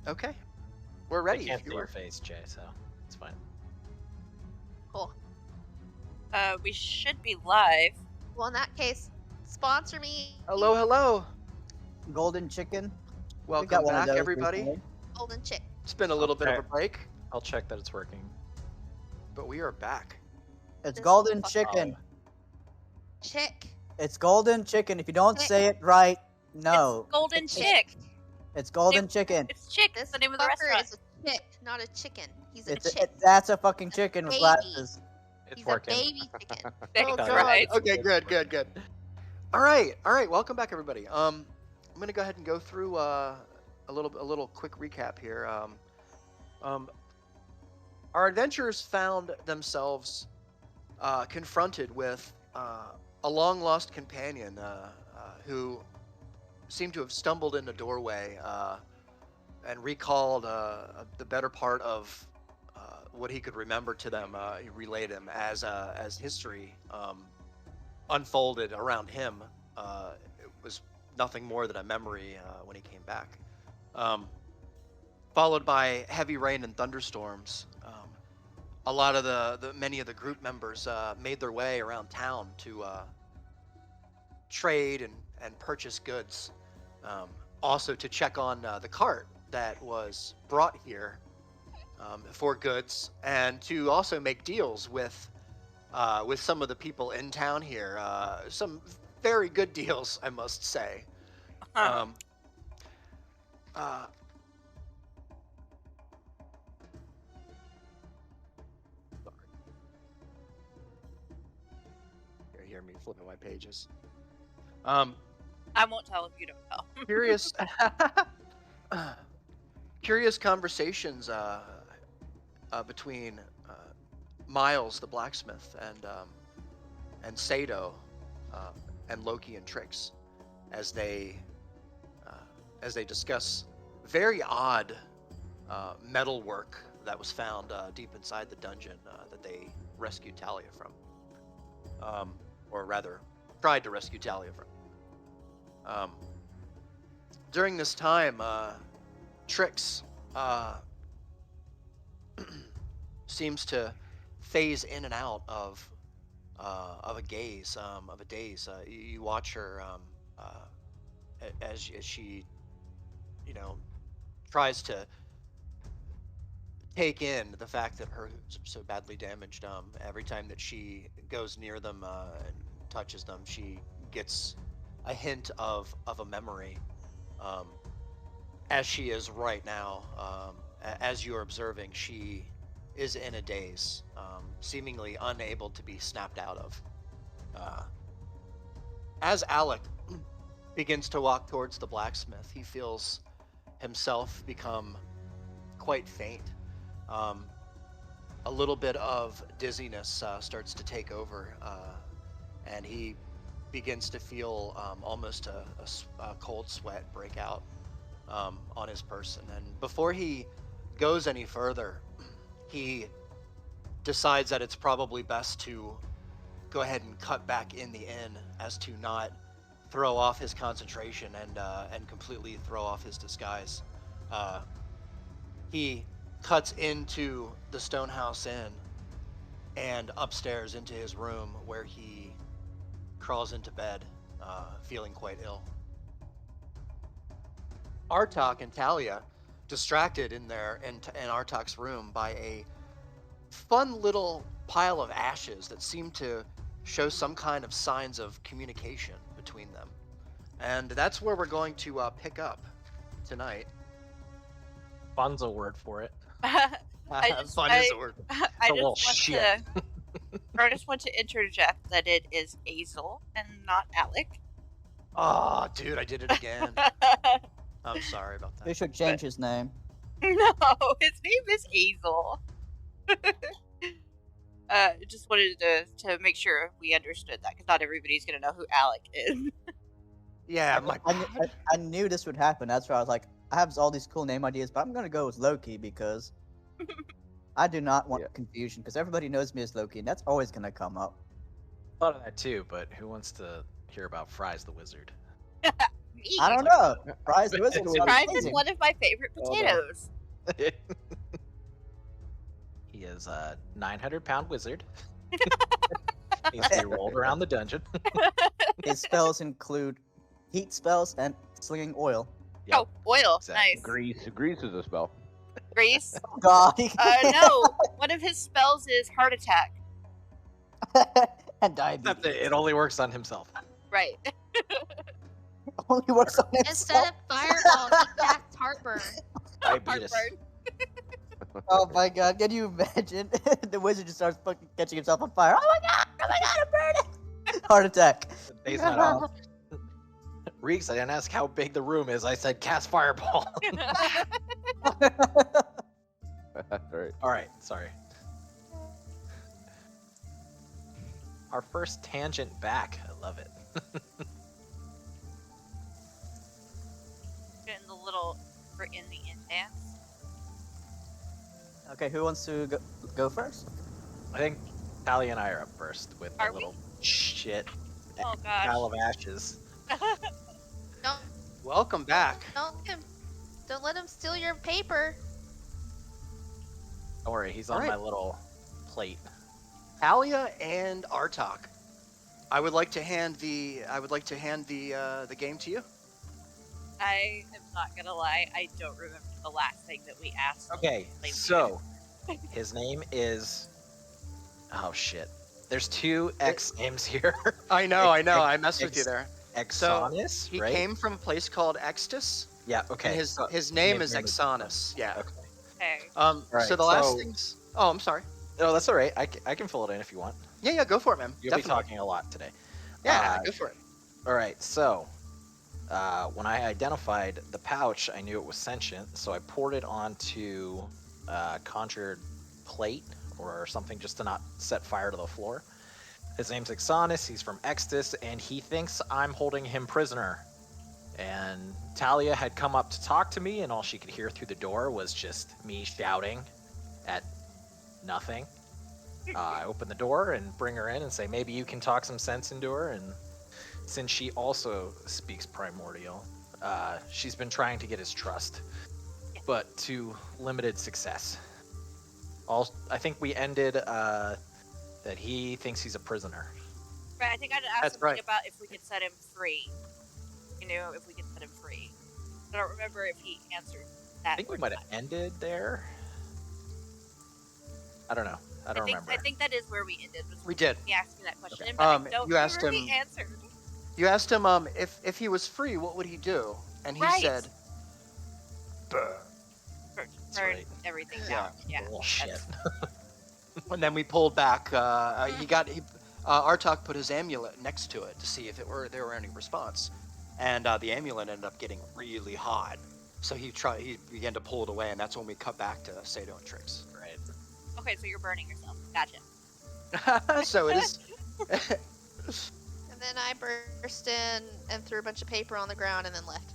Okay. We're I ready. can't if see you your are. face, Jay, so it's fine. Cool. We should be live. Well, in that case, sponsor me. Hello, hello. Golden chicken. We Welcome got one of back, those everybody. recently. Golden chick. It's been a little bit of a break, I'll check that it's working. but we are back. It's This golden fuck- chicken. Chick. It's golden chicken. If you don't Chick. say it right, no. It's Golden Chick. It's golden chicken. It's Chick. This It's the name of the fucker restaurant. is a chick, not a chicken. He's a chick. That's a fucking chicken with baby. glasses. It's He's working. a baby chicken. Thanks, Oh, God. right. Okay, good. All right. Welcome back, everybody. I'm gonna go ahead and go through a little quick recap here. Our adventurers found themselves confronted with a long lost companion who seemed to have stumbled in a doorway and recalled the better part of what he could remember to them. He relayed him as history unfolded around him. It was nothing more than a memory when he came back. Followed by heavy rain and thunderstorms. A lot of many of the group members made their way around town to trade and purchase goods. Also to check on the cart that was brought here for goods, and to also make deals with some of the people in town here. Some very good deals, I must say. You hear me flipping my pages. I won't tell if you don't tell. Curious conversations between Miles the blacksmith and Sado and Loki and Trix as they discuss very odd metalwork that was found deep inside the dungeon that they rescued Talia from, or rather tried to rescue Talia from. During this time, Trix seems to phase in and out of a gaze, of a daze. You watch her as she, tries to take in the fact that her hooves are so badly damaged. Every time that she goes near them and touches them, she gets a hint of a memory. As she is right now, as you're observing, she is in a daze, seemingly unable to be snapped out of. As Alec begins to walk towards the blacksmith, he feels himself become quite faint. A little bit of dizziness starts to take over, and he begins to feel almost a cold sweat break out on his person. And before he goes any further, he decides that it's probably best to go ahead and cut back in the inn, as to not throw off his concentration and completely throw off his disguise. He cuts into the Stonehouse Inn and upstairs into his room, where he crawls into bed, feeling quite ill. Artok and Talia, distracted in Artok's room by a fun little pile of ashes that seem to show some kind of signs of communication between them. And that's where we're going to pick up tonight. Fun's a word for it. Fun is a word. I little just want to interject that it is Azel and not Alec. Oh, dude, I did it again. I'm sorry about He that. should change his name. No, his name is Azel. Just wanted to make sure we understood that, because not everybody's gonna know who Alec is. Yeah, I knew this would happen. That's why I was like, I have all these cool name ideas, but I'm gonna go with Loki because I do not want confusion, because everybody knows me as Loki, and that's always gonna come up. Thought of that too, but who wants to hear about Fries the Wizard? Me. I don't know. Fries the wizard was Fries is amazing. one of my favorite Hold on. potatoes. He is a 900-pound wizard. Needs to be rolled around the dungeon. His spells include heat spells and slinging oil. Yep. Oh, oil. Exactly. Nice. Grease is a spell. Grease. God. No. One of his spells is heart attack. And Except diabetes. that it only works on himself. Right. Only works on Instead himself. of fireball, he casts heartburn. Diabetes. Heartburn. Oh my god, can you imagine? The wizard just starts fucking catching himself on fire. Oh my god, I'm burning! Heart attack. The day's not off. Reeks, I didn't ask how big the room is. I said cast fireball. Right. Alright, sorry. Our first tangent back. I love it. Getting the little for in the in dance. Okay, who wants to go first? I think Tally and I are up first with Are a we? little shit Oh pile gosh. of ashes. Don't Welcome back. don't let him steal your paper. Don't worry, he's on Alright. my little plate. Talia and Artok. I would like to hand the game to you. I am not gonna lie, I don't remember the last thing that we asked. Okay, Like, so his name is. Oh shit. There's two X names here. I know. I messed with you Ex- there. Exonus, He right? came from a place called Extus. Yeah. Okay. And his so name is name Exonus. Yeah. Okay. Okay. Alright, So the last so- things. Oh, I'm sorry. No, that's all right. I can fill it in if you want. Yeah, go for it, man. You'll be Definitely. talking a lot today. Yeah, Uh, go for it. All right. So when I identified the pouch, I knew it was sentient, so I poured it onto conjured plate or something just to not set fire to the floor. His name's Exonus. He's from Extus, and he thinks I'm holding him prisoner. And Talia had come up to talk to me, and all she could hear through the door was just me shouting at nothing. I open the door and bring her in and say, maybe you can talk some sense into her. And since she also speaks primordial, she's been trying to get his trust, but to limited success. I think we ended that he thinks he's a prisoner. Right, I think I'd asked That's something right. about if we could set him free. You know, if we could set him free. I don't remember if he answered that. I think we or might have not. ended there. I don't know. I don't remember. I think that is where we ended. Was We did. He asked me that question, Okay. but I don't You asked remember him- he answered. You asked him if he was free, what would he do? And he Right. said, "Burn." Burn right. everything Yeah. down. Yeah. Oh, shit. that's- And then we pulled back. Artok put his amulet next to it to see if there were any response, and the amulet ended up getting really hot. So he began to pull it away, and that's when we cut back to Sato and Trix. Right. Okay, so you're burning yourself. Gotcha. So it is. And then I burst in and threw a bunch of paper on the ground and then left.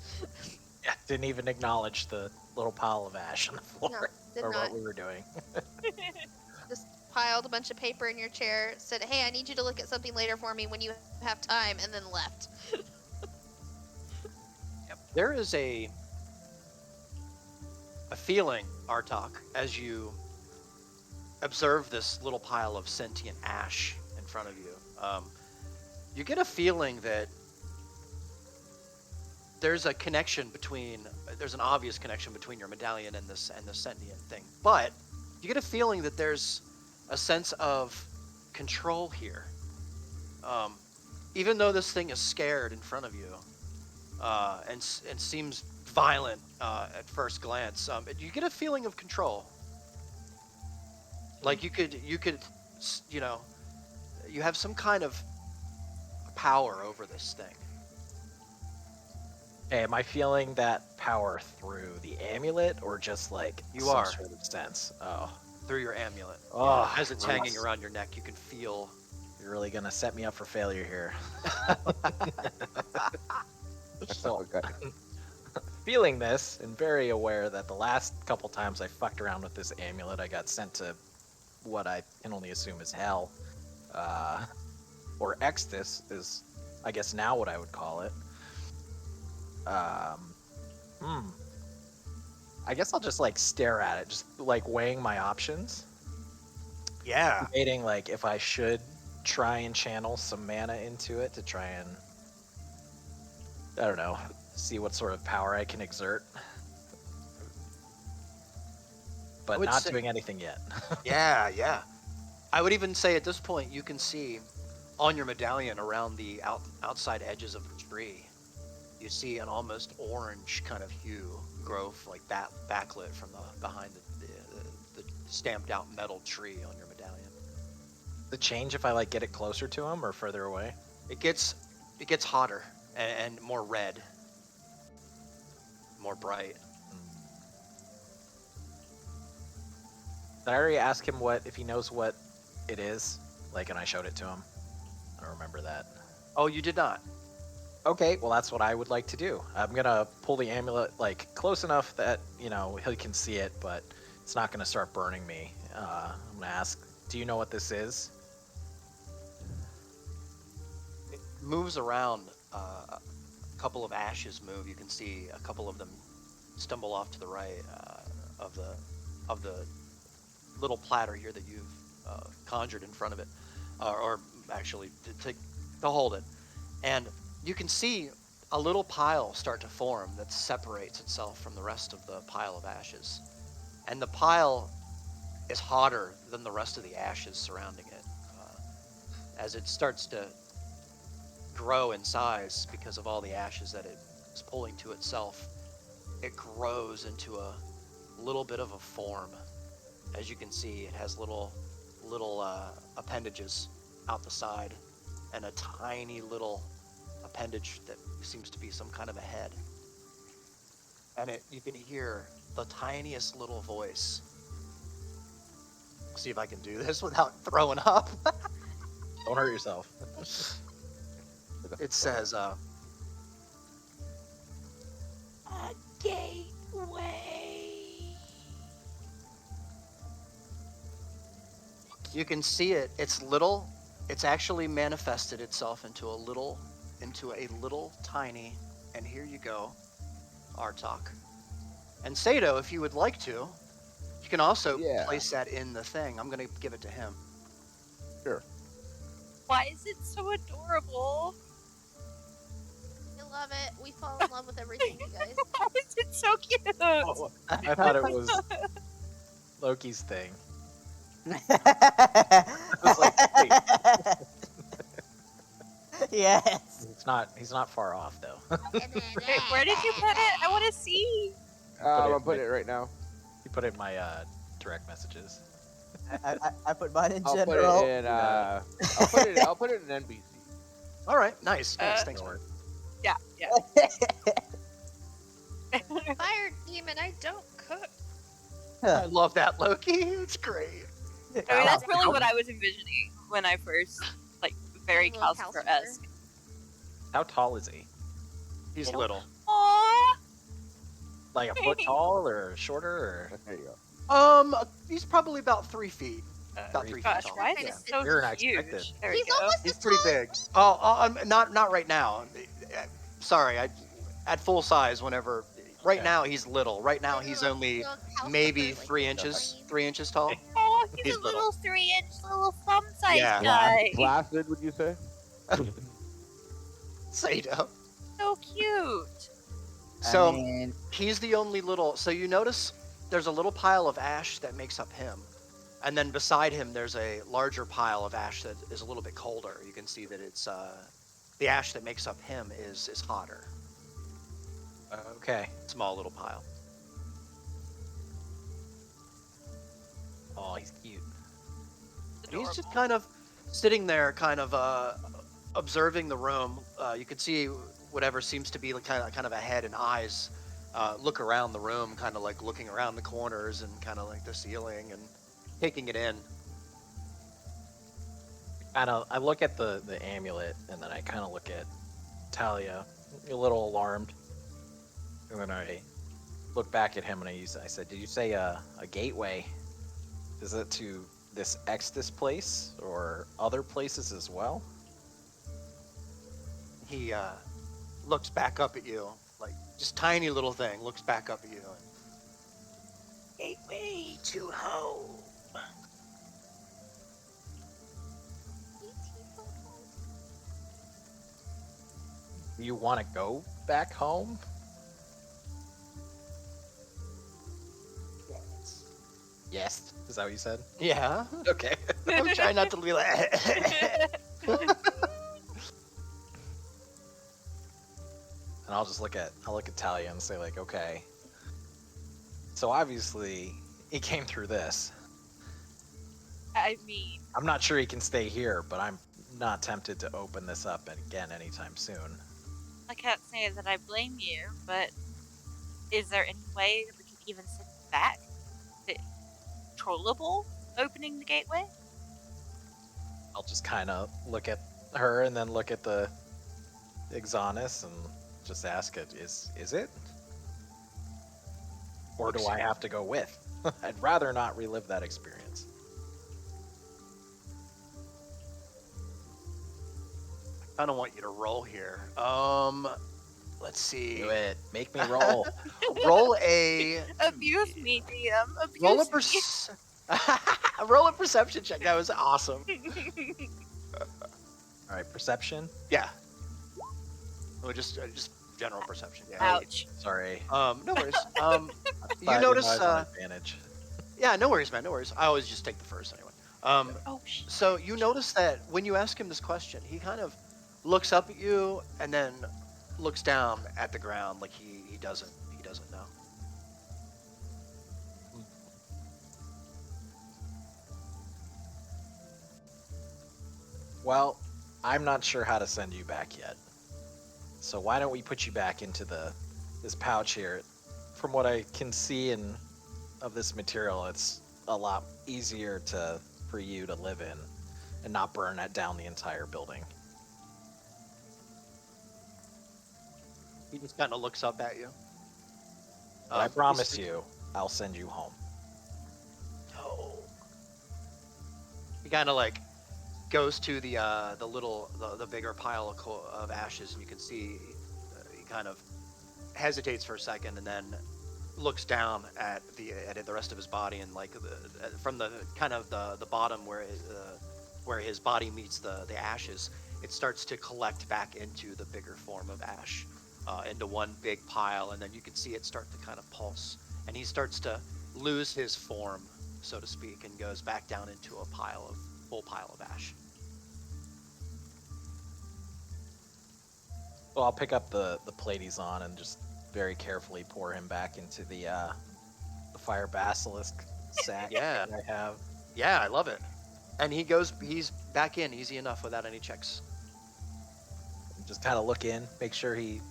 Yeah. Didn't even acknowledge the little pile of ash on the floor No, did or not. what we were doing. Just piled a bunch of paper in your chair, said, "Hey, I need you to look at something later for me when you have time," and then left. There is a feeling, Artok, as you observe this little pile of sentient ash in front of you. You get a feeling that there's an obvious connection between your medallion and this sentient thing. But you get a feeling that there's a sense of control here. Even though this thing is scared in front of you, and seems violent at first glance, you get a feeling of control. Like you could, you have some kind of power over this thing. Hey, am I feeling that power through the amulet or just like You some are. sort of sense? Oh, Through your amulet. Oh, As it's gross. hanging around your neck, you can feel. you're really gonna set me up for failure here. So, Okay. feeling this and very aware that the last couple times I fucked around with this amulet, I got sent to what I can only assume is hell, or Extus is, I guess, now what I would call it. Hmm. I guess I'll just like stare at it, just like weighing my options, Yeah. debating like if I should try and channel some mana into it to try and, I don't know, see what sort of power I can exert. But would not say- doing anything yet. Yeah, yeah. I would even say at this point you can see on your medallion around the outside edges of the tree, you see an almost orange kind of hue grow like that backlit from behind the stamped out metal tree on your medallion. The change if I like get it closer to him or further away. It gets hotter and more red, more bright. Did I already ask him what if he knows what it is? Like, and I showed it to him. I don't remember that. Oh, you did not. Okay, well that's what I would like to do. I'm gonna pull the amulet like close enough that he can see it, but it's not gonna start burning me. I'm gonna ask, do you know what this is? It moves around. A couple of ashes move. You can see a couple of them stumble off to the right of the little platter here that you've conjured in front of it, or actually to hold it, and you can see a little pile start to form that separates itself from the rest of the pile of ashes, and the pile is hotter than the rest of the ashes surrounding it as it starts to grow in size because of all the ashes that it is pulling to itself. It grows into a little bit of a form. As you can see, it has little appendages out the side, and a tiny little appendage that seems to be some kind of a head. And you can hear the tiniest little voice. See if I can do this without throwing up. Don't hurt yourself. It says, A gateway. you can see it. It's little. It's actually manifested itself into a little tiny, and here you go, Artok. And Sato, if you would like to, you can also Yeah. place that in the thing. I'm going to give it to him. Sure. Why is it so adorable? I love it. We fall in love with everything, you guys. Why is it so cute? I thought it was Loki's thing. was like, yes. He's not far off though. Where did you put it? I want to see. I'm putting it right now. You put it in my direct messages. I put mine in I'll general. put it in. I'll put it in NBC. All right, nice. Thanks, man. Yeah. Fire demon, I don't cook. I love that, Loki. It's great. I mean, that's really what I was envisioning when I first, very Little Calcifer-esque. How tall is he? He's little. Aww. Like a foot tall or shorter? Or... There you go. He's probably about 3 feet. About 3 feet Gosh, tall. why is Yeah. it so Bigger than I huge? expected. There we He's go. almost He's as pretty tall big. Oh, not right now. Sorry, at full size. Whenever. Right now he's little. Right now he's only maybe 3 inches. 3 inches tall. Oh, he's He's a little 3-inch little thumb-sized Yeah. guy. Flaccid, would you say? Sato. So cute. So I mean, he's the only little. So you notice there's a little pile of ash that makes up him, and then beside him there's a larger pile of ash that is a little bit colder. You can see that it's the ash that makes up him is hotter. Okay. Small little pile. Oh, he's cute. He's just kind of sitting there, kind of observing the room. You can see whatever seems to be kind of a head and eyes look around the room, kind of like looking around the corners and kind of like the ceiling and taking it in. I look at the amulet and then I kind of look at Talia, a little alarmed. And then I look back at him and I said, "Did you say a gateway? Is it to this Exodus place or other places as well?" He looks back up at you, like just tiny little thing, looks back up at you. And, gateway to home. Do you want to go back home? Yes. Is that what you said? Yeah. Okay. I'm trying not to be like. And I'll look at Talia and say like, okay. So obviously he came through this. I mean, I'm not sure he can stay here, but I'm not tempted to open this up again anytime soon. I can't say that I blame you, but is there any way that we could even send it back? Is it controllable opening the gateway? I'll just kind of look at her and then look at the Exonus and just ask it, is it? Or do I have to go with? I'd rather not relive that experience. I kind of want you to roll here. Let's see. Do it. Make me roll. Roll a Abuse me, DM. Abuse roll a me. roll a perception check. That was awesome. All right, perception. Yeah. Oh, just general perception. Yeah. Ouch. Sorry. No worries. Thought You notice. was an advantage. Yeah, no worries, man. No worries. I always just take the first anyway. Oh, shit. So you notice that when you ask him this question, he kind of looks up at you and then looks down at the ground like he doesn't know. Well, I'm not sure how to send you back yet. So why don't we put you back into this pouch here? From what I can see of this material, it's a lot easier for you to live in and not burn it down the entire building. He just kind of looks up at you. But I promise you, I'll send you home. Oh. He kind of like goes to the bigger pile of ashes, and you can see he kind of hesitates for a second, and then looks down at the rest of his body, and like from the kind of the bottom where his body meets the ashes, it starts to collect back into the bigger form of ash, into one big pile, and then you can see it start to kind of pulse, and he starts to lose his form, so to speak, and goes back down into a full pile of ash. Well, I'll pick up the plate he's on and just very carefully pour him back into the fire basilisk sack Yeah. that I have. Yeah, I love it. And he's back in easy enough without any checks. Just kind of look in, make sure he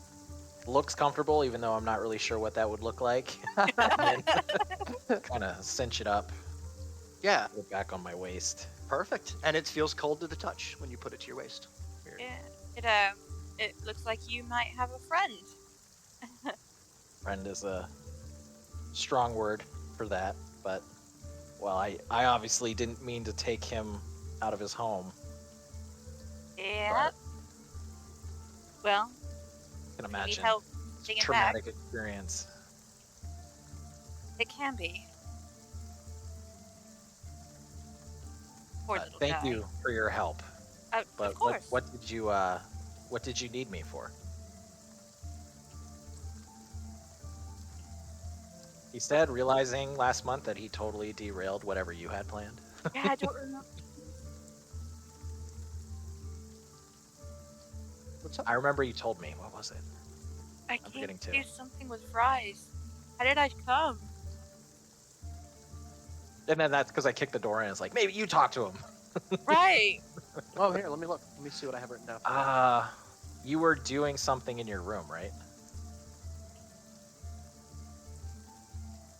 looks comfortable, even though I'm not really sure what that would look like. And kind of cinch it up, Yeah, put it back on my waist. perfect. And it feels cold to the touch when you put it to your waist. Weird. Yeah, it looks like you might have a friend. Friend is a strong word for that, but well, I obviously didn't mean to take him out of his home. Yeah. Well, I can need imagine. help taking it back. Traumatic experience. It can be. Poor little Thank guy. you for your help. But of course. what did you need me for? He said, realizing last month that he totally derailed whatever you had planned. Yeah, I don't remember. What's up? I remember you told me. What was it? I forgetting came too. to do something with fries. How did I come? And then that's because I kicked the door in. It's like, maybe you talk to him. Right. Oh, here, let me look. Let me see what I have written down. You were doing something in your room, right?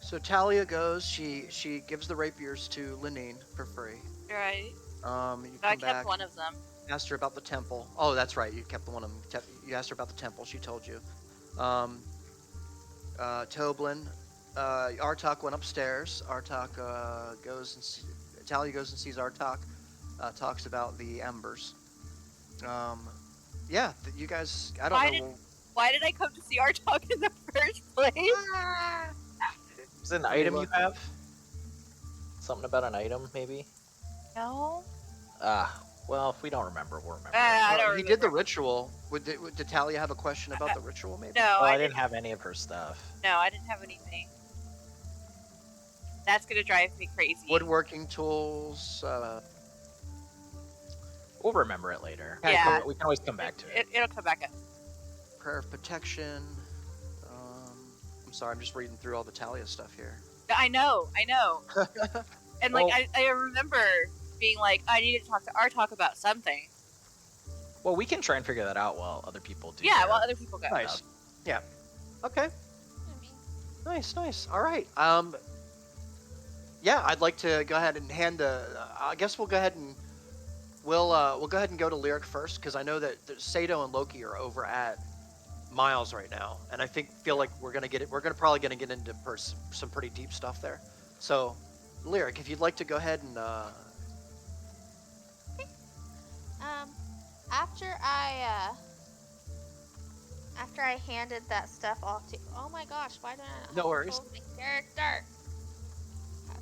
So Talia goes. She gives the rapiers to Lenine for free. Right. You I come kept back. one of them. Asked her about the temple. Oh, that's right. You kept the one of them. You asked her about the temple. She told you. Toblin. Artak went upstairs. Artak Talia goes and sees Artak. Talks about the embers. Yeah, you guys. I don't Why know. Why did I come to see our talk in the first place? Is it an item you have? Something about an item, maybe? No. Well, if we don't remember, we'll remember. I don't He did the remember. ritual. Did Talia have a question about the ritual, maybe? No, Oh, I didn't have any of her stuff. No, I didn't have anything. That's gonna drive me crazy. Woodworking tools. We'll remember it later. Yeah. We can always come back to it. It'll come back up. Prayer of protection. I'm sorry, I'm just reading through all the Talia stuff here. I know. And like Well- I remember being like, I need to talk to Artok about something. Well, we can try and figure that out while other people do. Yeah, their while other people go. Nice. Yeah. Okay. I mean, Nice. All right. Yeah, I'd like to go ahead and hand the. I guess we'll go ahead and we'll go ahead and go to Lyric first because I know that Sato and Loki are over at Miles right now, and I feel like we're probably gonna get into some pretty deep stuff there. So, Lyric, if you'd like to go ahead and after I handed that stuff off to. Oh my gosh, why did I? No worries. hold my character.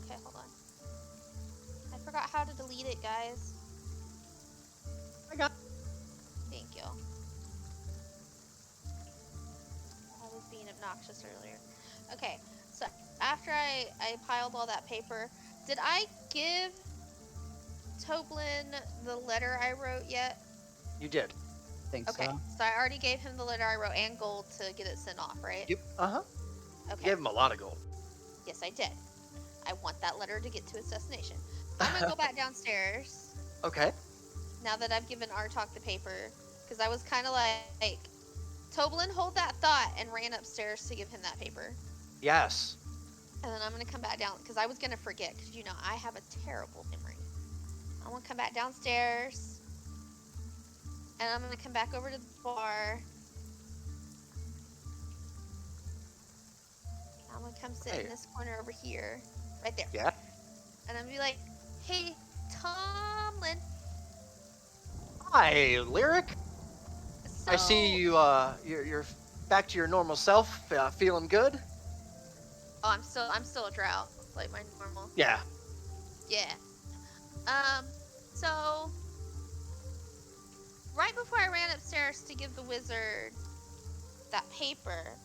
Okay, hold on. I forgot how to delete it, guys. I got. Thank you. I was being obnoxious earlier. Okay, so after I piled all that paper, did I give Toblin the letter I wrote yet? You did. Think Okay, so. so I already gave him the letter I wrote and gold to get it sent off, right? Yep. You Okay. gave him a lot of gold. Yes, I did. I want that letter to get to its destination. I'm gonna go back downstairs Okay. now that I've given Artok the paper, because I was kind of like, Toblin, hold that thought, and ran upstairs to give him that paper. Yes. And then I'm gonna come back down because I was gonna forget, because you know I have a terrible memory. I'm gonna come back downstairs, and I'm gonna come back over to the bar. I'm gonna come sit Hey. in this corner over here, right there. Yeah. And I'm gonna be like, "Hey, Tomlin." Hi, Lyric. I see So- you. You're back to your normal self. Feeling good. Oh, I'm still a drought, like my normal. Yeah. Yeah. So right before I ran upstairs to give the wizard that paper,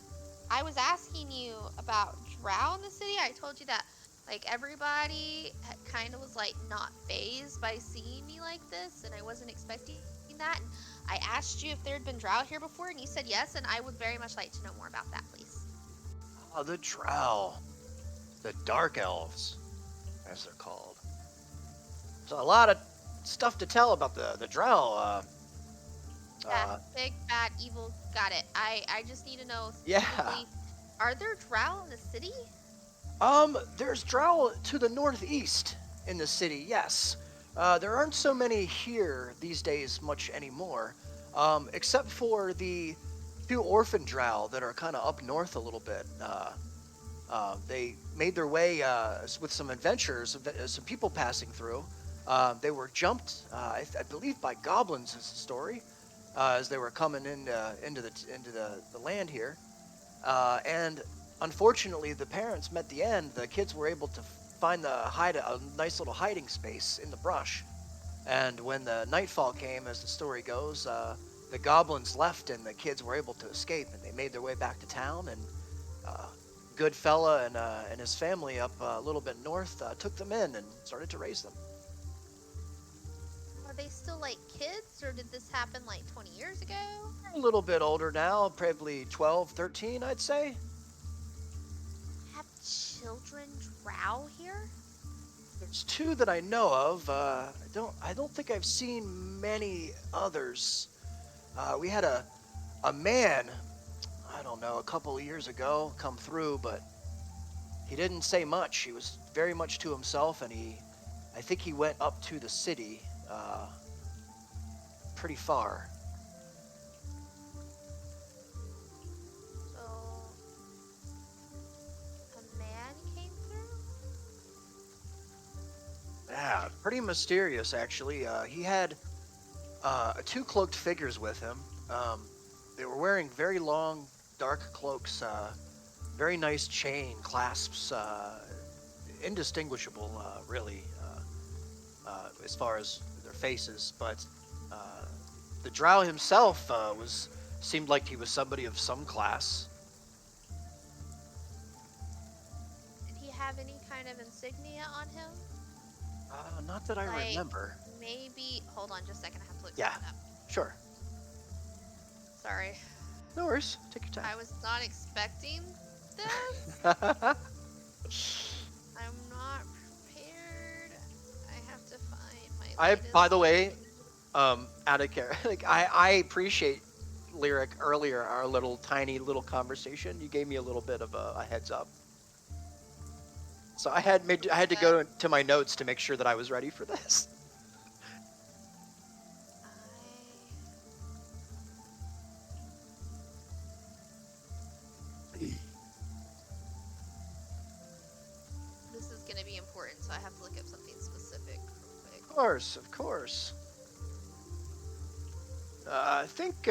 I was asking you about drow in the city. I told you that like everybody kind of was like not phased by seeing me like this, and I wasn't expecting that. And I asked you if there had been drow here before, and you said yes, and I would very much like to know more about that, please. Oh, the Drow. The Dark Elves, as they're called. There's a lot of stuff to tell about the Drow. Yeah, big, bad, evil. Got it. I just need to know. Yeah. specifically, Are there drow in the city? There's Drow to the northeast in the city, yes. There aren't so many here these days much anymore, except for the few orphan Drow that are kind of up north a little bit. They made their way with some adventures, some people passing through. They were jumped, I believe, by goblins. Is the story, as they were coming into the land here, and unfortunately, the parents met the end. The kids were able to find a nice little hiding space in the brush, and when the nightfall came, as the story goes, the goblins left, and the kids were able to escape, and they made their way back to town. And good fella and his family up a little bit north took them in and started to raise them. Are they still like kids, or did this happen like 20 years ago? A little bit older now, probably 12, 13, I'd say. Have children drow here? There's two that I know of. I don't think I've seen many others. We had a man, I don't know, a couple of years ago come through, but he didn't say much. He was very much to himself, and I think he went up to the city, pretty far. So, a man came through? Yeah, pretty mysterious, actually. He had two cloaked figures with him. They were wearing very long, dark cloaks, very nice chain clasps, indistinguishable, really, as far as their faces. But uh, the drow himself seemed like he was somebody of some class. Did he have any kind of insignia on him? Not that I Like, remember. maybe. Hold on just a second. I have to look Yeah. something up. Sure. Sorry. No worries. Take your I time. was not expecting this. I'm not prepared. I have to find my latest. By the way, out of care, like I appreciate Lyric earlier, our little tiny little conversation. You gave me a little bit of a heads up. So I had to go to my notes to make sure that I was ready for this. This is going to be important, so I have to look up something specific real quick. Of course. I think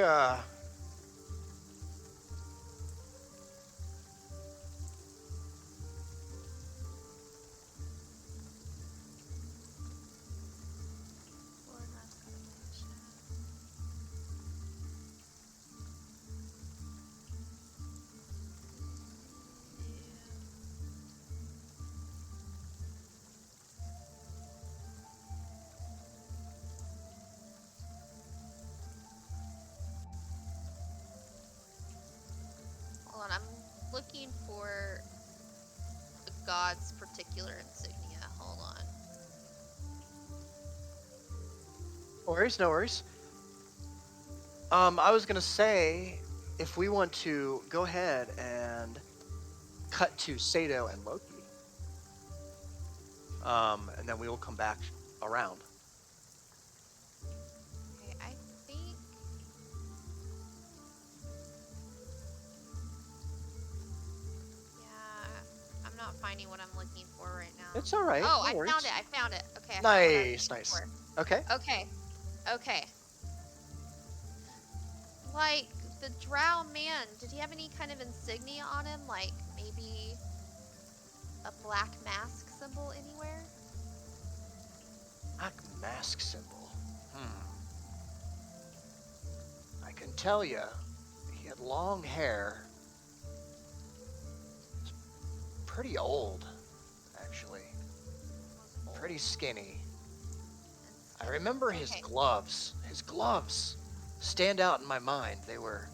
Hold on, I'm looking for the god's particular insignia. Hold on. no worries, no worries. I was gonna say, if we want to go ahead and cut to Sato and Loki, and then we will come back around. Okay, I think. Yeah, I'm not finding what I'm looking for right now. It's all right. Oh, no I worries. found it. I found it. Okay. I found what I was Nice, looking nice. for. Okay. Okay. Okay. Like, the drow man, did he have any kind of insignia on him? Like, maybe a black mask symbol anywhere? Black mask symbol. I can tell you, he had long hair. Pretty old, actually. Pretty skinny. I remember his Okay. gloves. His gloves stand out in my mind. They were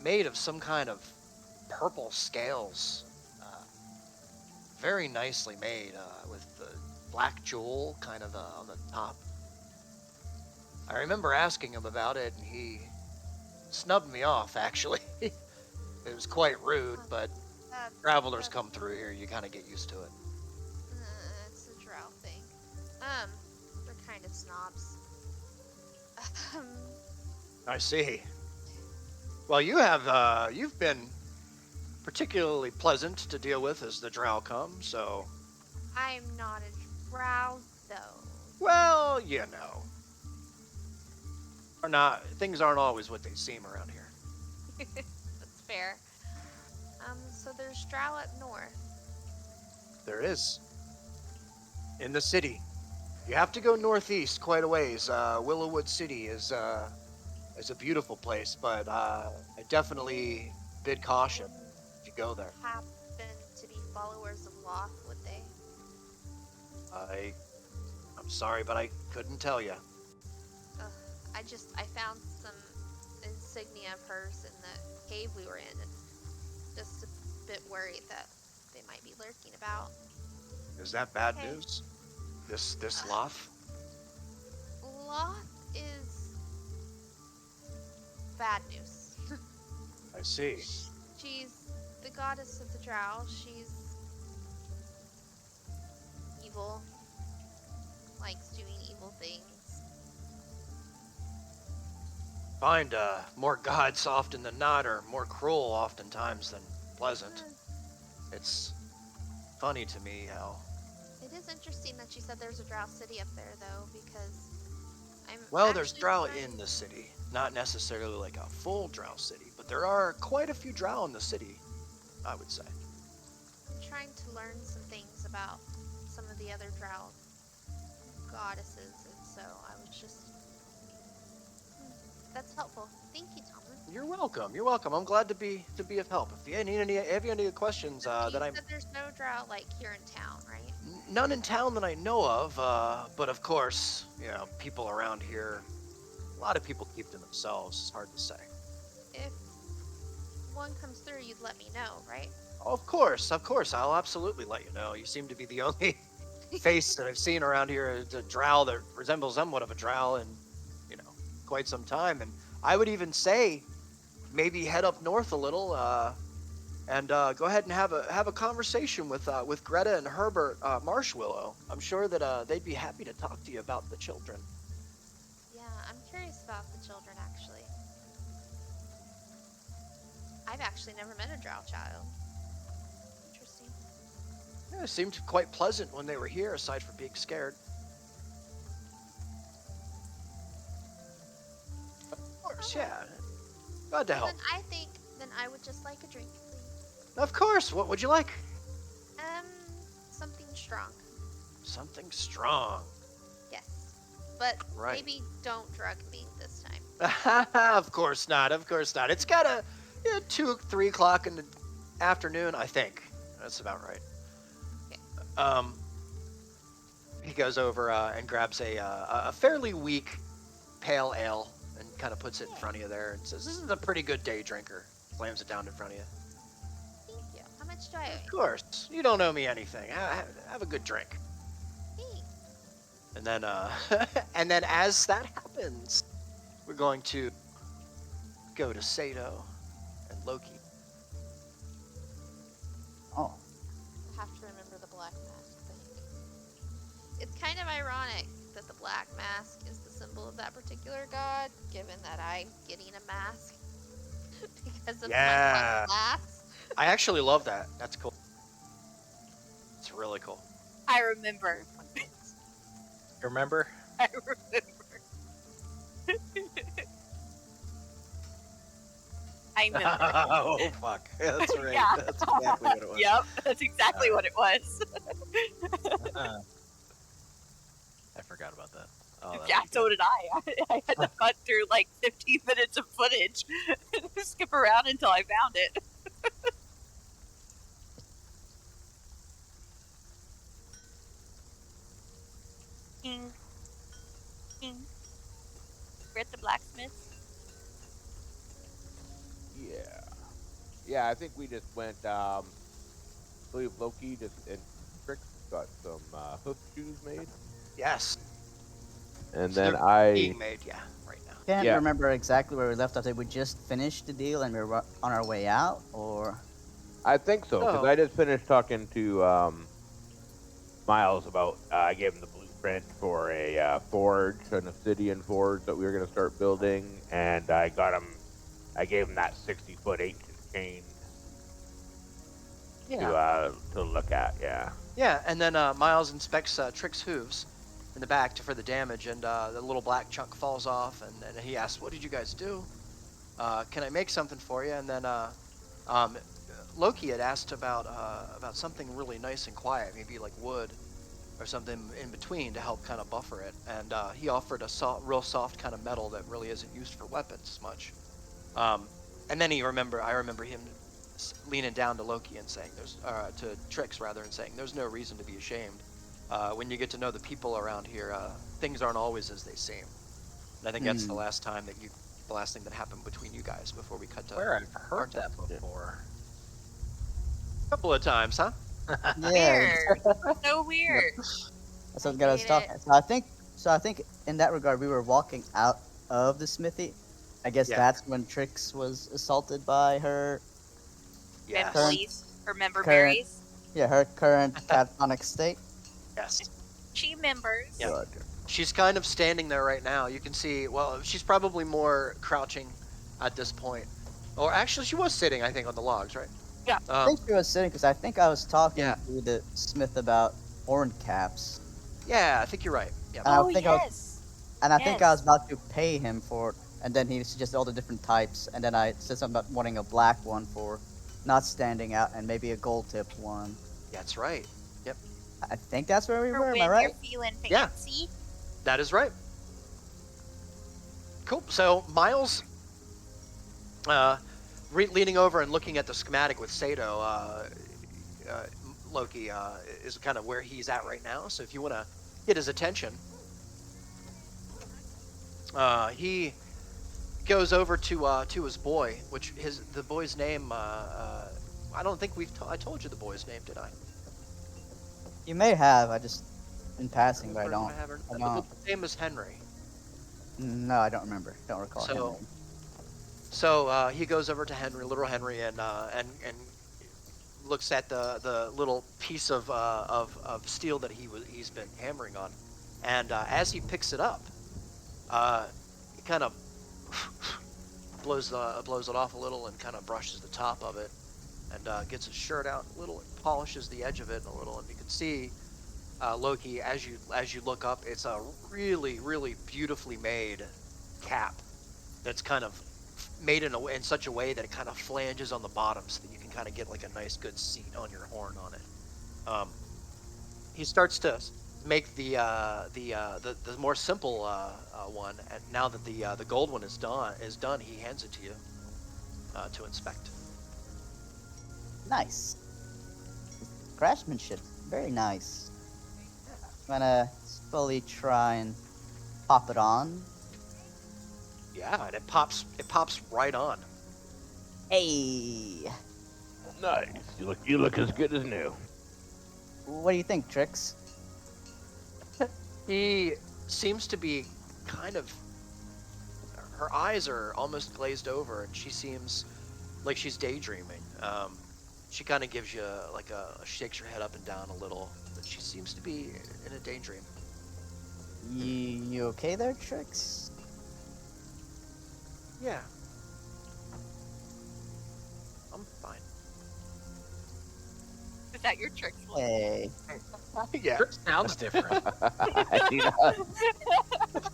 made of some kind of purple scales. Very nicely made, with the black jewel kind of on the top. I remember asking him about it, and he snubbed me off, actually. It was quite rude, but travelers come through here, you kind of get used to it. It's a drow thing. They're kind of snobs. I see. Well, you've been particularly pleasant to deal with as the drow come, so... I'm not a drow, though. Well, you know. Things aren't always what they seem around here. That's fair. So there's drow up north. There is. In the city. You have to go northeast quite a ways. Willowwood City is a beautiful place, but I definitely bid caution if you go there. Happen to be followers of Loth, would they? I'm sorry, but I couldn't tell you. I found some insignia of hers in the cave we were in, and just a bit worried that they might be lurking about. Is that bad Okay. news? This Loth? Loth is bad news. I see. She's the goddess of the drow. She's evil, likes doing evil things. Find more gods often than not, or more cruel oftentimes than pleasant. It's funny to me how... It is interesting that you said there's a drow city up there, though, because I'm Well, there's actually drow trying- in the city. not necessarily like a full drow city, but there are quite a few drow in the city, I would say. I'm trying to learn some things about some of the other drow goddesses, and so I was just. That's helpful. Thank you, Thomas. You're welcome. You're welcome. I'm glad to be of help. If you need any questions You that I'm said there's no drow like here in town, right? none in town that I know of, but of course, you know, people around here, a lot of people keep to themselves. It's hard to say. If one comes through, you'd let me know, right? Of course, I'll absolutely let you know. You seem to be the only face that I've seen around here. It's a drow that resembles somewhat of a drow in, you know, quite some time. And I would even say, maybe head up north a little, and go ahead and have a conversation with Greta and Herbert Marshwillow. I'm sure that they'd be happy to talk to you about the children. Yeah, I'm curious about the children, actually. I've actually never met a drow child. Interesting. Yeah, it seemed quite pleasant when they were here, aside from being scared. Of course, yeah. Glad to help. Then I would just like a drink, please. Of course. What would you like? Something strong. Something strong. Yes. But Right. maybe don't drug me this time. Of course not. Of course not. It's got a 2-3 o'clock in the afternoon, I think. That's about right. Okay. He goes over and grabs a fairly weak pale ale and kind of puts it in front of you there and says, "This is a pretty good day drinker." Slams it down in front of you. Thank you. How much do I Of owe course. You don't owe me anything. Have a good drink. you? Thanks. And then, and then as that happens, we're going to go to Sato and Loki. Oh, I'll have to remember the black mask thing. It's kind of ironic that the black mask is the symbol of that particular god, given that I'm getting a mask because of Yeah. my class. I actually love that. That's cool. It's really cool. I remember. You remember? I remember. I remember. Oh, fuck. That's right. Yeah. That's exactly what it was. Yep, that's exactly what it was. I forgot about that. Oh, that Yeah, was so did I. I had to cut through like 15 minutes of footage and skip around until I found it. King. King. We're at the blacksmith. Yeah. Yeah, I think we just went, I believe Loki just and Trick got some hoof shoes made. Yes. And So then they're being made, right now. can't Yeah. remember exactly where we left off. Did we just finish the deal and we were on our way out, or? I think so, because Oh. I just finished talking to Miles about, I gave him the blueprint for a forge, an obsidian forge that we were going to start building, and I gave him that 60-foot ancient chain to look at, yeah. Yeah, and then Miles inspects Trick's hooves in the back for the damage, and the little black chunk falls off, and he asks, "What did you guys do? Can I make something for you?" And then Loki had asked about something really nice and quiet, maybe like wood or something in between to help kind of buffer it, and he offered a real soft kind of metal that really isn't used for weapons much. And then I remember him leaning down to Loki and saying, to Trix rather, and saying, "There's no reason to be ashamed. When you get to know the people around here, things aren't always as they seem." And I think that's the last thing that happened between you guys before we cut to. Where I've heard Artem. that before. A couple of times, huh? Yeah, Weird. So weird. that's what got us hate talking. it. So I think in that regard, we were walking out of the smithy. I guess Yeah. that's when Trix was assaulted by her. Yes. Memberberries. Or Current- memberberries. Yeah, her current catatonic state. Yes. She members. Yeah. Good. She's kind of standing there right now. You can see, well, she's probably more crouching at this point. Or actually, she was sitting, I think, on the logs, right? Yeah. I think she was sitting because I think I was talking Yeah. to the smith about horn caps, Yeah, I think you're right. Yeah. I Oh, think I was- yes. and I think I was Yes. about to pay him for And then he suggested all the different types, and then I said something about wanting a black one for not standing out, and maybe a gold tipped one. That's right. Yep. I think that's where we For were. Am when I right? you're feeling Yeah. fancy. That is right. Cool. So Miles, leaning over and looking at the schematic with Sato, Loki is kind of where he's at right now. So if you want to get his attention, he goes over to his boy, which the boy's name. I don't think I told you the boy's name, did I? You may have. I just in passing, but I don't. The boy's name is Henry. No, I don't remember. Don't recall. So- Henry. So he goes over to Henry, little Henry, and looks at the little piece of steel that he's been hammering on, and as he picks it up, he kind of blows it off a little and kind of brushes the top of it, and gets his shirt out a little and polishes the edge of it a little, and you can see Loki as you look up, it's a really beautifully made cap that's kind of made in such a way that it kind of flanges on the bottom so that you can kind of get like a nice good seat on your horn on it. He starts to make the more simple one, and now that the gold one is done, he hands it to you to inspect. Nice. Craftsmanship. Very nice. I'm gonna slowly try and pop it on. Yeah, and it pops right on. Hey. Nice. You look as good as new. What do you think, Trix? He seems to be kind of. Her eyes are almost glazed over, and she seems like she's daydreaming. She kind of gives you like shakes her head up and down a little, but she seems to be in a daydream. You okay there, Trix? Yeah. I'm fine. Is that your trick? Hey. Yeah. Sounds different. You know,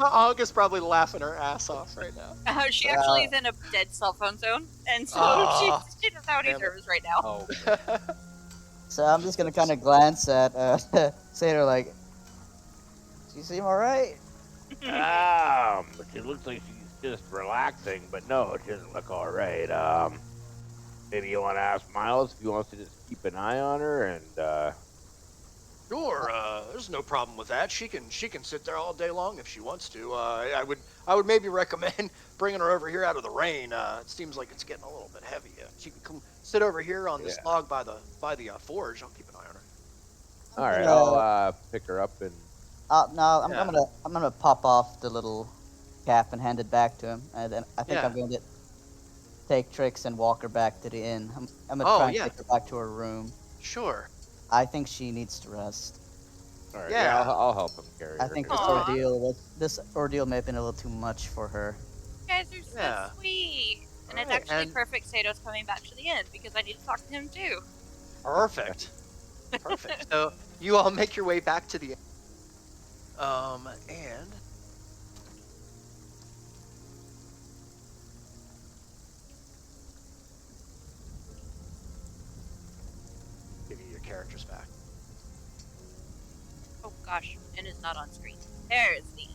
August probably laughing her ass off right now. She actually is in a dead cell phone zone, and so Oh, she doesn't have any damn it. service right now. Oh, So I'm just gonna kind of glance at Sator like, "Do you seem alright?" but it looks like she's just relaxing, but no, it doesn't look all right. Maybe you want to ask Miles if he wants to just keep an eye on her, and Sure, there's no problem with that. She can sit there all day long if she wants to. I would maybe recommend bringing her over here out of the rain. It seems like it's getting a little bit heavy. She can come sit over here on this log by the forge. I'll keep an eye on her. all right, gonna- I'll pick her up and. No, I'm Yeah. gonna pop off the little cap and hand it back to him, and then I think Yeah. I'm going to take Trix and walk her back to the inn. I'm gonna Oh, try and yeah. take her back to her room. Sure. I think she needs to rest. All right, Yeah. I'll help him carry her. I think here. this ordeal may have been a little too much for her. You guys are so Yeah. sweet. And it's Alright, actually and- perfect Sato's coming back to the end because I need to talk to him too. Perfect. Perfect. So you all make your way back to the and give you your characters back. Oh gosh, and it's not on screen. There's the.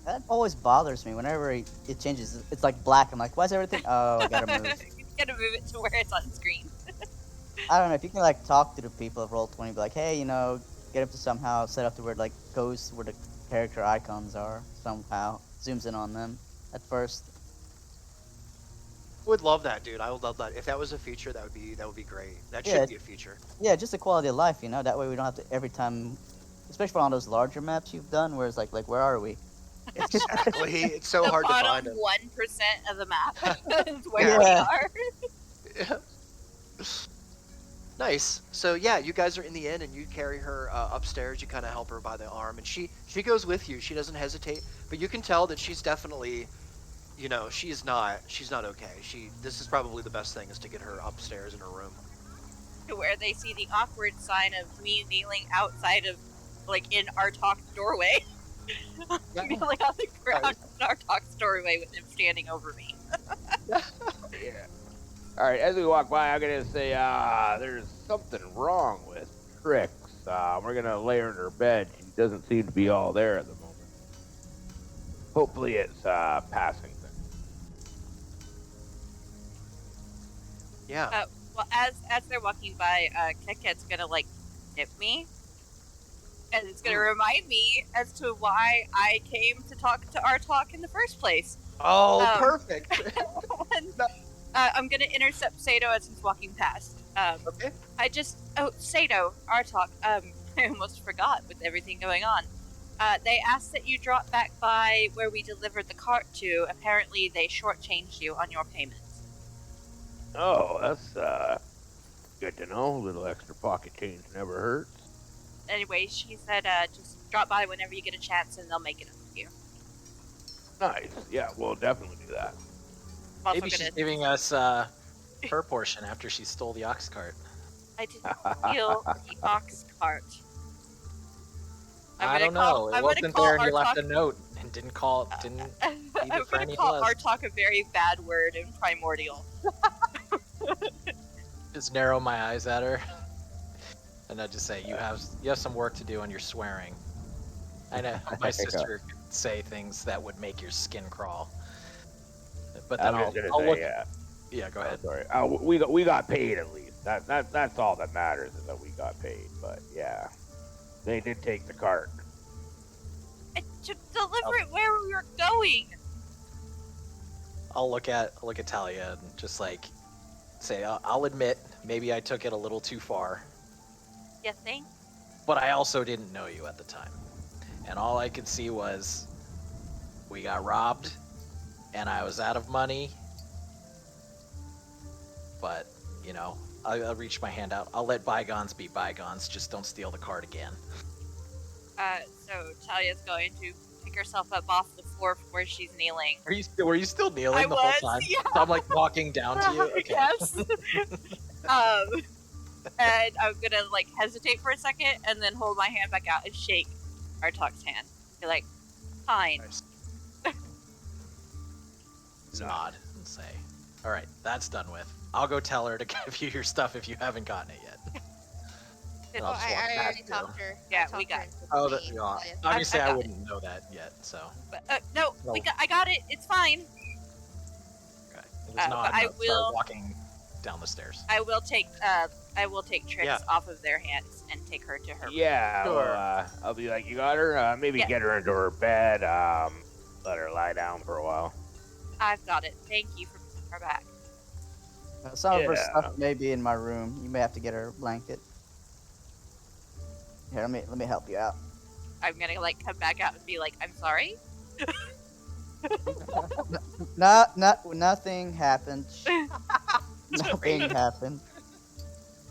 That always bothers me whenever it changes. It's like black. I'm like, why is everything? Oh, I gotta move. You gotta move it to where it's on screen. I don't know if you can like talk to the people of Roll20, be like, hey, get up to somehow set up to where it like goes to where the character icons are somehow, zooms in on them at first. Would love that, dude. I would love that. If that was a feature, that would be great. That Yeah. should be a feature. Yeah, just the quality of life, That way we don't have to every time, especially on those larger maps you've done, where it's like where are we? Exactly. It's so The hard to bottom find them. 1% of the map is where Yeah. we are. Nice. So yeah, you guys are in the inn, and you carry her upstairs. You kind of help her by the arm, and she goes with you. She doesn't hesitate, but you can tell that she's definitely, she's not okay. This is probably the best thing is to get her upstairs in her room. To where they see the awkward sign of me kneeling outside of, like, in our talk doorway. Kneeling on the ground in our talk doorway with him standing over me. Yeah. All right, as we walk by, I'm gonna say, there's something wrong with Trix. We're gonna lay her in her bed. She doesn't seem to be all there at the moment. Hopefully, it's passing thing. Yeah. Well, as they're walking by, Keket's gonna like nip me, and it's gonna remind me as to why I came to talk to our talk in the first place. Oh, perfect. And, I'm gonna intercept Sato as he's walking past. Okay. Sato, our talk. I almost forgot with everything going on. They asked that you drop back by where we delivered the cart to. Apparently, they shortchanged you on your payments. Oh, that's good to know. A little extra pocket change never hurts. Anyway, she said just drop by whenever you get a chance and they'll make it up to you. Nice. Yeah, we'll definitely do that. I'm also Maybe she's gonna, giving us her portion after she stole the ox cart. I didn't steal the ox cart. I don't know. It wasn't there, and you left a note and didn't call. Didn't. I'm for gonna any call of us. our talk a very bad word in primordial. Just narrow my eyes at her, and I just say, "You have some work to do, and you're swearing." I know my sister could say things that would make your skin crawl. But then I was I'll gonna look. say, Yeah, go ahead. sorry. We got paid at least. That's all that matters is that we got paid. But yeah, they did take the cart. To deliver it where we were going. I'll look at Talia and just like say, I'll admit maybe I took it a little too far, You think? but I also didn't know you at the time, and all I could see was we got robbed, and I was out of money. But you know, I'll reach my hand out. I'll let bygones be bygones. Just don't steal the cart again. So Talia's going to pick herself up off the floor from where she's kneeling. Were you still kneeling I the was, whole time? yeah. So I'm like walking down to you. Okay. Yes. And I'm gonna like hesitate for a second and then hold my hand back out and shake Artak's hand. Be like, fine. Nice. Nod and say, "All right, that's done with. I'll go tell her to give you your stuff if you haven't gotten it yet." Oh, I'll just walk I past already you. talked to her. Yeah, I we talked to her got- and said Oh, to that, me, yeah. Talia. Obviously, I I got wouldn't know that yet. So But no, No. I got it. It's fine. okay. It was not. but I Start will- walking down the stairs. I will take Trix Yeah. off of their hands and take her to her room. Yeah, Sure. well, I'll be like, you got her. Maybe Yeah. get her into her bed. Let her lie down for a while. I've got it. Thank you for bringing her back. Some of her Yeah. stuff may be in my room. You may have to get her a blanket. Here, let me help you out. I'm gonna like come back out and be like, I'm sorry. Nothing happened. Nothing happened.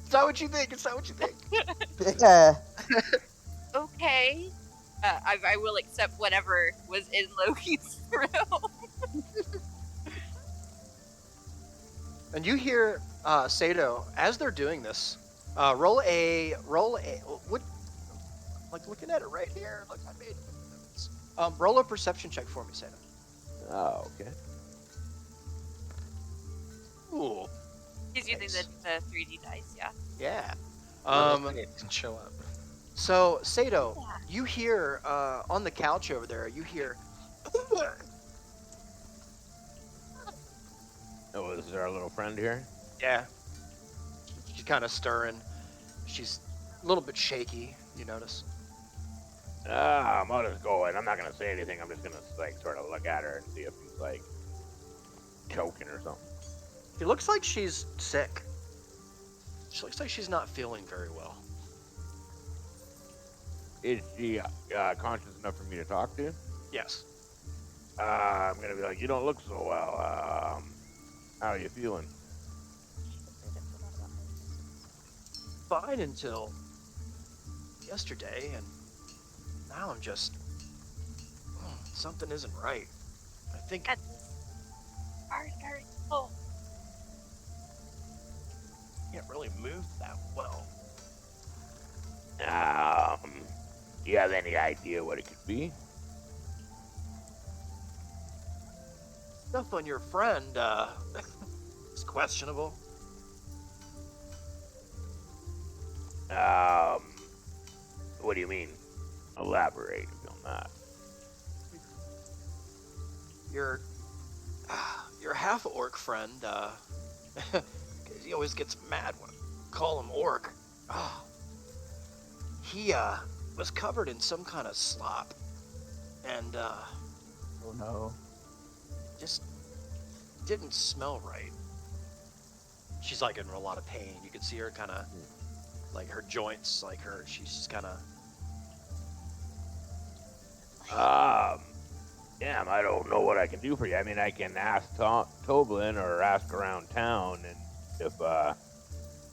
It's not what you think. It's not what you think. Yeah. Okay. I will accept whatever was in Loki's room. And you hear Sato as they're doing this. Roll a. What? Like looking at it right here. Look, I made. Roll a perception check for me, Sato. Oh, okay. Ooh. He's using Nice. the 3D dice, yeah. Yeah. It didn't show up. So Sato, Yeah. you hear on the couch over there. You hear. Oh, this is our little friend here. Yeah. She's kind of stirring. She's a little bit shaky. You notice. I'll just go in. I'm not gonna say anything. I'm just gonna like sort of look at her and see if she's like choking or something. She looks like she's sick. She looks like she's not feeling very well. Is she conscious enough for me to talk to? Yes. I'm gonna be like, you don't look so well. How are you feeling? Fine until yesterday, and now I'm just something isn't right. I think That's very cool. I can't really move that well. Do you have any idea what it could be? Stuff on your friend, is questionable. What do you mean? Elaborate on that. Your half-orc friend, 'cause he always gets mad when I call him orc. He, was covered in some kind of slop. And, Oh no. just didn't smell right. She's like in a lot of pain. You can see her kind of, like her joints, like she's just kind of. Damn, I don't know what I can do for you. I mean, I can ask Toblin or ask around town, and if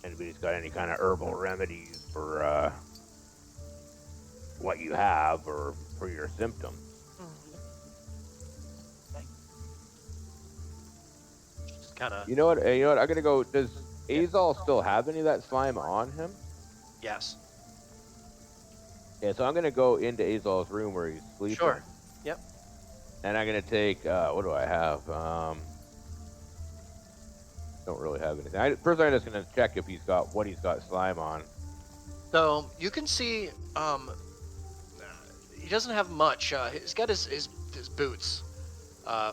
anybody's got any kind of herbal remedies for what you have or for your symptoms. Just kind of. You know what? I'm gonna go. Does Azal still have any of that slime on him? Yes. Yeah, so I'm gonna go into Azal's room where he's sleeping. Sure. Yep. And I'm gonna take. What do I have? Don't really have anything. First, I'm just gonna check if he's got slime on. So you can see, he doesn't have much. He's got his boots,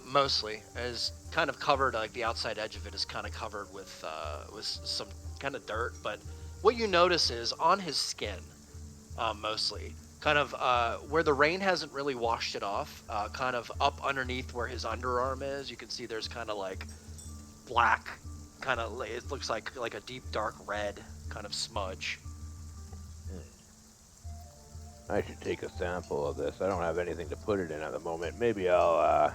mostly, is kind of covered. Like the outside edge of it is kind of covered with some kind of dirt. But what you notice is on his skin, mostly, kind of where the rain hasn't really washed it off. Kind of up underneath where his underarm is, you can see there's kind of like black, kind of. It looks like a deep dark red kind of smudge. I should take a sample of this. I don't have anything to put it in at the moment. Maybe I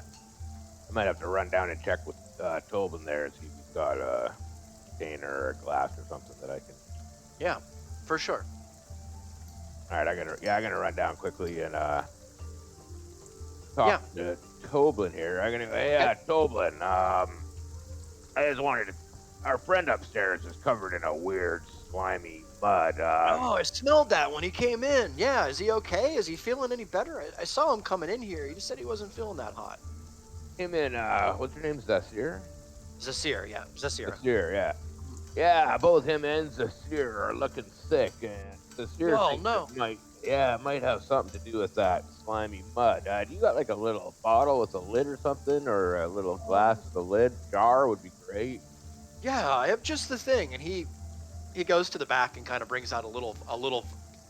might have to run down and check with Tobin there and see if he's got a container or a glass or something that I can. Yeah, for sure. All right, I'm gonna run down quickly and talk to Toblin here. Hey, Toblin. I just wanted to. Our friend upstairs is covered in a weird slimy mud. Oh, I smelled that when he came in. Yeah, is he okay? Is he feeling any better? I saw him coming in here. He just said he wasn't feeling that hot. Him and what's her name? Zasir. Zasir, yeah, Zasir. Zasir, yeah. Yeah, both him and Zasir are looking sick, and Zasir thinks it might have something to do with that slimy mud. Do you got like a little bottle with a lid or something, or a little glass with a lid? Jar would be great. Yeah, I have just the thing, and he goes to the back and kind of brings out a little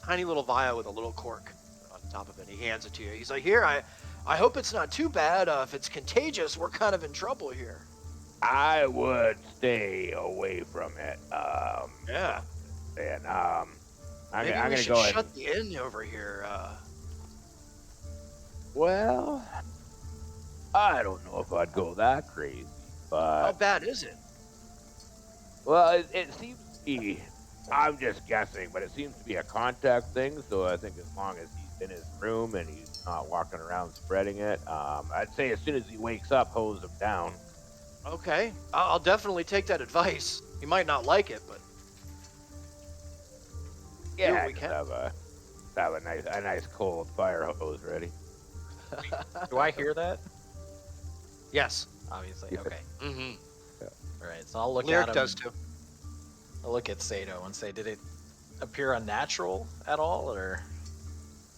tiny little vial with a little cork on top of it. He hands it to you. He's like, "Here, I hope it's not too bad. If it's contagious, we're kind of in trouble here." I would stay away from it. Yeah. And Maybe I'm we gonna should go shut the inn over here. Well, I don't know if I'd go that crazy, but How bad is it? well, it seems to be. I'm just guessing, but it seems to be a contact thing. So I think as long as he's in his room and he's not walking around spreading it, I'd say as soon as he wakes up, hose him down. Okay, I'll definitely take that advice. He might not like it, but Yeah, we just can. have a nice cold fire hose ready. Do I hear that? Yes. Obviously. Yeah. Okay. Mm-hmm. All right. So I'll look Lyric at him. does too. I'll look at Sato and say, did it appear unnatural at all, or?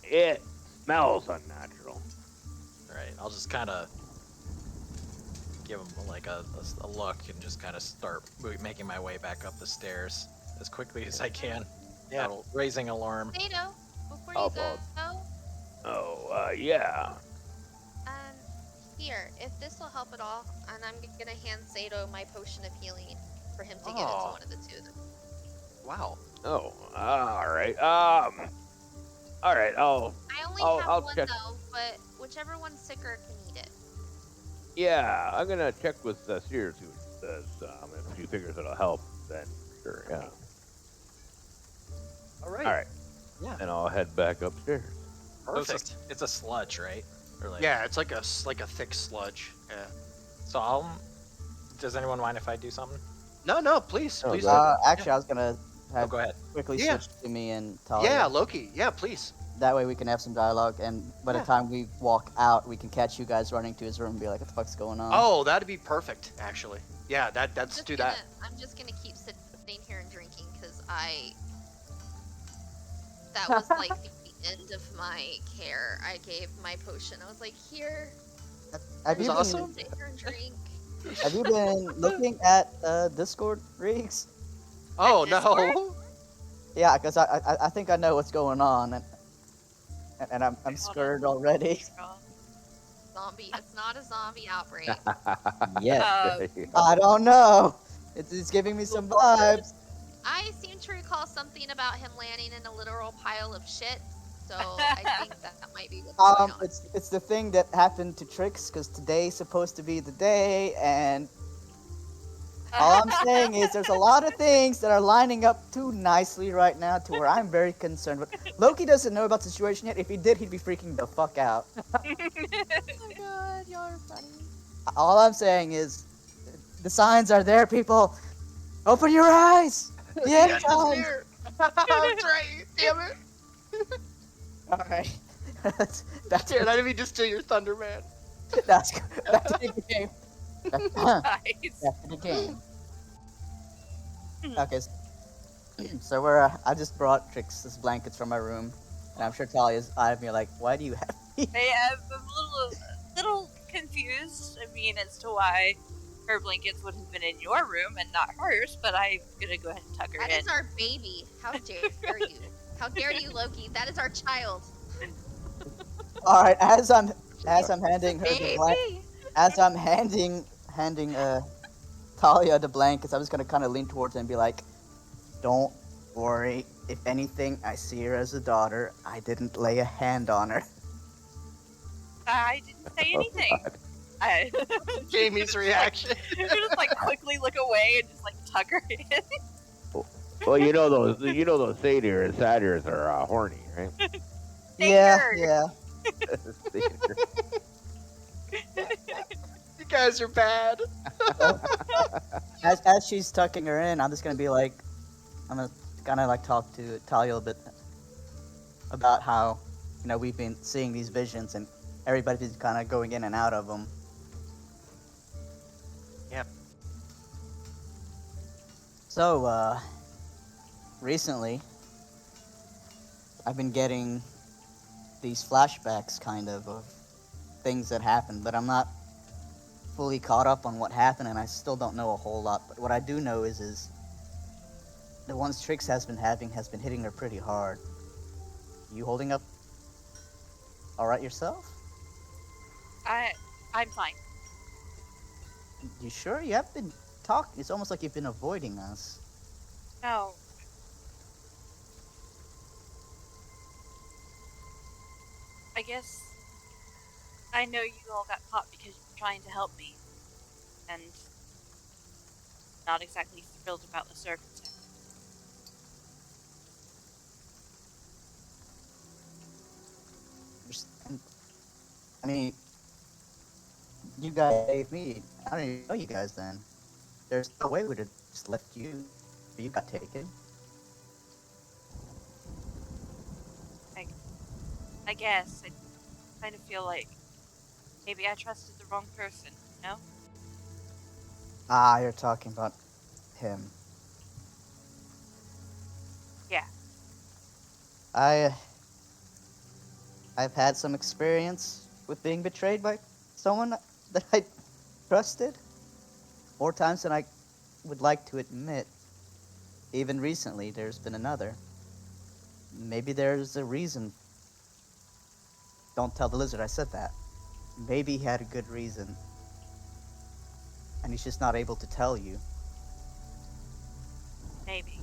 It smells unnatural. All right. I'll just kind of give him like a look and just kind of start making my way back up the stairs as quickly as I can. Yeah. Raising alarm. Sato, before Oh, you go, Yeah. here, if this will help at all, and I'm gonna hand Sato my potion of healing for him to give it to Aw. one of the two of them. Wow. Oh, all right. All right. I only have I'll one check. though, but whichever one's sicker can eat it. Yeah, I'm gonna check with Sears see what she says. If she figures it'll help, then sure. Yeah. All right. All right. Yeah. And I'll head back upstairs. So Perfect. it's a sludge, right? Or like, Yeah, it's like a thick sludge. Yeah. So does anyone mind if I do something? No, please, Oh, please. go ahead. Actually, I was gonna Oh, have go ahead. quickly Yeah. switch to me and Talia. Yeah, Loki. Yeah, please. That way we can have some dialogue, and by the Yeah. time we walk out, we can catch you guys running to his room and be like, "What the fuck's going on?" Oh, that'd be perfect, actually. Yeah, I'm let's just do gonna, that. I'm just gonna keep sitting here and drinking because that was like the end of my care. I gave my potion. I was like, here, Have was you been awesome. sit here and drink. Have you been looking at Discord, Riggs? Oh Discord? no. Yeah, because I think I know what's going on, and I'm Hold on. scared already. Scroll. Zombie. It's not a zombie outbreak. Yeah. Um, I don't know. It's giving me some vibes. I seem to recall something about him landing in a literal pile of shit. So I think that might be what's going on. It's the thing that happened to Trix, because today's supposed to be the day, and all I'm saying is there's a lot of things that are lining up too nicely right now to where I'm very concerned. But Loki doesn't know about the situation yet. If he did, he'd be freaking the fuck out. Oh my god, y'all are funny. All I'm saying is the signs are there, people. Open your eyes. The end Yes, it's times. here. That's right. Damn it. All right. Back Dude, I to, didn't mean to steal your thunder, man. back to the game. Back nice. to the game. Okay. So we're. I just brought Trix's blankets from my room, and I'm sure Talia's eyeing me like, "Why do you have these?" I'm a little confused. I mean, as to why her blankets would have been in your room and not hers, but I'm gonna go ahead and tuck her That in. is our baby. How dare you? How dare you, Loki? That is our child. All right. As I'm handing her the Baby. as I'm handing Talia the blankets, I'm just gonna kind of lean towards her and be like, "Don't worry. If anything, I see her as a daughter. I didn't lay a hand on her." I didn't say Oh, anything. God. I Jamie's reaction. just like quickly look away and just like tuck her in. Well, those satyrs are horny, right? Yeah, Satyr. yeah. Satyr. You guys are bad. As she's tucking her in, I'm just gonna be like, I'm gonna kind of like talk to Talia a bit about how, we've been seeing these visions and everybody's kind of going in and out of them. Yep. So, recently, I've been getting these flashbacks kind of things that happened, but I'm not fully caught up on what happened, and I still don't know a whole lot. But what I do know is the ones Trix has been having has been hitting her pretty hard. You holding up all right yourself? I'm fine. You sure? You have been talking. It's almost like you've been avoiding us. No. I guess I know you all got caught because you were trying to help me, and not exactly thrilled about the circumstance. I mean, you guys saved me. I don't even know you guys then. There's no way we would have just left you. But you got taken. I guess I kind of feel like maybe I trusted the wrong person, you know? Ah, you're talking about him. Yeah. I've had some experience with being betrayed by someone that I trusted. More times than I would like to admit. Even recently, there's been another. Maybe there's a reason. Don't tell the lizard I said that. Maybe he had a good reason. And he's just not able to tell you. Maybe.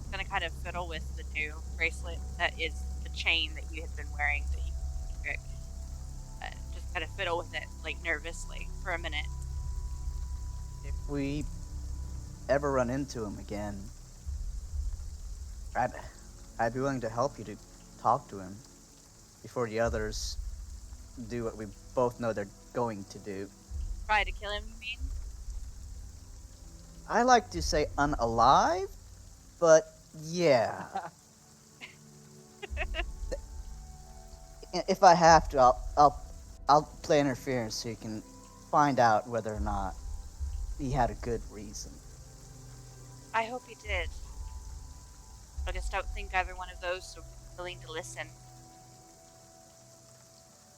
I'm gonna kind of fiddle with the new bracelet that is the chain that you had been wearing that you trick. Just kind of fiddle with it, like nervously, for a minute. If we ever run into him again, I'd be willing to help you to talk to him before the others do what we both know they're going to do. Try to kill him, you mean? I like to say unalive, but yeah. If I have to, I'll play interference so you can find out whether or not he had a good reason. I hope he did. I just don't think either one of those are willing to listen.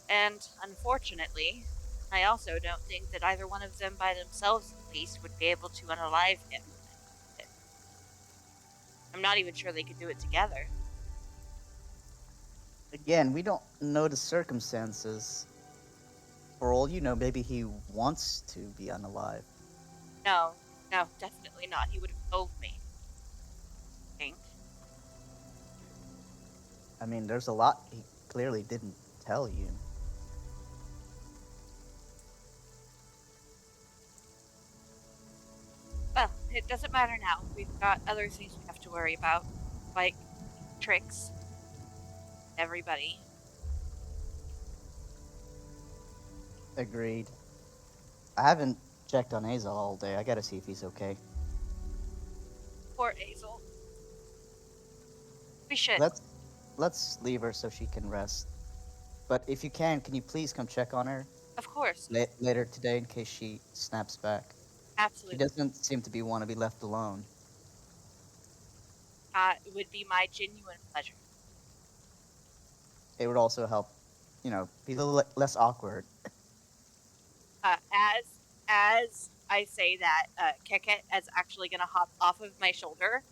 And unfortunately, I also don't think that either one of them by themselves at least would be able to unalive him. I'm not even sure they could do it together. Again, we don't know the circumstances. For all you know, maybe he wants to be unalive. No, definitely not. He would have told me. I think. I mean, there's a lot he clearly didn't tell you. Well, it doesn't matter now. We've got other things we have to worry about, like tricks. Everybody. Agreed. I haven't checked on Azel all day. I gotta see if he's okay. Poor Azel. We should. Let's leave her so she can rest. But if you can you please come check on her Of course. later today in case she snaps back? She Absolutely. doesn't seem to want to be left alone. It would be my genuine pleasure. It would also help, be a little less awkward. As I say that, Keket is actually gonna hop off of my shoulder,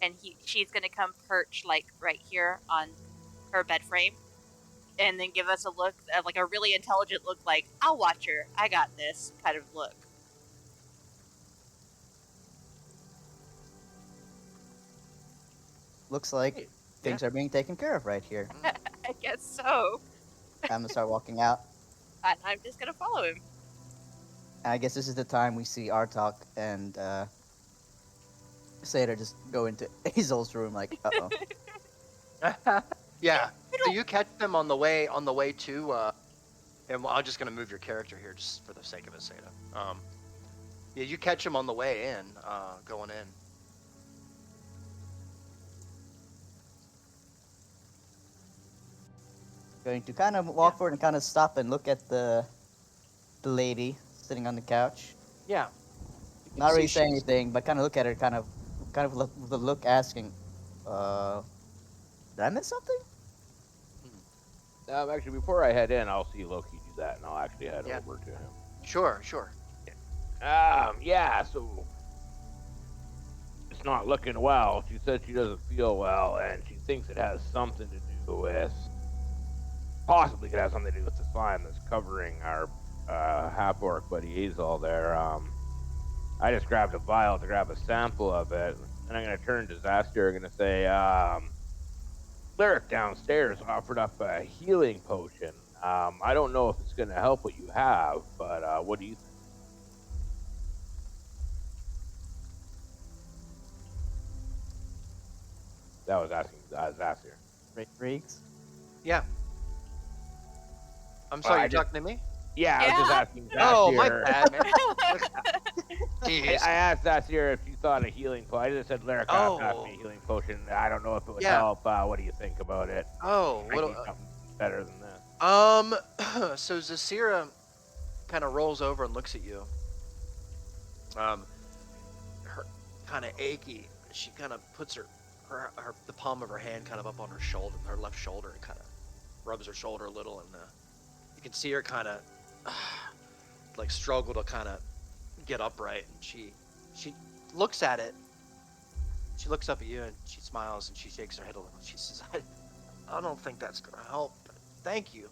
and she's gonna come perch like right here on her bed frame, and then give us a look, like a really intelligent look, like I'll watch her, I got this kind of look. Looks like things are being taken care of right here. I guess so. I'm gonna start walking out. And I'm just gonna follow him. And I guess this is the time we see Artok and Seder just go into Azel's room like, uh-oh. Yeah. So you catch them on the way to, and I'm just gonna move your character here just for the sake of it, Seda. Yeah, you catch him on the way in, going in. Going to kind of walk forward and kind of stop and look at the lady sitting on the couch. Yeah. Not really say anything, but kind of look at her, kind of look, with a look asking, did I miss something? Actually, before I head in, I'll see Loki do that, and I'll actually head over to him. Sure. Yeah, so it's not looking well. She said she doesn't feel well, and she thinks it has something to do with, possibly could have something to do with the slime that's covering our half-orc buddy Azel there. I just grabbed a vial to grab a sample of it, and I'm going to turn to Zastier and going to say, Lyric downstairs offered up a healing potion. I don't know if it's going to help what you have, but what do you think? That was asking Zastier. Freaks? Yeah. I'm sorry, I you're just- talking to me? Yeah, I was just asking Zastier. Oh, my bad, man. Jeez. I asked Zastier if you thought a healing potion. I just said Lyric asked me a healing potion. I don't know if it would help. What do you think about it? Oh, I need something better than this. So Zasira kind of rolls over and looks at you. Her kind of achy. She kind of puts the palm of her hand kind of up on her shoulder, her left shoulder, and kind of rubs her shoulder a little, and you can see her kind of like struggle to kind of get upright, and she looks at it. She looks up at you and she smiles and she shakes her head a little. She says, I don't think that's gonna help. But thank you.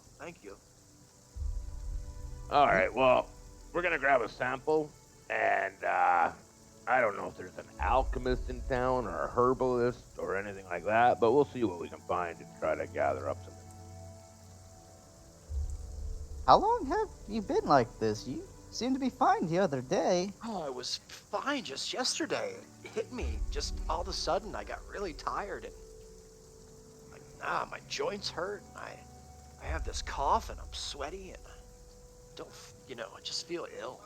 All right, well, we're gonna grab a sample, and I don't know if there's an alchemist in town or a herbalist or anything like that, but we'll see what we can find and try to gather up some. How long have you been like this? You seemed to be fine the other day. Oh, I was fine just yesterday. It hit me just all of a sudden. I got really tired and my joints hurt. And I have this cough and I'm sweaty and I just feel ill.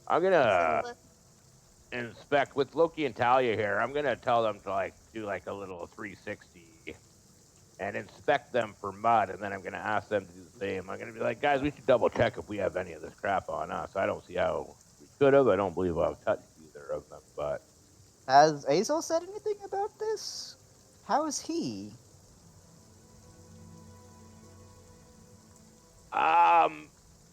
I'm gonna inspect with Loki and Talia here. I'm gonna tell them to do a little 360 and inspect them for mud, and then I'm gonna ask them to do the same. I'm gonna be like, guys, we should double check if we have any of this crap on us. I don't see how we could have. I don't believe I've touched either of them, but Has Azel said anything about this? How is he?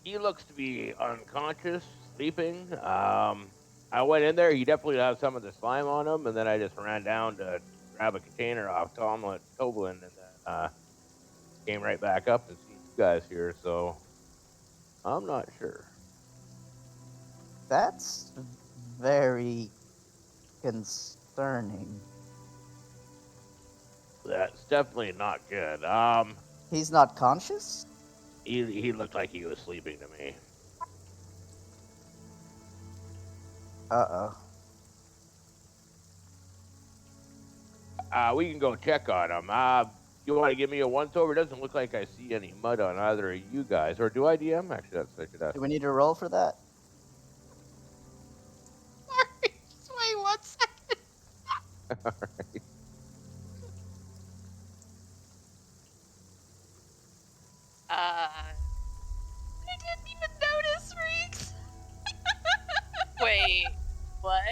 he looks to be unconscious, sleeping. I went in there. He definitely had some of the slime on him, and then I just ran down to grab a container off Toblin, and then came right back up and seen you guys here. So I'm not sure. That's very concerning. That's definitely not good. He's not conscious? He looked like he was sleeping to me. Uh-oh. We can go check on him. You want to give me a once-over? Doesn't look like I see any mud on either of you guys. Or do I, DM? Actually, that's what I should ask. Do we need to roll for that? Sorry, just wait 1 second. All right. I didn't even notice, Reeks. Wait, what?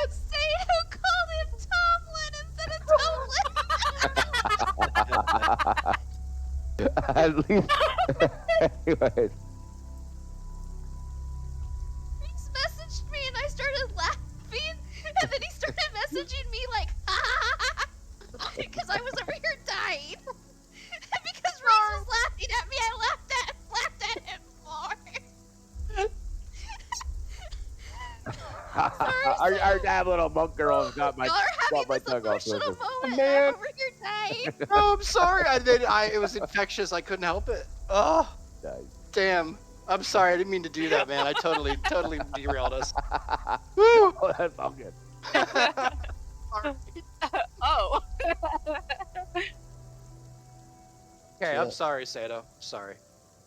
Say who called him Tomlin instead of Tomlin. At least. Anyways. Reeks messaged me and I started laughing, and then he started messaging me like, because I was over here dying. And because Reeks was laughing at me, I laughed at him more. Our damn little monk girl has got my Y'all are having my this tongue off. emotional moment. Man. I'm over here dying. Oh, I'm sorry. It was infectious. I couldn't help it. Oh, damn. I'm sorry. I didn't mean to do that, man. I totally derailed us. Woo! Oh, that's all good. Oh. Okay, I'm sorry, Sato. Sorry.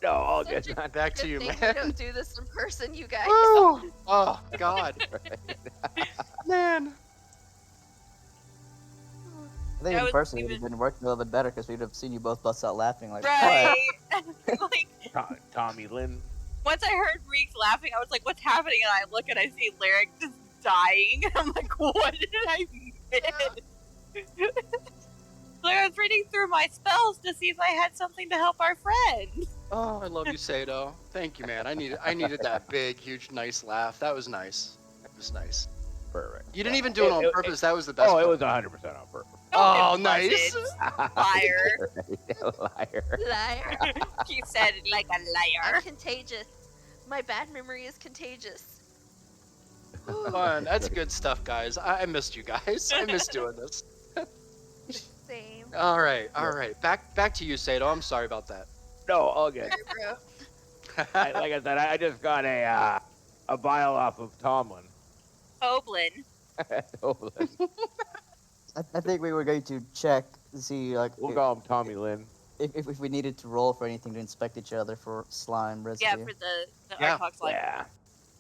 No, all Such good. a Back to you, Good thing man. we don't do this in person, you guys. Woo! Oh, God. Man. I think That in was person it would even- have been working a little bit better because we'd have seen you both bust out laughing like, Right. Like, Tommy Lynn. once I heard Reeks laughing, I was like, what's happening? And I look and I see Lyric just dying. I'm like, what did I miss? Like, I was reading through my spells to see if I had something to help our friend. Oh, I love you, Sato. Thank you, man. I needed that big, huge, nice laugh. That was nice. That was nice. Perfect. You didn't even do it on purpose. That was the best Oh, it part. was 100% on purpose. Oh, It nice. wasn't. Liar. Liar. Liar. He said it like a liar. I'm contagious. My bad memory is contagious. Fun. That's good stuff, guys. I missed you guys. I missed doing this. Same. All right. Back to you, Sato. I'm sorry about that. No, all good. Sorry, bro. Like I said, I just got a vial off of Tomlin. Oblin. Tomlin. I think we were going to check to see like We'll call him Tommy Lynn. if we needed to roll for anything to inspect each other for slime residue. Yeah, for the Yeah. Artox slime. Yeah.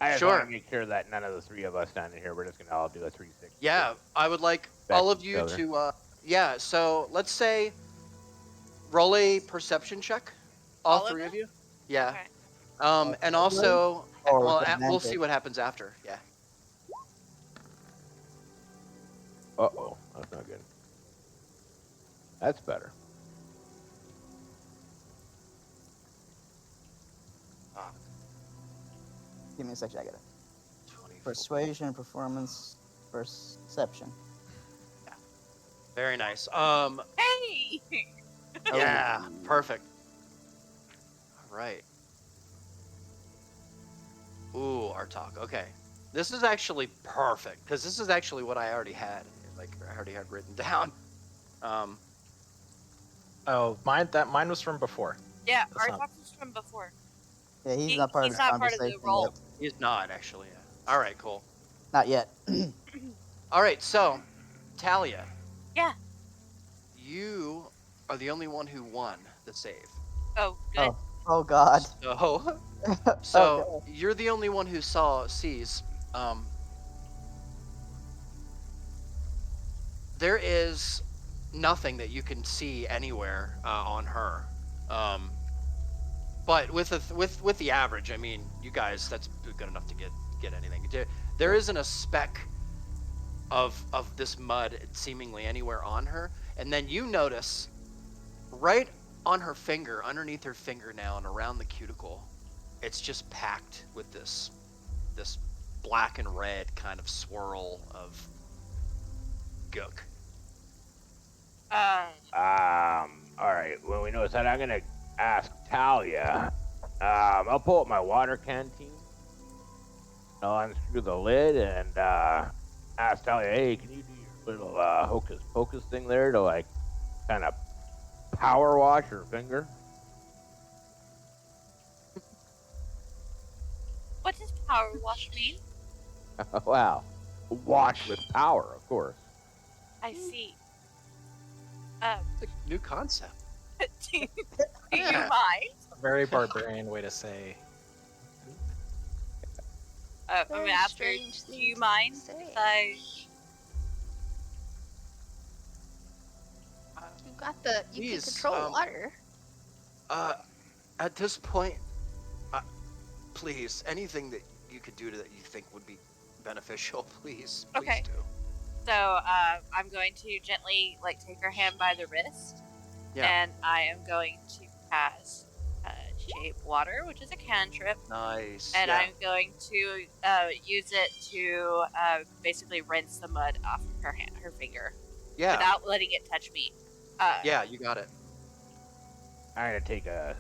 I just Sure. want to make sure that none of the three of us standing here, we're just going to all do a 360. Yeah, I would like Back all to of each you other. to. Yeah. So let's say roll a perception check. All All of three them? of you. Yeah. Okay. And also, Or well, with we'll see advantage. what happens after. Yeah. Uh-oh. That's not good. That's better. Give me a second, I get it. 24. Persuasion, performance, perception. Very nice. Hey! Yeah. Perfect. All right. Ooh, Artok. Okay. This is actually perfect because this is actually what I already had. Like I already had written down. Oh, mine was from before. Yeah, That's not- Artox was from before. Yeah, he's He- not part he's of the not part of the conversation roll. yet. He's not actually. Yeah. All right. Cool. Not yet. All right. So, Talia. Yeah. You are the only one who won the save. Oh, good. Oh God. So you're the only one who sees there is nothing that you can see anywhere on her. But with the average, I mean, you guys, that's good enough to get anything. There isn't a speck of this mud seemingly anywhere on her, and then you notice right on her finger, underneath her fingernail and around the cuticle, it's just packed with this black and red kind of swirl of gook. All right. When we notice that, I'm gonna ask Talia. I'll pull up my water canteen. I'll unscrew the lid and ask Talia, hey, can you do your little hocus pocus thing there to like kind of power wash her finger? What does power wash mean? Wow. Wash with power, of course. I see. It's a new concept. Do you Yeah. mind? A very barbarian way to say. I'm Very after. strange Do you thing to mind say. if I? You got the. You Please, can control water. At this point, please, anything that you could do that you think would be beneficial, please Okay. do. So I'm going to gently like take her hand by the wrist, Yeah. and I am going to cast Shape Water, which is a cantrip, Nice. and yeah. I'm going to use it to basically rinse the mud off of her finger, yeah. without letting it touch me. Yeah, you got it. I'm gonna take a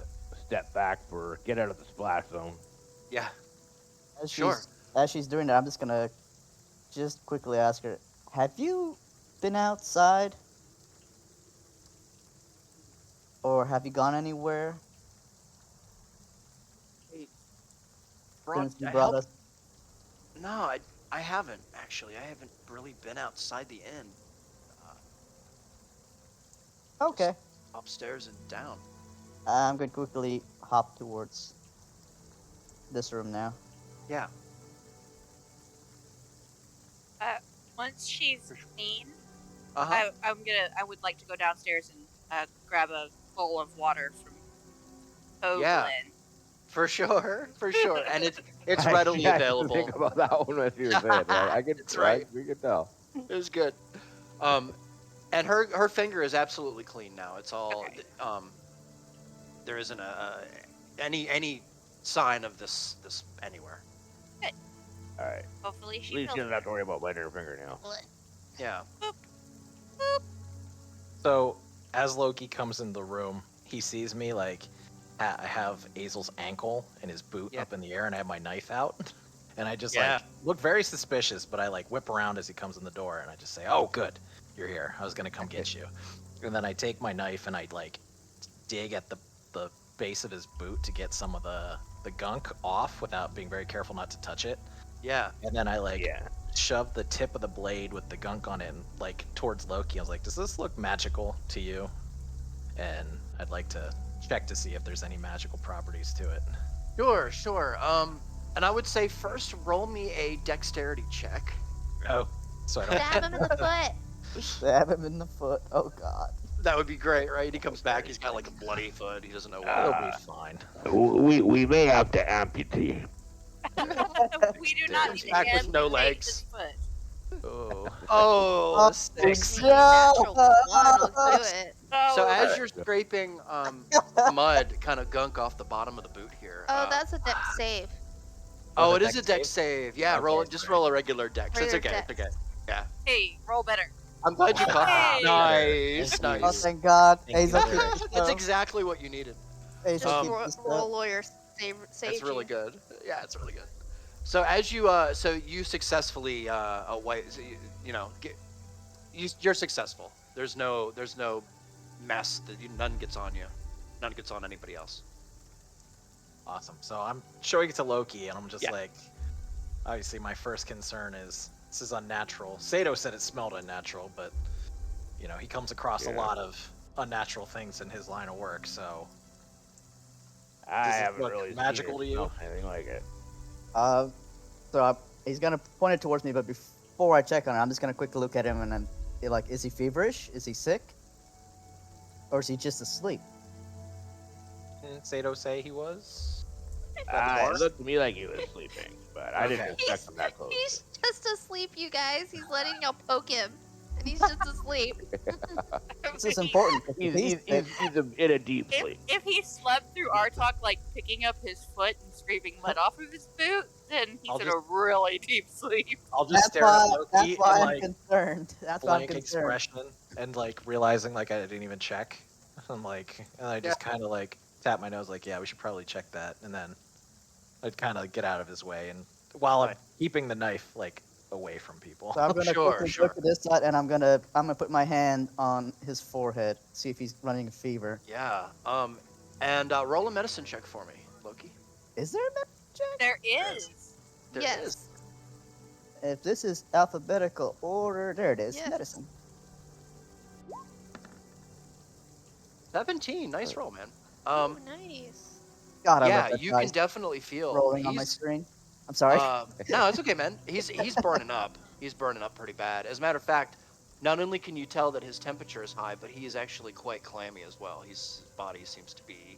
step back for get out of the splash zone. Yeah. As Sure. As she's doing that, I'm just gonna just quickly ask her, have you been outside? Or have you gone anywhere since you brought us? No, I haven't actually. I haven't really been outside the inn. Okay. Upstairs and down. I'm going to quickly hop towards this room now. Yeah. Once she's clean, Uh-huh. I would like to go downstairs and grab a bowl of water from Oglin. Yeah. For sure. And it's readily I had to available. think about that one as you were saying. I could. That's right. We could tell. It was good. And her finger is absolutely clean now. It's all Okay. there isn't any sign of this anywhere. All right. Hopefully At she least feels you don't have to worry about biting her fingernail. Yeah. So, as Loki comes in the room, he sees me like I have Azel's ankle and his boot Yeah. up in the air, and I have my knife out, and I just Yeah. like look very suspicious, but I like whip around as he comes in the door, and I just say, "Oh, good, you're here. I was gonna come get you," and then I take my knife and I like dig at the base of his boot to get some of the gunk off without being very careful not to touch it, Yeah. and then I like Yeah. shove the tip of the blade with the gunk on it, and, like towards Loki. I was like, "Does this look magical to you?" And I'd like to check to see if there's any magical properties to it. Sure. And I would say first roll me a dexterity check. Oh, so I don't. Stab him in the foot. Stab him in the foot. Oh god. That would be great, right? He comes back, he's got like a bloody foot. He doesn't know why. It'll be fine. We may have to amputate. we do not need to Back with no amputate legs. his foot. Oh. Oh, six. Me, natural one will do it. So Oh, as you're scraping mud, kind of gunk off the bottom of the boot here. Oh, that's a dex save. Oh, Oh, it the is a dex dex save. Yeah, Okay, roll it. Just great. roll a regular dex. It's Regular okay. It's dex. okay. hey, roll better. I'm glad you caught. Hey. Nice, Thank you. Oh, nice. thank god. Thank you. Hazel That's keep this That's up. exactly what you needed. Hazel Just keep roll, this roll up. lawyer save. That's really you. good. Yeah, it's really good. So as you you successfully so you're successful. There's no mess that none gets on you. None gets on anybody else. Awesome. So I'm showing it to Loki, and I'm just Yeah. like, obviously, my first concern is this is unnatural. Sato said it smelled unnatural, but he comes across a Yeah. lot of unnatural things in his line of work. So I Does it haven't look really magical seen to you? anything like it. So he's gonna point it towards me, but before I check on it, I'm just gonna quickly look at him and then Like, is he feverish? Is he sick? Or is he just asleep? Didn't Sato say he was? It looked to me like he was sleeping, but I didn't Okay. inspect him that closely. He's just asleep, you guys. He's letting y'all poke him, and he's just asleep. This is important. If He's, he's he's, sick, he's, in a deep If, sleep. if he slept through our talk, like picking up his foot and scraping mud off of his boot, then he's I'll in just- a really deep sleep. I'll just that's stare at why. Loki That's why and I'm like concerned. That's why I'm blank concerned. expression and like realizing like I didn't even check. I'm like, and I just kind of like tap my nose like, yeah, we should probably check that, and then I'd kind of get out of his way, and while I'm Right. keeping the knife like away from people. So I'm gonna Sure, quickly sure. look at this side, and I'm gonna put my hand on his forehead, see if he's running a fever. Yeah. And roll a medicine check for me, Loki. Is there a med check? There is. is. There yes. is. If this is alphabetical order, there it is. Yes. Medicine. 17. Nice roll, man. Oh, nice. God, I Yeah, love that you dice can definitely feel rolling on my he's. screen. I'm sorry. No, it's okay, man. He's burning up. He's burning up pretty bad. As a matter of fact, not only can you tell that his temperature is high, but he is actually quite clammy as well. His body seems to be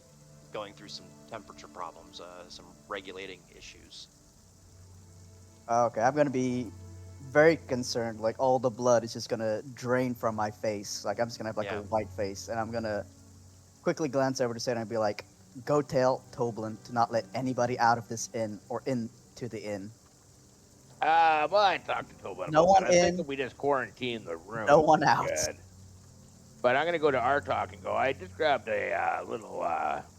going through some temperature problems, some regulating issues. Okay, I'm gonna be very concerned. Like all the blood is just gonna drain from my face. Like I'm just gonna have like Yeah. a white face, and I'm gonna quickly glance over to Satan and be like, "Go tell Toblin to not let anybody out of this inn or into the inn. Well, I talked to Tobin No about one that. I think in, if we just quarantine the room, no one we're out." good. But I'm gonna go to our talk and go. I just grabbed a little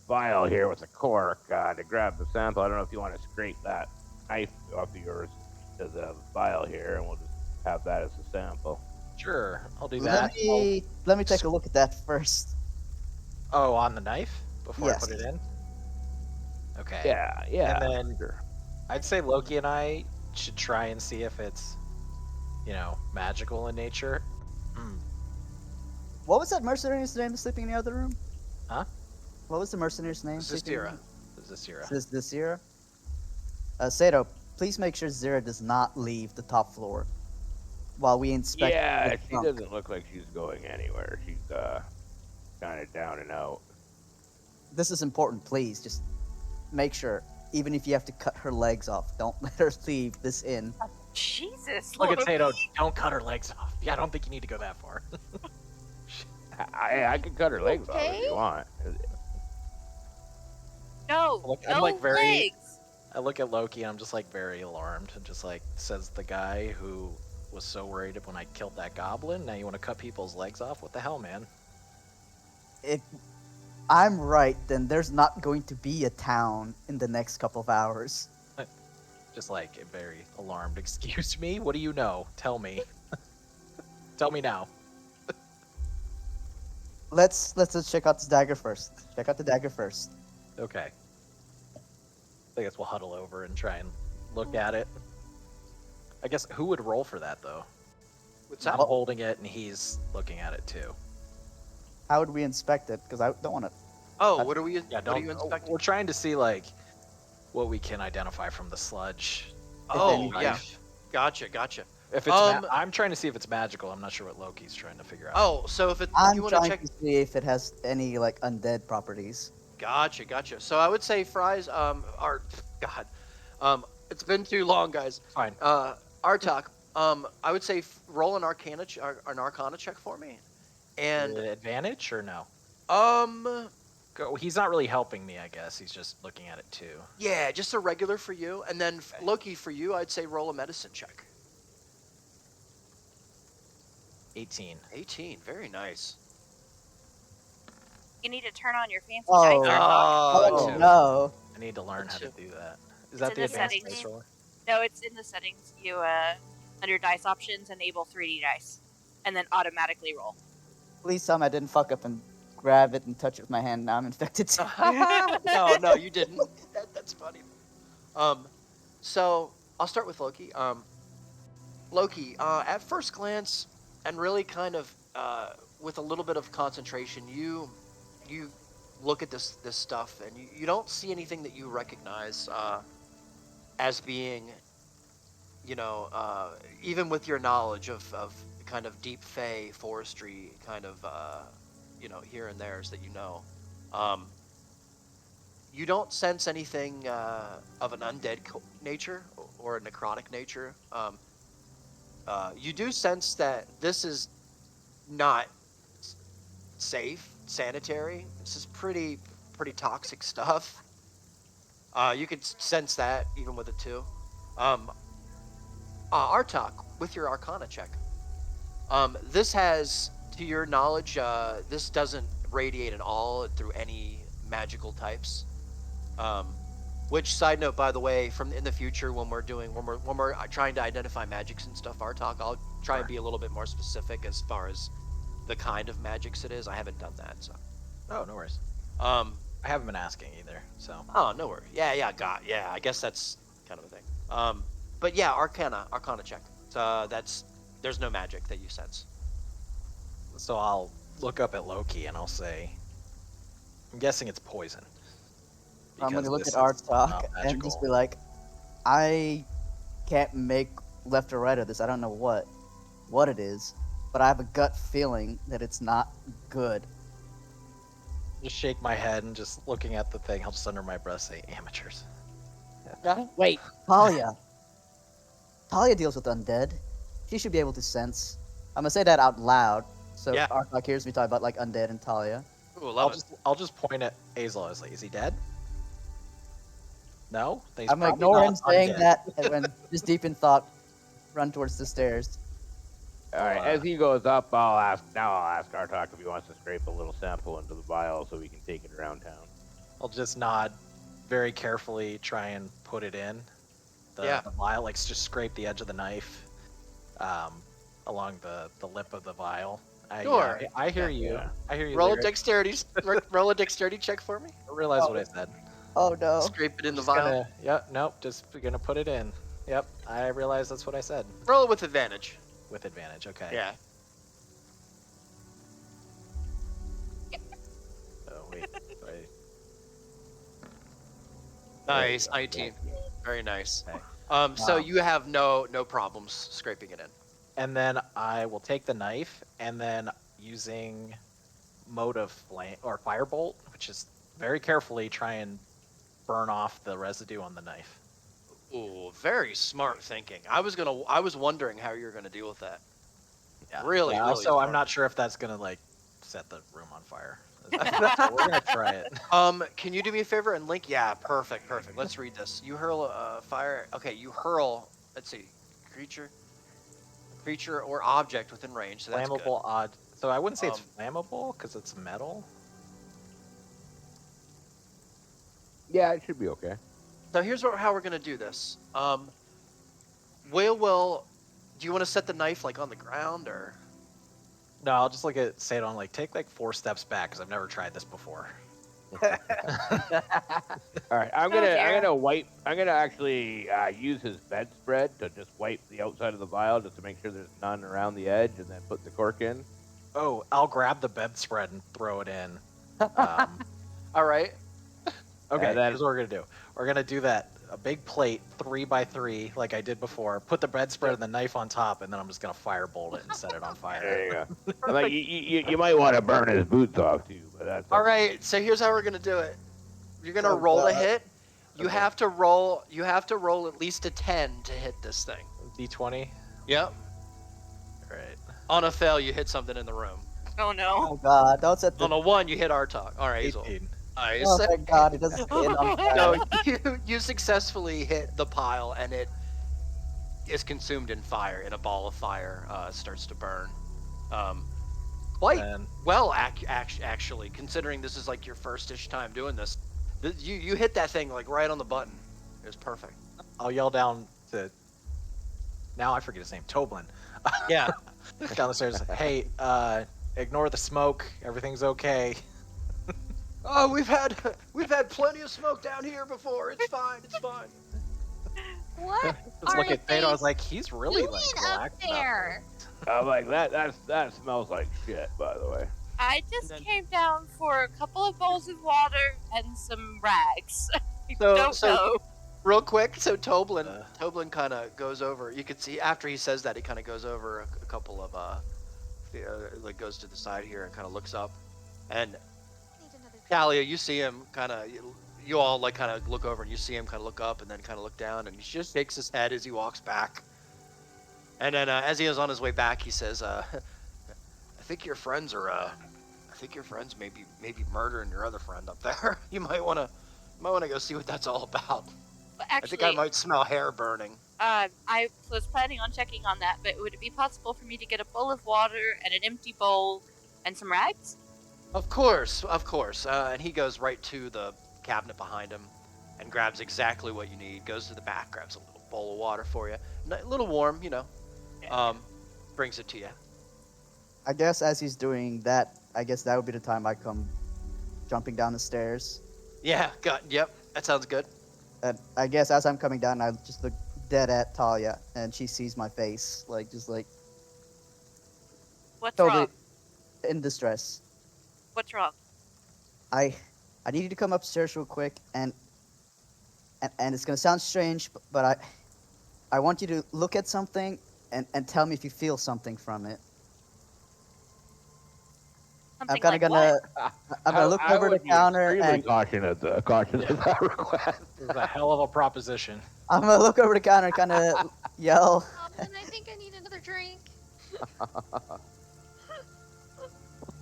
vial here with a cork to grab the sample. I don't know if you want to scrape that knife off of yours to the vial here, and we'll just have that as a sample. Sure, I'll do that. Let me take a look at that first. Oh, on the knife before Yes. I put it in. Okay. Yeah, yeah. And then sure. I'd say Loki and I should try and see if it's, magical in nature. What was that mercenary's name sleeping in the other room? Huh? What was the mercenary's name? sleeping in the Zistira. room? Zistira. Is this Zira? Sato, please make sure Zira does not leave the top floor while we inspect. Yeah, the she trunk. doesn't look like she's going anywhere. She's kind of down and out. This is important. Please, just make sure. Even if you have to cut her legs off, don't let her leave this inn. Jesus. Look at Loki. Sato. Don't cut her legs off. Yeah, I don't think you need to go that far. I can cut her legs off if Okay. you want. No, Look, no I'm, like, very- legs. I look at Loki and I'm just like very alarmed, and just like says the guy who was so worried when I killed that goblin. Now you want to cut people's legs off? What the hell, man? If I'm right, then there's not going to be a town in the next couple of hours. Just like a very alarmed. Excuse me. What do you know? Tell me. Tell me now. Let's just check out this dagger first. Check out the dagger first. Okay. I guess we'll huddle over and try and look at it. I guess who would roll for that though? What's I'm that? holding it and he's looking at it too. How would we inspect it? Because I don't want to. Oh, what are we? Yeah, what are don't. you inspecting? We're trying to see like what we can identify from the sludge. Oh, If yeah. Gotcha. If it's, I'm trying to see if it's magical. I'm not sure what Loki's trying to figure out. Oh, so if you I'm want to trying check. to see if it has any like undead properties. Gotcha. So I would say fries. It's been too long, guys. Fine. Artok. I would say roll an Arcana check for me, and Advantage or no? He's not really helping me. I guess he's just looking at it too. yeah, just a regular for you, and then Okay. Loki for you. I'd say roll a medicine check. 18. 18. Very nice. You need to turn on your fancy Oh. dice. Artok. Oh two. no! I need to learn how to Two. do that. Is It's that in the the advanced settings. dice roller? No, it's in the settings. You under dice options, enable 3D dice, and then automatically roll. Please tell me I didn't fuck up and grab it and touch it with my hand. Now I'm infected too. no, you didn't. That's funny. So I'll start with Loki. Loki, at first glance, and really kind of with a little bit of concentration, you look at this stuff, and you don't see anything that you recognize as being, even with your knowledge of kind of deep fey forestry kind of here and there's that you know. You don't sense anything of an undead nature or a necrotic nature. You do sense that this is not safe, sanitary. This is pretty toxic stuff. You could sense that even with it too. Artok, with your Arcana check. This has, to your knowledge, this doesn't radiate at all through any magical types. Which, side note, by the way, from in the future when we're trying to identify magics and stuff, Artok, I'll try and be a little bit more specific as far as the kind of magics it is. I haven't done that, so. Oh, no worries. I haven't been asking either, so. Oh, no worries. Yeah, I guess that's kind of a thing. But yeah, Arcana check. There's no magic that you sense. So I'll look up at Loki and I'll say, I'm guessing it's poison. I'm going to look Because at this is Artok not and magical. just be like, I can't make left or right of this. I don't know what it is, but I have a gut feeling that it's not good. Just shake my head and just looking at the thing, I'll just under my breath say, amateurs. Wait, Talia. Talia deals with undead. She should be able to sense. I'm going to say that out loud, so Yeah. Artok hears me talk about like undead and Talia. Ooh, love it. I'll just point at Azel. I was like, is he dead? No? Then he's I'm probably ignoring not saying undead. that and when just deep in thought, run towards the stairs. All right, as he goes up, I'll ask Artok if he wants to scrape a little sample into the vial so we can take it around town. I'll just nod very carefully, try and put it in. The vial, like just scrape the edge of the knife along the lip of the vial. Sure. I hear you. Yeah. I hear you. Roll a Lyric. dexterity check for me. I realize what I said. Oh no. Scrape it in the Just vial. Just gonna put it in. Yep, I realize that's what I said. Roll it with advantage. With advantage, okay. Yeah. Oh, wait. Nice, 19. Very nice. Okay. So you have no problems scraping it in. And then I will take the knife and then using mode of flame or firebolt, which is very carefully try and burn off the residue on the knife. Ooh, very smart thinking. I was wondering how you were gonna deal with that. Yeah. Really, Yeah, really also, I'm smart. not sure if that's gonna like set the room on fire. So we're gonna try it. Can you do me a favor and link? Yeah, perfect. Let's read this. You hurl fire. Okay, you hurl. Let's see, creature or object within range. So that's good. Flammable odd. So I wouldn't say it's flammable because it's metal. Yeah, it should be okay. So here's how we're gonna do this. Will, do you want to set the knife like on the ground or? No, I'll just say it on take 4 steps back because I've never tried this before. All right, I'm gonna actually use his bedspread to just wipe the outside of the vial just to make sure there's none around the edge, and then put the cork in. Oh, I'll grab the bedspread and throw it in. All right. Okay, And then- here's what we're gonna do. We're gonna do that. A big plate, 3x3, like I did before. Put the bedspread and the knife on top, and then I'm just gonna firebolt it and set it on fire. There you go. And, like, you might want to burn his boots off too, but that's All right. So here's how we're gonna do it. You're gonna roll a hit. You Okay. have to roll. You have to roll at least a 10 to hit this thing. D20. Yep. All right. On a fail, you hit something in the room. Oh no. Oh god, don't set the. On a 1, you hit Artok. All right, Hazel. 18. Nice. Oh thank god, it doesn't get on fire. No, you successfully hit the pile, and it is consumed in fire. In a ball of fire, starts to burn. Quite And well, actually, considering this is like your first-ish time doing this. You hit that thing like right on the button. It was perfect. I'll yell down to. Now I forget his name. Toblin. Yeah. Down the stairs. Hey, ignore the smoke. Everything's okay. Oh, we've had plenty of smoke down here before. It's fine. It's fine. What Just are look at they Theta. I was like, he's really doing like up relaxed about there? I'm like that smells like shit, by the way. I just came down for a couple of bowls of water and some rags. I So- don't so- know. Real quick, so Toblin, Uh. Toblin kind of goes over. You can see after he says that, he kind of goes over a couple of like goes to the side here and kind of looks up, and Need another drink. Talia, you see him kind of. You all like kind of look over and you see him kind of look up and then kind of look down, and he just shakes his head as he walks back. And then as he is on his way back, he says, "I think your friends are. I think your friends may be murdering your other friend up there. You might want to go see what that's all about. But I actually, think I might smell hair burning." I was planning on checking on that, but would it be possible for me to get a bowl of water and an empty bowl and some rags? Of course. And he goes right to the cabinet behind him and grabs exactly what you need. Goes to the back, grabs a little bowl of water for you, a little warm, brings it to you. I guess as he's doing that, I guess that would be the time I come jumping down the stairs. Yeah, yep, that sounds good. And I guess as I'm coming down, I just look dead at Talia, and she sees my face, just What's totally wrong? in distress. What's wrong? I need you to come upstairs real quick, and it's gonna sound strange, but I want you to look at something and tell me if you feel something from it. Something I'm kind of like gonna I'm gonna look I over the would be counter extremely and cautious of that request. This is a hell of a proposition. I'm gonna look over the counter and kind of yell. Then I think I need another drink.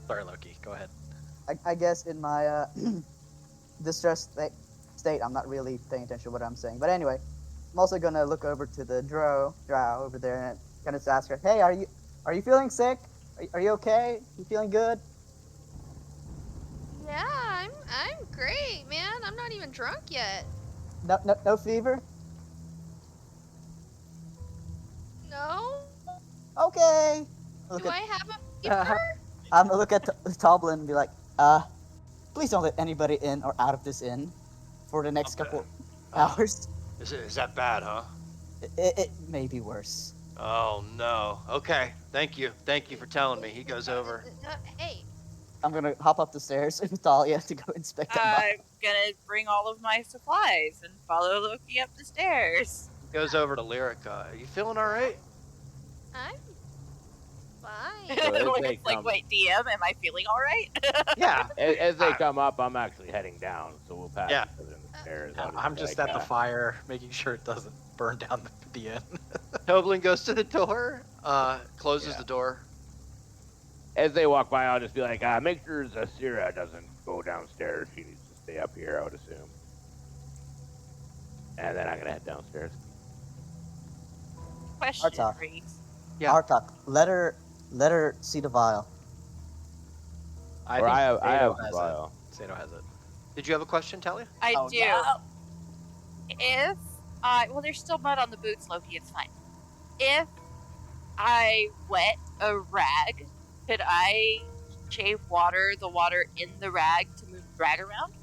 Sorry, Loki. Go ahead. I guess in my distressed state, I'm not really paying attention to what I'm saying. But anyway, I'm also gonna look over to the drow over there and kind of ask her, "Hey, are you feeling sick? Are you okay? You feeling good?" Yeah, I'm great, man. I'm not even drunk yet. No fever. No? Okay. Do I have a fever? I'm gonna look at Toblin and be like, please don't let anybody in or out of this inn for the next Okay. couple hours. Is that bad, huh? It may be worse. Oh no. Okay. Thank you for telling me. He goes over. Hey, I'm gonna hop up the stairs with Talia to go inspect that body. I'm gonna bring all of my supplies and follow Loki up the stairs. Goes over to Lyrica. Are you feeling all right? I'm fine. So as they It's like, come- wait, DM, am I feeling all right? Yeah. As they come up, I'm actually heading down, so we'll pass Yeah. each other in the stairs. I'm just at the fire, making sure it doesn't burn down the inn. Toblin goes to the door, closes Yeah. the door. As they walk by, I'll just be like, make sure Zasira doesn't go downstairs. She needs to stay up here, I would assume. And then I'm gonna head downstairs. Question, Artok. Reese. Yeah. Artok, let her see the vial. I have Sato a has vial. it. Sato has it. Did you have a question, Talia? I Oh, do. no. If well, there's still mud on the boots, Loki. It's fine. If I wet a rag, could I shave the water in the rag to move the rag around?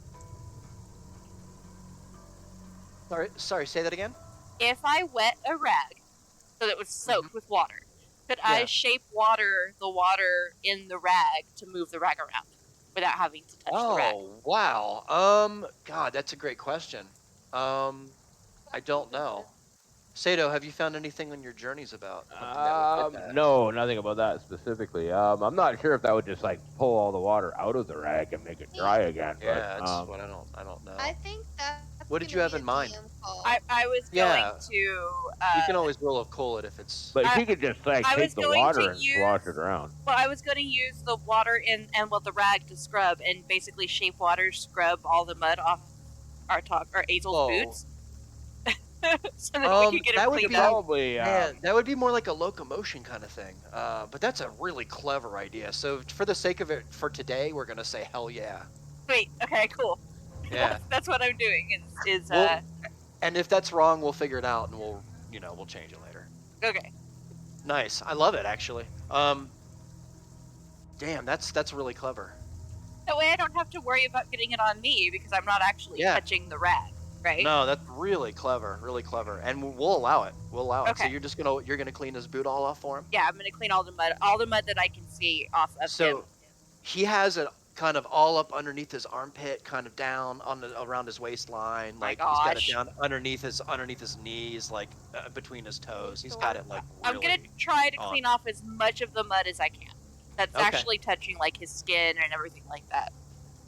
Sorry, say that again? If I wet a rag so that it was soaked with water, could I Yeah. shape the water in the rag to move the rag around without having to touch the rag? Oh, wow. God, that's a great question. I don't know. Sato, have you found anything on your journeys about something that would fit that? No, nothing about that specifically. I'm not sure if that would just like pull all the water out of the rag and make it dry again. Yeah, but, that's what I don't know. I think that's What did you gonna have be in a mind? DM call. I was Yeah. going to. You can always roll a cool it if it's. but I- she could just like I take was the going water to and use- wash it around. Well, I was going to use the water the rag to scrub and basically shape water, scrub all the mud off Artok or Azel's Whoa. boots, so that we could get that it would cleaned be- up. Probably. Man, that would be more like a locomotion kind of thing. But that's a really clever idea. So for the sake of it, for today, we're gonna say hell yeah. Wait, okay, cool. Yeah. That's what I'm doing. Is Well, and if that's wrong, we'll figure it out and we'll change it later. okay. Nice. I love it actually. Damn, that's really clever. That way I don't have to worry about getting it on me because I'm not actually Yeah. touching the rag, right? No, that's really clever, and we'll allow it. We'll allow it. So Okay. you're gonna clean his boot all off for him. Yeah, I'm gonna clean all the mud that I can see off of him. So he has kind of all up underneath his armpit, kind of down on around his waistline. My Like he's got it gosh. down underneath his knees, like between his toes. He's got it like I'm really. gonna try to on. clean off as much of the mud as I can. That's Okay. actually touching like his skin and everything like that.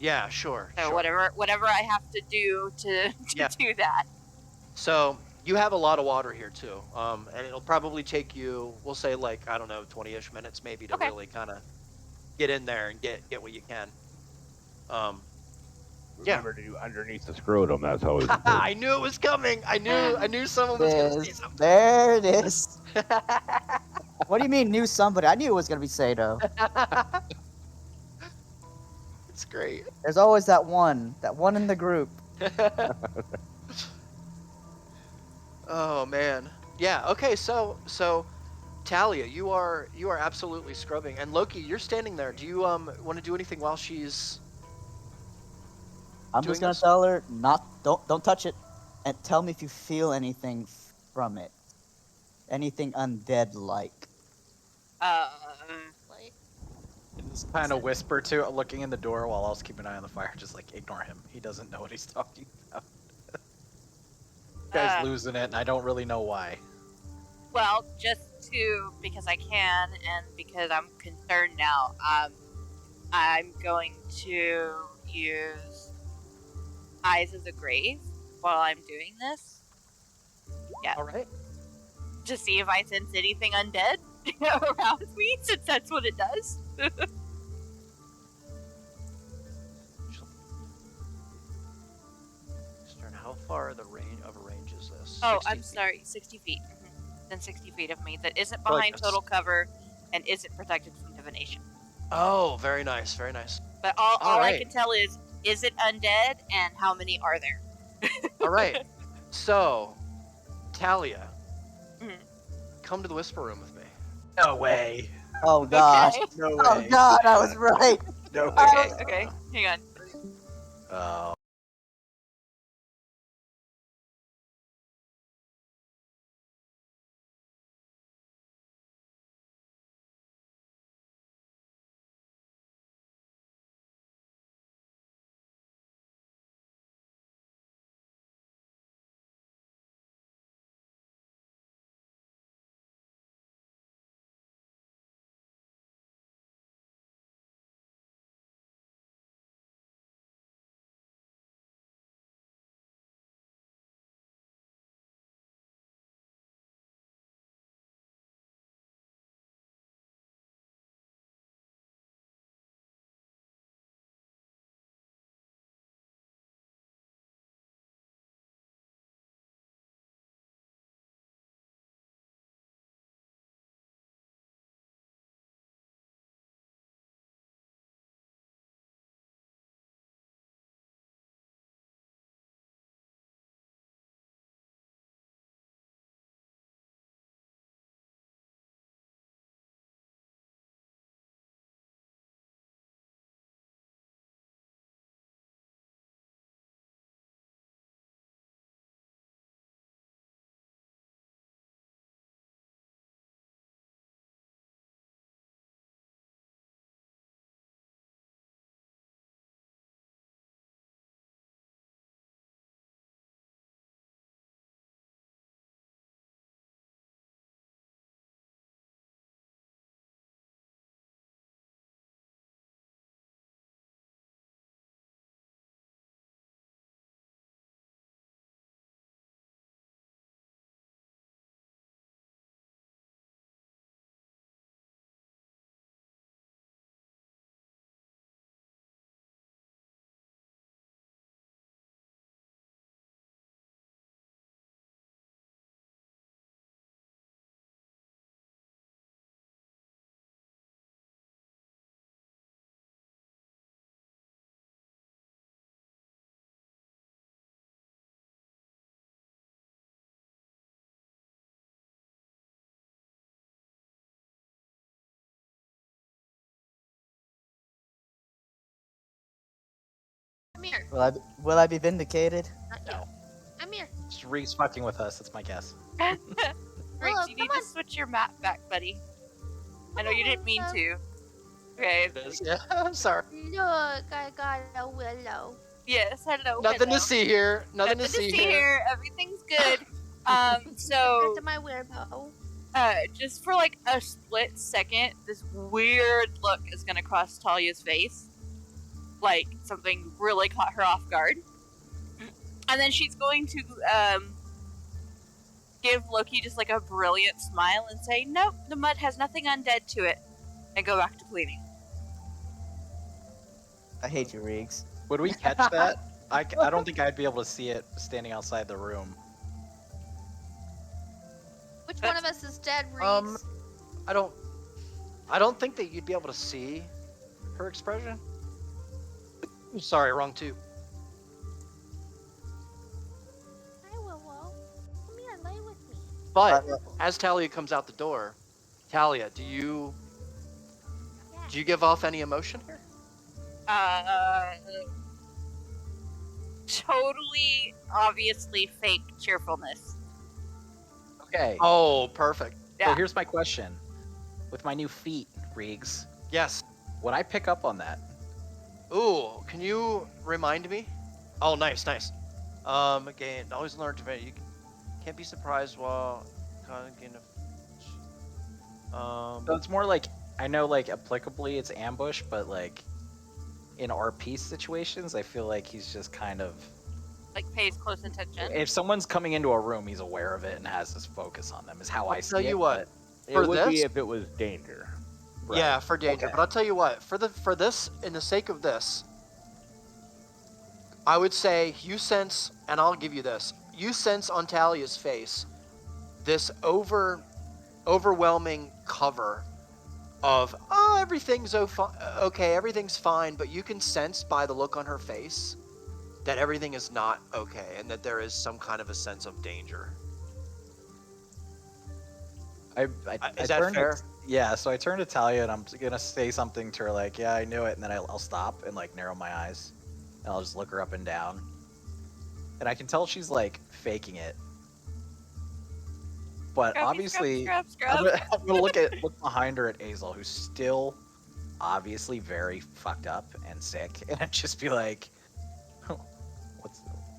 Yeah, sure. So sure. whatever I have to do to Yeah. do that. So you have a lot of water here too, and it'll probably take you, we'll say like, I don't know, 20-ish minutes maybe to Okay. really kind of get in there and get what you can. Yeah. Remember to do underneath the scrotum. That's always I important. knew it was coming. I knew someone was gonna say something. There it is. What do you mean, knew somebody? I knew it was gonna be Sato. It's great. There's always that one in the group. Oh man. Yeah. Okay. So Talia, you are absolutely scrubbing, and Loki, you're standing there. Do you want to do anything while she's? I'm Doing just gonna this? tell her don't touch it, and tell me if you feel anything from it, anything undead like. Like, Just kind of whisper to it, looking in the door while else keep an eye on the fire. Just like ignore him. He doesn't know what he's talking about. Guy's losing it, and I don't really know why. Well, just because I can and because I'm concerned now, I'm going to use Eyes of the Grave while I'm doing this. Yeah. All right. To see if I sense anything undead around me, since that's what it does. Stern, how far the range is this? Oh, 60 I'm feet. sorry, 60 feet. Then 60 feet of me that isn't Like behind this. total cover and isn't protected from divination. Oh, very nice, very nice. But all I right. can tell is it undead and how many are there? All right. So, Talia, Mhm. come to the whisper room with me. No way. Oh gosh. Okay. No way. Oh god, I was right. No Okay, okay. Hang on. Oh. come here. Will I be vindicated? Not No. yet. Come here. Just Reese fucking with us. That's my guess. Riggs, Willow, you need come to switch your map back, buddy. I know you didn't mean to. Okay. It is. Yeah. I'm sorry. Look, I got a willow. Yes, hello. Nothing hello. to see here. Nothing to see here. Everything's good. Back to my weirdo. Just for like a split second, this weird look is gonna cross Talia's face. Like something really caught her off guard. And then she's going to give Loki just like a brilliant smile and say, "Nope, the mud has nothing undead to it," and go back to cleaning. I hate you, Riggs. Would we catch that? I don't think I'd be able to see it standing outside the room. Which one of us is dead, Reese? I don't think that you'd be able to see her expression. Sorry, wrong too. Hi, Willow. Come here, lay with me. But as Talia comes out the door, Talia, do you give off any emotion here? Totally, obviously fake cheerfulness. Okay. Oh, perfect. So Yeah. here's my question: with my new feet, Riggs, Yes. would I pick up on that? Ooh, can you remind me? Oh, nice. Again, always learn to you can't be surprised while again. So it's more like, I know like applicably it's ambush, but like in RP situations, I feel like he's just kind of, Like pays close attention. if someone's coming into a room, he's aware of it and has his focus on them. Is how I see tell it. you what, It For would be this? if it was danger. Right. Yeah, for danger. Okay. But I'll tell you what, for this, in the sake of this, I would say you sense, and I'll give you this. You sense on Talia's face this overwhelming cover of everything's okay, everything's fine, but you can sense by the look on her face that everything is not okay, and that there is some kind of a sense of danger. Is Is that fair? Yeah, so I turn to Talia and I'm gonna say something to her like, "Yeah, I knew it," and then I'll stop and like narrow my eyes, and I'll just look her up and down, and I can tell she's like faking it, but Scrubby, obviously scrub. I'm gonna look behind her at Azel, who's still obviously very fucked up and sick, and I'd just be like,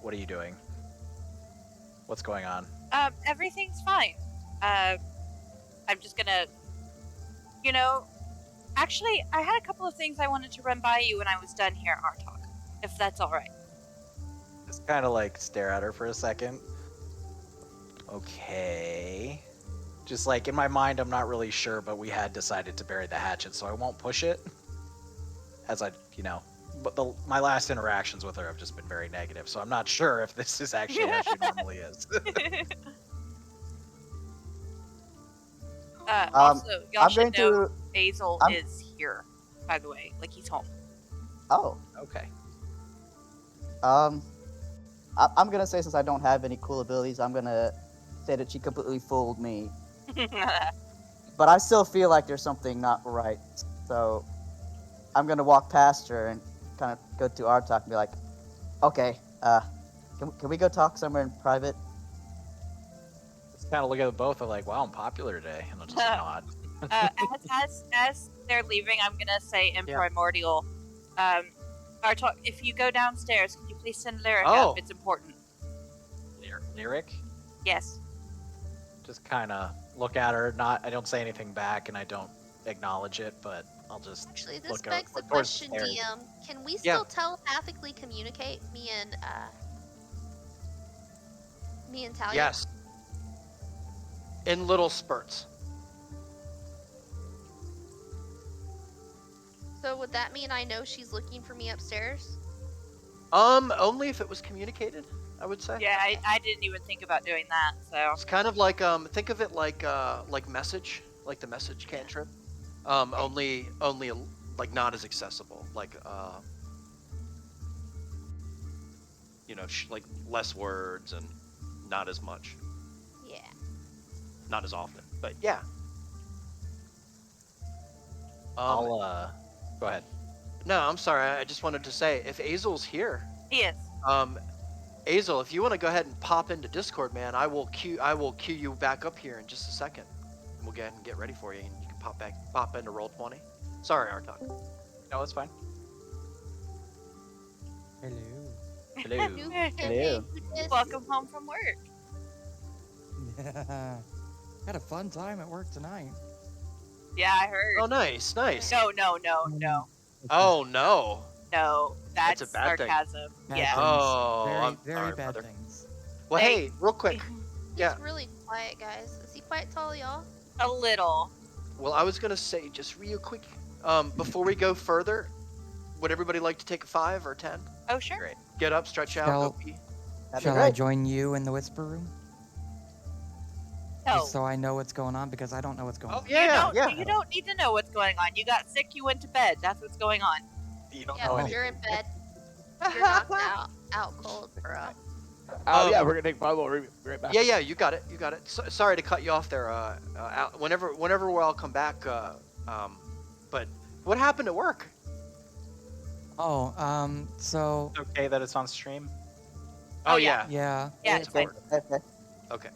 "What are you doing? What's going on?" Everything's fine. I'm just gonna, actually, I had a couple of things I wanted to run by you when I was done here at our talk, if that's all right. Just kind of like stare at her for a second. Okay. Just like in my mind, I'm not really sure, but we had decided to bury the hatchet, so I won't push it. As but my last interactions with her have just been very negative, so I'm not sure if this is actually how she normally is. Also, y'all I'm should going know to. Basil I'm- is here, by the way. Like, he's home. Oh, Okay. I'm gonna say, since I don't have any cool abilities, I'm gonna say that she completely fooled me. But I still feel like there's something not right. So I'm gonna walk past her and kind of go to our talk and be like, "Okay, can we go talk somewhere in private?" Just kind of look at the both of like, wow, I'm popular today, and I'll just nod. As they're leaving, I'm gonna say in Yeah. Primordial, our talk, if you go downstairs, can you please send Lyric Oh. up? It's important. Lyric? Yes. Just kind of look at her. I don't say anything back, and I don't acknowledge it, but I'll just Actually, this look begs the look towards question, stairs. DM. Can we Yeah. still telepathically communicate, me and Talia? Yes. In little spurts. So would that mean I know she's looking for me upstairs? Only if it was communicated, I would say. Yeah, I didn't even think about doing that, so. It's kind of like think of it like message, like the message cantrip. Only like not as accessible, like like less words and not as much, Yeah. not as often. But yeah. I'll go ahead. No, I'm sorry. I just wanted to say, if Azel's here, Yes. Azel, if you want to go ahead and pop into Discord, man, I will queue you back up here in just a second. And we'll go ahead and get ready for you, and you can pop into Roll20. Sorry, Artok. No, it's fine. Hello. Hello. Hello. Welcome home from work. Had a fun time at work tonight. Yeah, I heard. Oh, nice. No. Oh, no. No, That's that's a bad thing. sarcasm. Bad Yeah. things. Oh, very, I'm very sorry, bad brother. things. Well, Hey. hey, real quick. Yeah. He's really quiet, guys. Is he quiet to all y'all? A little. Well, I was going to say, just real quick, before we go further, would everybody like to take a 5 or 10? Oh, sure. Great. Get up, stretch out, Shall- go pee. That'd be Shall I great. join you in the whisper room? No. Just so I know what's going on, because I don't know what's going Oh, on. yeah, yeah. You don't need to know what's going on. You got sick, you went to bed. That's what's going on. You don't Yeah, know but anything. you're in bed. You're knocked out cold, bro. Yeah, we're gonna take 5. We'll be right back. Yeah, you got it. Sorry to cut you off there. Whenever we'll all come back, but what happened at work? Oh, so, Okay, that it's on stream. Oh, Oh, yeah. yeah, Yeah, it's fine. Okay. Okay.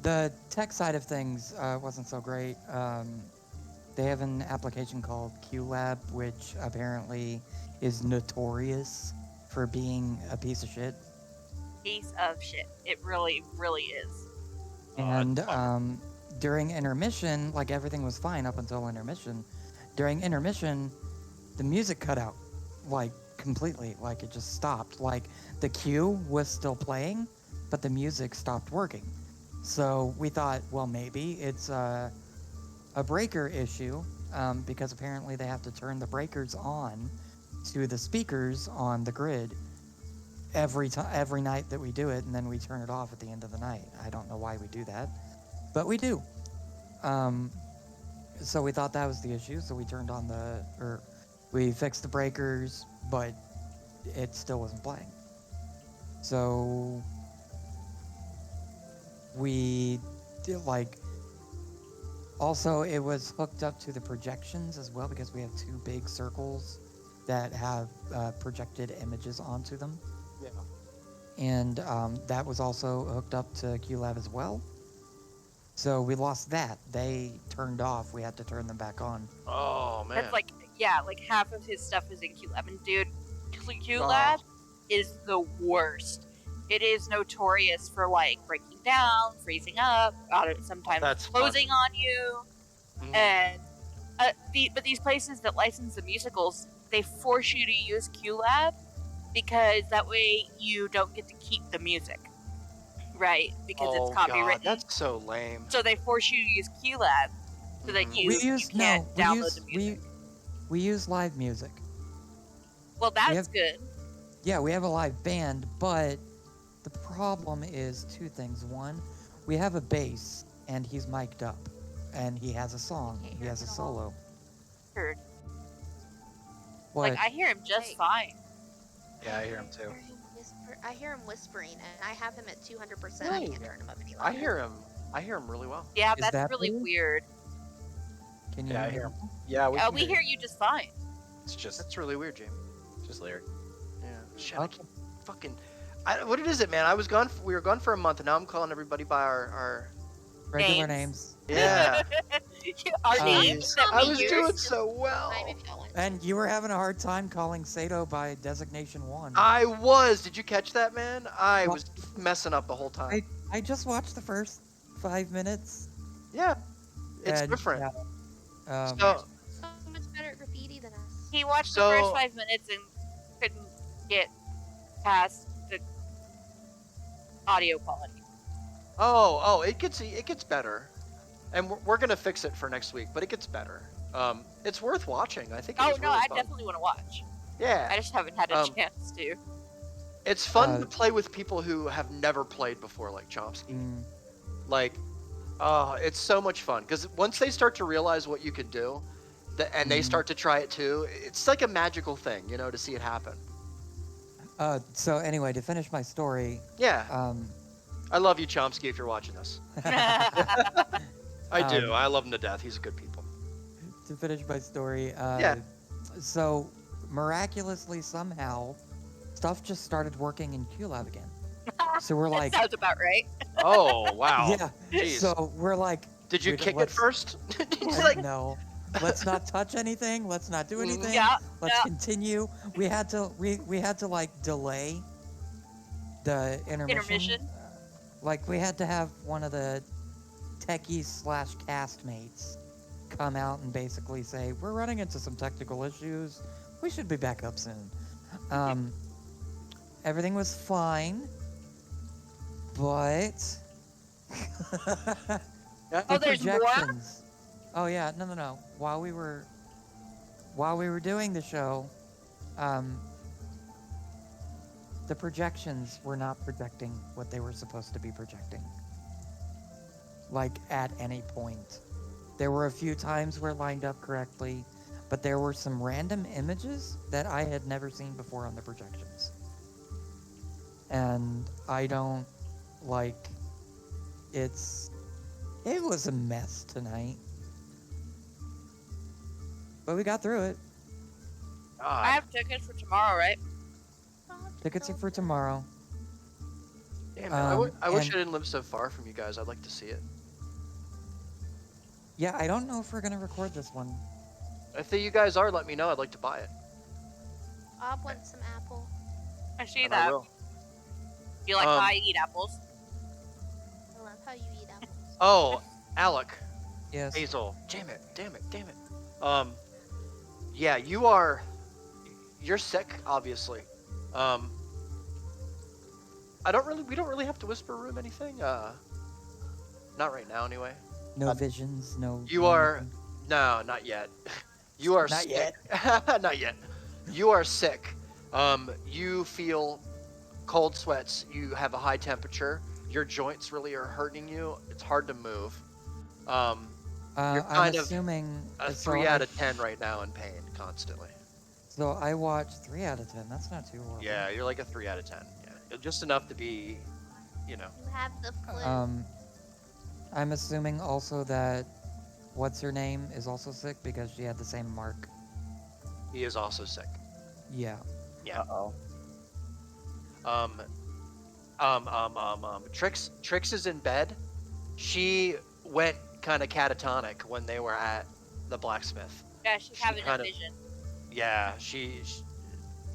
the tech side of things wasn't so great. They have an application called QLab, which apparently is notorious for being a piece of shit. Piece of shit. It really, really is. And during intermission, like everything was fine up until intermission. During intermission, the music cut out, like completely, like it just stopped. Like the queue was still playing, but the music stopped working. So we thought, well, maybe it's a breaker issue, because apparently they have to turn the breakers on to the speakers on the grid every night that we do it, and then we turn it off at the end of the night. I don't know why we do that, but we do. So we thought that was the issue, so we turned on we fixed the breakers, but it still wasn't playing. So we did, also it was hooked up to the projections as well, because we have 2 big circles that have projected images onto them. Yeah. And that was also hooked up to QLab as well. So we lost that. They turned off. We had to turn them back on. Oh, man. That's like half of his stuff is in QLab. And dude, QLab is the worst. It is notorious for breaking down, freezing up, sometimes That's closing on you. Mhm. And but these places that license the musicals, they force you to use QLab because that way you don't get to keep the music, right? Because Oh, it's copywritten. God, that's so lame. So they force you to use QLab so that Mhm. you can't download the music. We use live music. Well, that's have- good. Yeah, we have a live band, but the problem is 2 things. One, we have a bass, and he's mic'd up, and he has a song. Can't He hear has a him at all. solo. Heard. What? I hear him just Wait. fine. Yeah, I hear him too. I hear him whispering, and I have him at 200%. I Really? can't turn him up any I longer. hear him really well. Yeah, Is that's that really weird? weird. Can you Yeah, I hear hear me? him. Yeah, we can We hear you just fine. It's just That's really weird, Jamie. lyric. Yeah. Shit, I Okay. keep fucking. What is it, man? We were gone for a month, and now I'm calling everybody by our. Regular Names. names. Yeah. Our Jeez. names that I we was use. doing so well. Time if y'all want. And you were having a hard time calling Sato by designation 1. I was. Did you catch that, man? I Well- was messing up the whole time. I just watched the first 5 minutes. Yeah. It's and, different. yeah, So, So much better at graffiti than us. He watched the So- first 5 minutes and couldn't get past the audio quality. it gets better, and we're gonna fix it for next week. But it gets better. It's worth watching. I think. It Oh was no, really I fun. definitely want to watch. Yeah. I just haven't had a Um, chance to. It's fun Uh, to play with people who have never played before, like Chomsky. mm, Like, it's so much fun because once they start to realize what you can do, and they Mhm. start to try it too, it's like a magical thing, to see it happen. so anyway, to finish my story, Yeah, um, I love you, Chomsky, if you're watching this. I do. Um, I love him to death. He's a good people. to finish my story, Yeah. So miraculously somehow, stuff just started working in QLab again. So we're That like, sounds about right. Oh wow. yeah. Jeez. So we're like, Did you Wait, kick it what's- first? He's what? like, no. let's not touch anything. Let's not do anything. Yeah, Let's yeah. continue. We had to like delay the intermission. Intermission. Like we had to have one of the techies slash castmates come out and basically say, we're running into some technical issues. We should be back up soon. Everything was fine, but Yeah. the Oh, there's more? projections. Oh yeah, no. While we were doing the show, the projections were not projecting what they were supposed to be projecting. Like at any point. There were a few times where it lined up correctly, but there were some random images that I had never seen before on the projections. And I don't like it was a mess tonight. But we got through it. God. I have tickets for tomorrow, right? Tickets are for tomorrow. Damn, man, I wish and- I didn't live so far from you guys. I'd like to see it. Yeah, I don't know if we're gonna record this one. If you guys are, let me know. I'd like to buy it. Bob wants some apple. I see And I that. will. You like Um, how I eat apples? I love how you eat apples. Oh, Alec. Yes. Hazel. Damn it. Yeah, you're sick, obviously. We don't really have to whisper room anything. Not right now anyway. No visions, no. You no are, nothing. no, not yet. You are Not sick. Not yet. You are sick. You feel cold sweats. You have a high temperature. Your joints really are hurting you. It's hard to move. You're I'm kind of assuming a so 3 I- out of 10 right now in pain constantly. So I watched 3 out of 10. That's not too horrible. Yeah, you're like a 3 out of 10. Yeah, just enough to be, You have the flu. I'm assuming also that what's her name is also sick because she had the same mark. He is also sick. Yeah. Yeah. Uh-oh. Trix is in bed. She went kind of catatonic when they were at the blacksmith. Yeah, she's She having a kinda- vision. Yeah,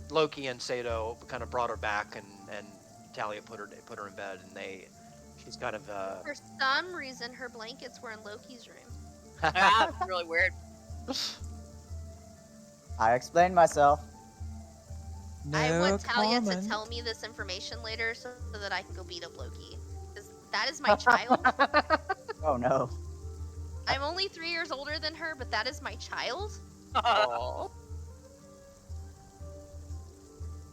Loki and Sato kind of brought her back, and Talia put her in bed, and she's kind of For some reason, her blankets were in Loki's room. Ah, that's really weird. I explained myself. No I want Talia to comment. tell me this information later so that I can go beat up Loki. 'Cause that is my child. Oh no. I'm only 3 years older than her, but that is my child. Aw.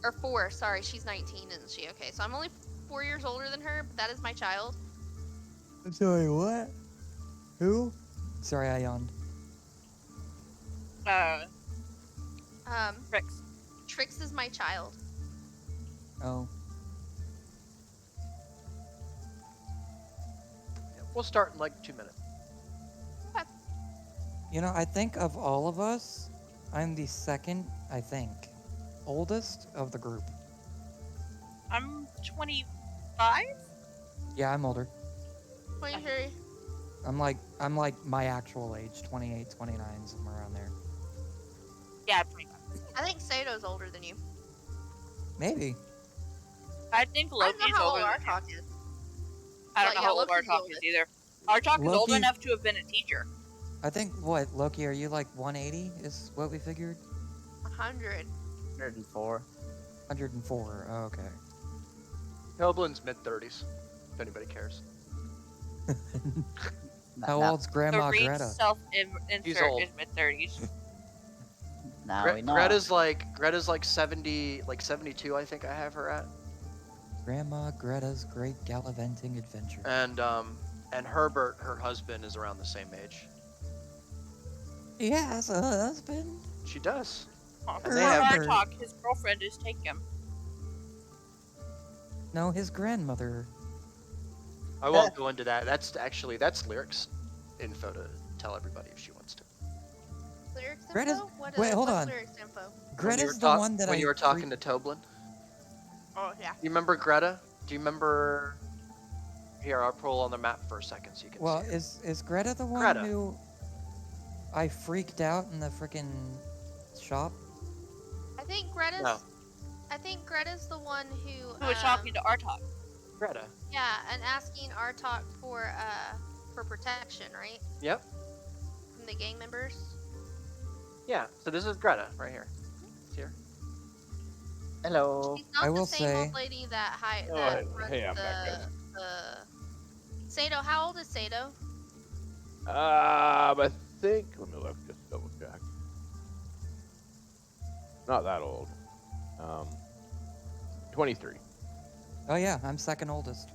Or 4, sorry, she's 19, isn't she? Okay, so I'm only 4 years older than her, but that is my child. Sorry, what? Who? Sorry, I yawned. Tricks. Trix is my child. Oh. We'll start in like 2 minutes. You know, I think of all of us, I'm the second, I think, oldest of the group. I'm 25? Yeah, I'm older. 23. I'm like my actual age, 28, 29, somewhere around there. Yeah, I'm 25. I think Sato's older than you. Maybe. I think I don't know Loki's how older old than him. Artok is. I don't But know yeah, how old Loki's the Artok is oldest. either. Artok is old Loki- enough to have been a teacher. I think, what, Loki, are you like 180 is what we figured? 100. 104. 104, oh, okay. Hellblin's mid-30s, if anybody cares. How Now, old's Grandma the Reed Greta? He's self-insert old. is mid-30s. now we know. Greta's like 70, like 72, I think I have her at. Grandma Greta's Great Gallivanting Adventure. And Herbert, her husband, is around the same age. He has a husband. She does. For they have- Artok, his girlfriend is taken. No, his grandmother. I won't go into that. That's lyrics info to tell everybody if she wants to. Lyrics info? Greta's- What wait, hold what's on. lyrics info? When you Greta's were the talk- one that when I you were talking to Toblin. Oh, yeah. Do you remember Greta? Do you remember? Here, I'll pull on the map for a second so you can Well, see. is Greta the one Greta. who? I freaked out in the freaking shop? I think Greta's. No. I think Greta's the one who. Who was talking to Artok? Greta. Yeah, and asking Artok for protection, right? Yep. From the gang members. Yeah. So this is Greta right here. It's here. Hello. She's not I the will same old say- lady that Oh, that hey, runs I'm back, the. Sato, how old is Sato? I think. Let me look. Just double check. Not that old. 23. Oh yeah, I'm second oldest.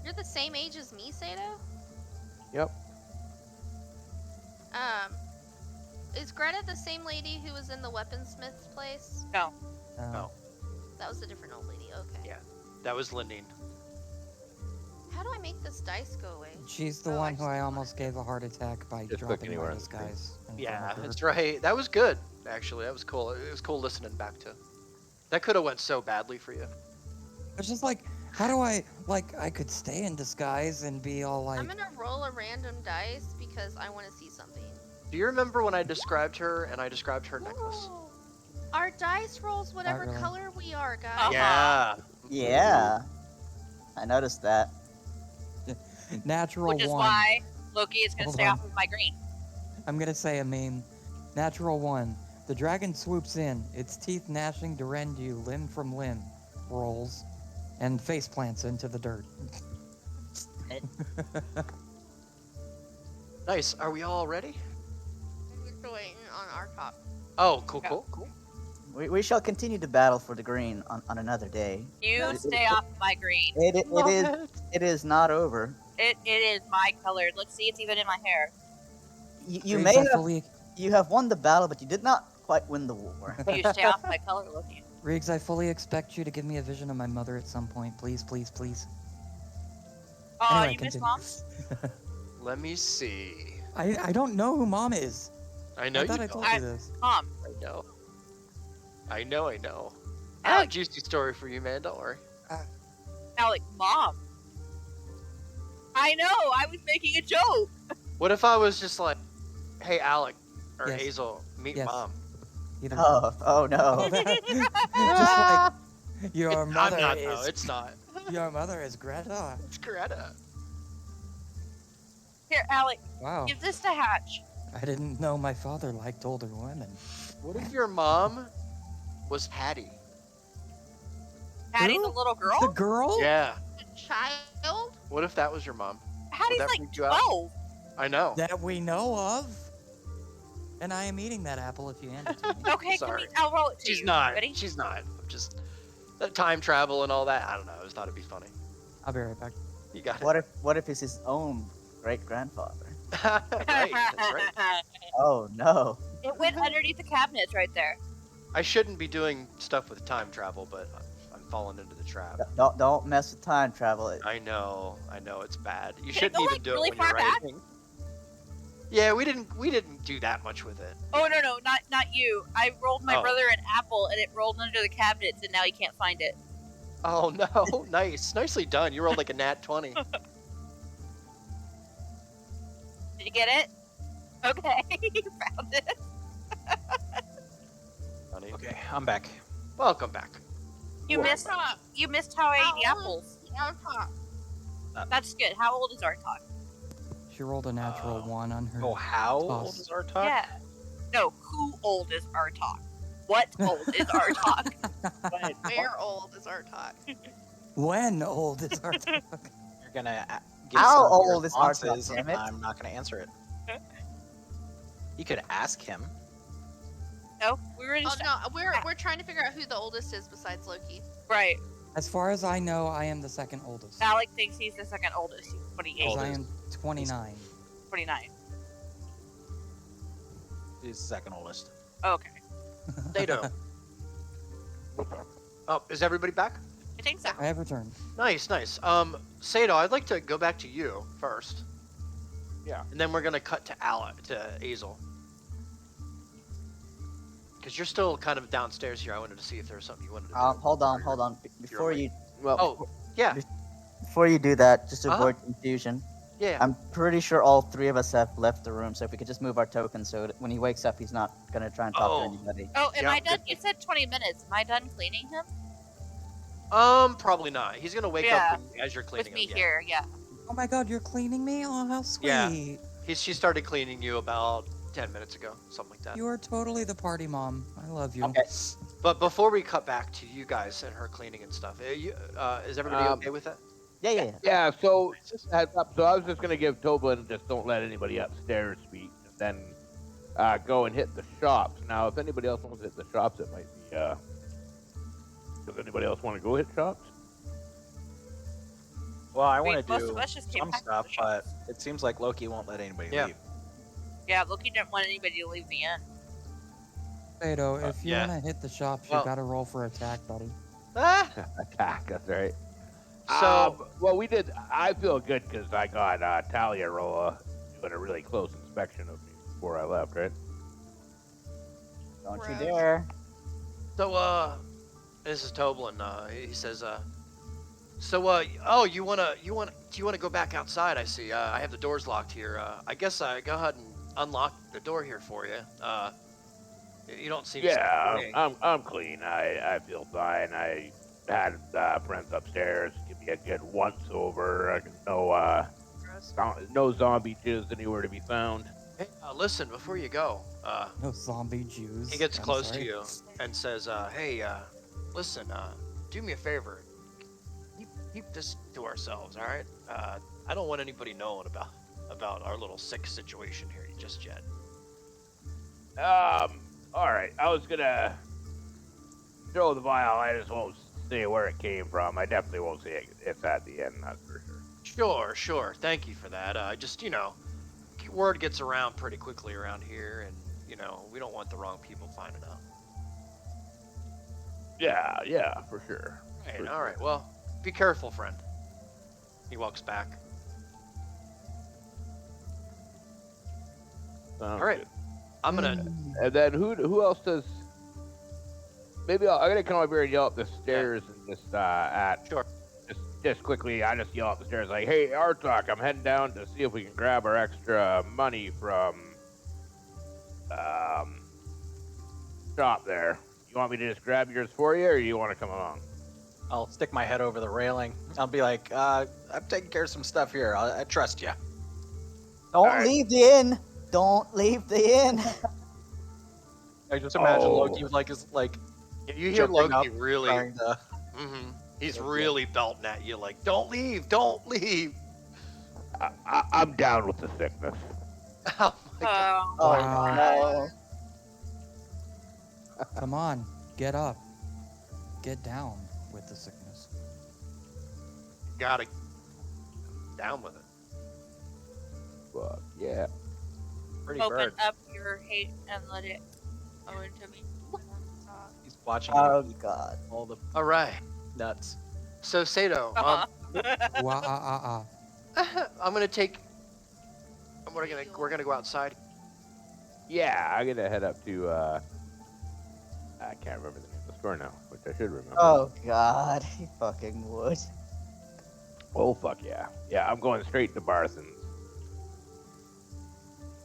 You're the same age as me, Sato. Yep. Is Greta the same lady who was in the weaponsmith's place? No. No. That was a different old lady. Okay. Yeah. That was Lindine. How do I make this dice go away? She's the Oh, one who see I one. almost gave a heart attack by Just click dropping anywhere my on the screen. disguise. in front Yeah, of her. that's right. That was good. Actually, that was cool. It was cool listening back to. That could have went so badly for you. It's just like, how do I I could stay in disguise and be all like, I'm gonna roll a random dice because I want to see something. Do you remember when I described her and I described her necklace? Ooh. Our dice rolls whatever really. color we are, guys. Uh-huh. Yeah. Yeah. I noticed that. natural Which is one. why Loki is going to Hold stay on. off of my green. I'm gonna say a meme. Natural one. The dragon swoops in, its teeth gnashing to rend you limb from limb, rolls, and face plants into the dirt. Nice. Are we all ready? We're still waiting on our top. Oh, cool, Yeah. cool. We shall continue to battle for the green on another day. You It- stay off of my green. It is not over. It is my colored. Let's see, it's even in my hair. You Riggs, may I have fully, you have won the battle, but you did not quite win the war. You stay off my color, Loki. Riggs, I fully expect you to give me a vision of my mother at some point. Please, please, please. Oh, Anyway, you missed continue. mom? Let me see. I don't know who mom is. I know I you thought I don't. told I- you this. Mom. I know. I know. I know. I have a Alex, juicy story for you, man. Don't worry. Alec, mom. I know, I was making a joke. What if I was just like, "Hey, Alec or Yes. Hazel, meet Yes. mom." Either Oh no. just like your I'm mother not. is No, it's not. your mother is Greta. It's Greta. Here, Alec, Wow. give this to Hatch. I didn't know my father liked older women. What if your mom was Hattie? Hattie, Who? the little The girl? girl? Yeah. A child? What if that was your mom? Hattie's that like freak you out? 12. I know. That we know of. And I am eating that apple if you hand it to me. Okay, Sorry. I'll roll it to She's you. not. Ready? She's not. I'm just time travel and all that. I don't know. I just thought it'd be funny. I'll be right back. You got What if it's his own great grandfather? it. Right. That's right. Oh no. It went underneath the cabinets right there. I shouldn't be doing stuff with time travel, but I'm falling into the trap. Don't mess with time travel. I know. It's bad. You Did it shouldn't go, even like, do really it when you're far back? writing. Yeah, we didn't do that much with it. Oh no, not you. I rolled my Oh. brother an apple and it rolled under the cabinets and now he can't find it. Oh no, nice, nicely done. You rolled like a nat 20. Did you get it? Okay, you found it. Honey. Okay, I'm back. Welcome back. You Whoa. missed how I ate the How old apples. is our top? That's good. How old is Artok? She rolled a natural one on her. Oh, how Toss. old is our talk? Yeah. No, who old is Artok? What old is Artok? Where old is our top? When old is our dog? You're gonna give How some of your old is our responses, talk, and damn it? I'm not gonna answer it. You could ask him. No, we were Oh just no, we're trying to figure out who the oldest is besides Loki. right. As far as I know, I am the second oldest. Alec thinks he's the second oldest. He's 28, Because I am 29. 29. He's the second oldest. Okay, They don't. Oh, is everybody back? I think so. I have returned. Nice. Sato, I'd like to go back to you first. Yeah. And then we're gonna cut to Azel. Because you're still kind of downstairs here. I wanted to see if there was something you wanted to do. Hold on. Before awake. you Oh, yeah. before you do that, just to Uh-huh. avoid confusion, Yeah. I'm pretty sure all three of us have left the room, so if we could just move our tokens so that when he wakes up, he's not gonna try and talk Oh. to anybody. Oh, am Yeah, I done? good You thing. said 20 minutes. Am I done cleaning him? Probably not. He's gonna wake Yeah, up as you're cleaning With me him. here, yeah. Oh my god, you're cleaning me? Oh, how sweet. Yeah. She started cleaning you about 10 minutes ago, something like that. You are totally the party mom. I love you. Okay. But before we cut back to you guys and her cleaning and stuff, is everybody okay with that? Yeah. Yeah, so just a heads up. So I was just gonna give Toblin just don't let anybody upstairs speak, and then go and hit the shops. Now, if anybody else wants to hit the shops, it might be. Does anybody else want to go hit shops? Well, I Wait, want to most do of us just came some back to stuff, the but shops. it seems like Loki won't let anybody Yeah. leave. Yeah, Loki didn't want anybody to leave the inn. Beto, if you yeah. want to hit the shops, Well- you gotta roll for attack, buddy. Ah! Attack. That's right. So, well, we did. I feel good because I got Talia Rolla doing a really close inspection of me before I left, right? Don't you Gross. dare. so, this is Toblin. He says, do you wanna go back outside? I see. I have the doors locked here. I guess I go ahead and unlock the door here for you. You don't seem. Yeah, to I'm clean. I feel fine. I had friends upstairs give me a good once over. No zombie jizz anywhere to be found. Hey, listen, before you go, No zombie Jews. he gets I'm close sorry. to you and says, hey, listen, do me a favor. Keep this to ourselves, all right? I don't want anybody knowing about our little sick situation here just yet. All right. I was gonna throw the vial. I just won't say where it came from. I definitely won't say it's at the end. That's for sure. Sure. Thank you for that. Just, word gets around pretty quickly around here, and, we don't want the wrong people finding out. Yeah, for sure. Right, all right. Well, be careful, friend. He walks back. Sounds All right. good. I'm gonna. And then who else does? Maybe I'm gonna come up here and yell up the stairs and just Sure. just quickly. I just yell up the stairs like, "Hey, Artok, I'm heading down to see if we can grab our extra money from shop there. You want me to just grab yours for you, or you want to come along?" I'll stick my head over the railing. I'll be like, I'm taking care of some stuff here. I trust you. Don't Alright. leave the inn. Don't leave the inn. I just imagine Oh. Loki is like You hear jumping Loki up, really. trying to. He's really belting at you like, don't leave, don't leave. I'm down with the sickness. Oh my god. Oh, Oh, no. Come on, get up. Get down with the sickness. Gotta down with it. Fuck yeah. Pretty open bird. up your hate and let it go into me. He's watching Oh, you eat God. all the All right. nuts. So Sato, Uh-huh. I'm gonna take. We're gonna go outside. Yeah, I'm gonna head up to I can't remember the name of the store now, which I should remember. Oh, God. He fucking would. Oh fuck yeah. Yeah, I'm going straight to Barthen's.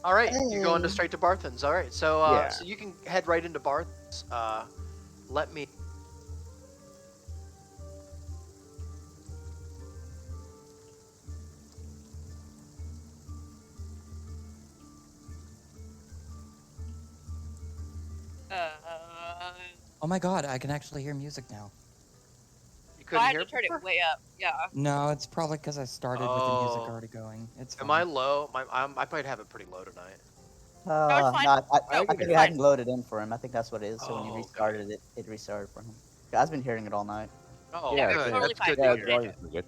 All right, you're going to Hey. straight to Barthen's. All right, so Yeah. so you can head right into Barthen's. Let me. Oh my god, I can actually hear music now. You I couldn't had hear. to turn before? it way up. Yeah. No, it's probably because I started with the music Oh. already going. It's fine. Am I low? I might have it pretty low tonight. it's fine. No, I No, think it's it fine. hadn't loaded in for him. I think that's what it is. So when you Oh, okay. restarted it, it restarted for him. I've been hearing it all night. Oh, Yeah, good. totally That's fine. good Yeah, to as hear. long as we're good.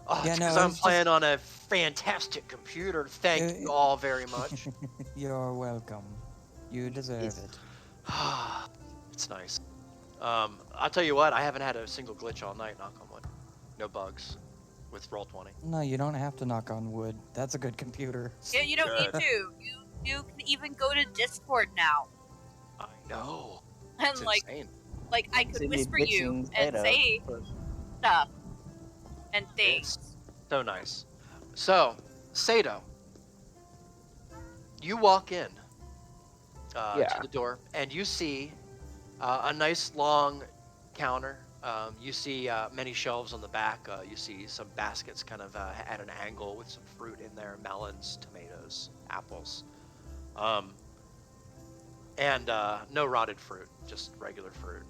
Oh, Yeah, it's no, 'cause it I'm was just- playing on a fantastic computer. Thank you all very much. You're welcome. You deserve Yes. it. It's nice. I'll tell you what, I haven't had a single glitch all night, knock on wood. No bugs with Roll20. No, you don't have to knock on wood. That's a good computer. Yeah, you don't need Good. to. You can even go to Discord now, I know. and It's like insane. I could See me whisper you bitching and Sato. say stuff and things. So nice. So, Sato, you walk in Yeah. to the door, and you see a nice long counter. You see many shelves on the back. You see some baskets kind of at an angle with some fruit in there: melons, tomatoes, apples, and no rotted fruit, just regular fruit.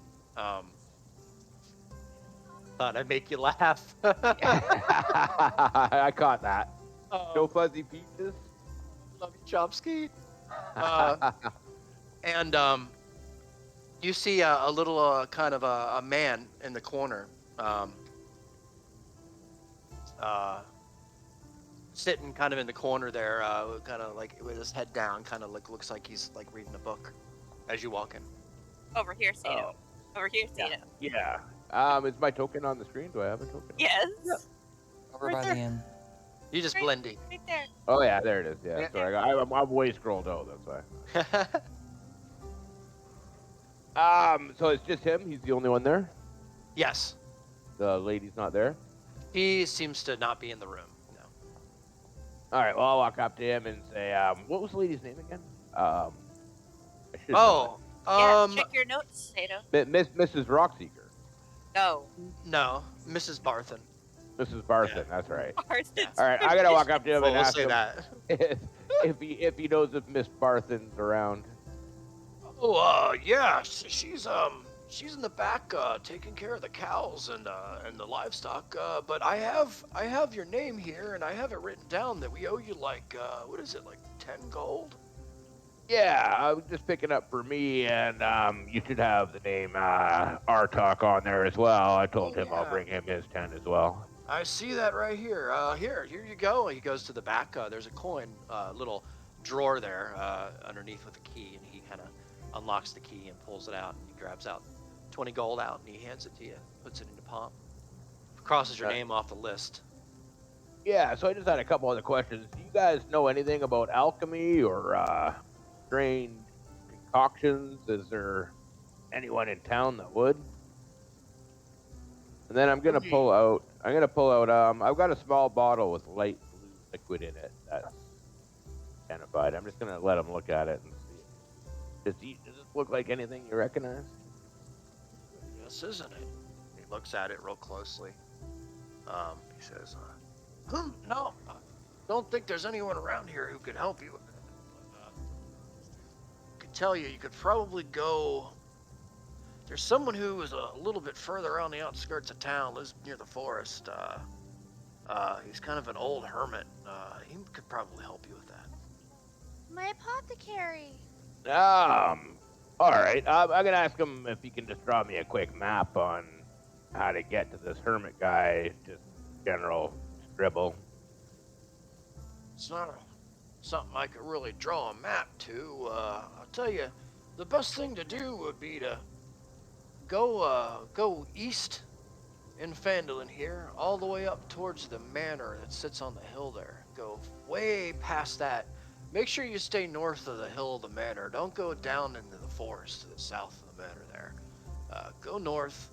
Thought I'd make you laugh. I caught that. No fuzzy peaches. Love you, Chomsky. And you see a little kind of a man in the corner, sitting kind of in the corner there, kind of like with his head down, kind of like looks like he's like reading a book as you walk in. Over here, Sato. Over here, Sato. Yeah. Is my token on the screen? Do I have a token? Yes. Over Right by there. the inn. You just Right. blend in. Right there. Oh yeah, there it is. Yeah. Yeah. Sorry, I'm way scrolled out. That's why. So it's just him. He's the only one there. Yes, The lady's not there. he seems to not be in the room. No. All right. Well, I'll walk up to him and say, "What was the lady's name again?" I should Oh, Yeah, check your notes, Sato. know that. Mrs. Rockseeker. No. no, Mrs. Barthen. Mrs. Barson. That's right. Parsons. All right. I gotta walk up to him Well, and we'll ask say him that. if he knows if Miss Barthen's around. Oh, yeah, she's in the back taking care of the cows and the livestock. But I have your name here, and I have it written down that we owe you like what is it, like 10 gold? Yeah, I was just picking up for me, and you should have the name Artok on there as well. I told him I'll yeah. bring him his 10 as well. I see that right here. Here you go. He goes to the back. There's a coin, little drawer there underneath with a key, and he kind of unlocks the key and pulls it out, and he grabs out 20 gold out, and he hands it to you, puts it in your palm, crosses your Okay. name off the list. Yeah, so I just had a couple other questions. Do you guys know anything about alchemy or strange concoctions? Is there anyone in town that would? And then I'm gonna pull out. I've got a small bottle with light blue liquid in it. That's identified. I'm just gonna let him look at it and see. Does this look like anything you recognize? Yes, isn't it? He looks at it real closely. He says, no, I don't think there's anyone around here who could help you with it. But, I could tell you could probably go. There's someone who is a little bit further on the outskirts of town, lives near the forest. He's kind of an old hermit. He could probably help you with that. My apothecary. All right. I'm gonna ask him if he can just draw me a quick map on how to get to this hermit guy. Just general scribble. It's not something I could really draw a map to. I'll tell you, the best thing to do would be to go east in Phandelver here, all the way up towards the manor that sits on the hill there. Go way past that. Make sure you stay north of the hill of the manor. Don't go down into the forest to the south of the manor there. Go north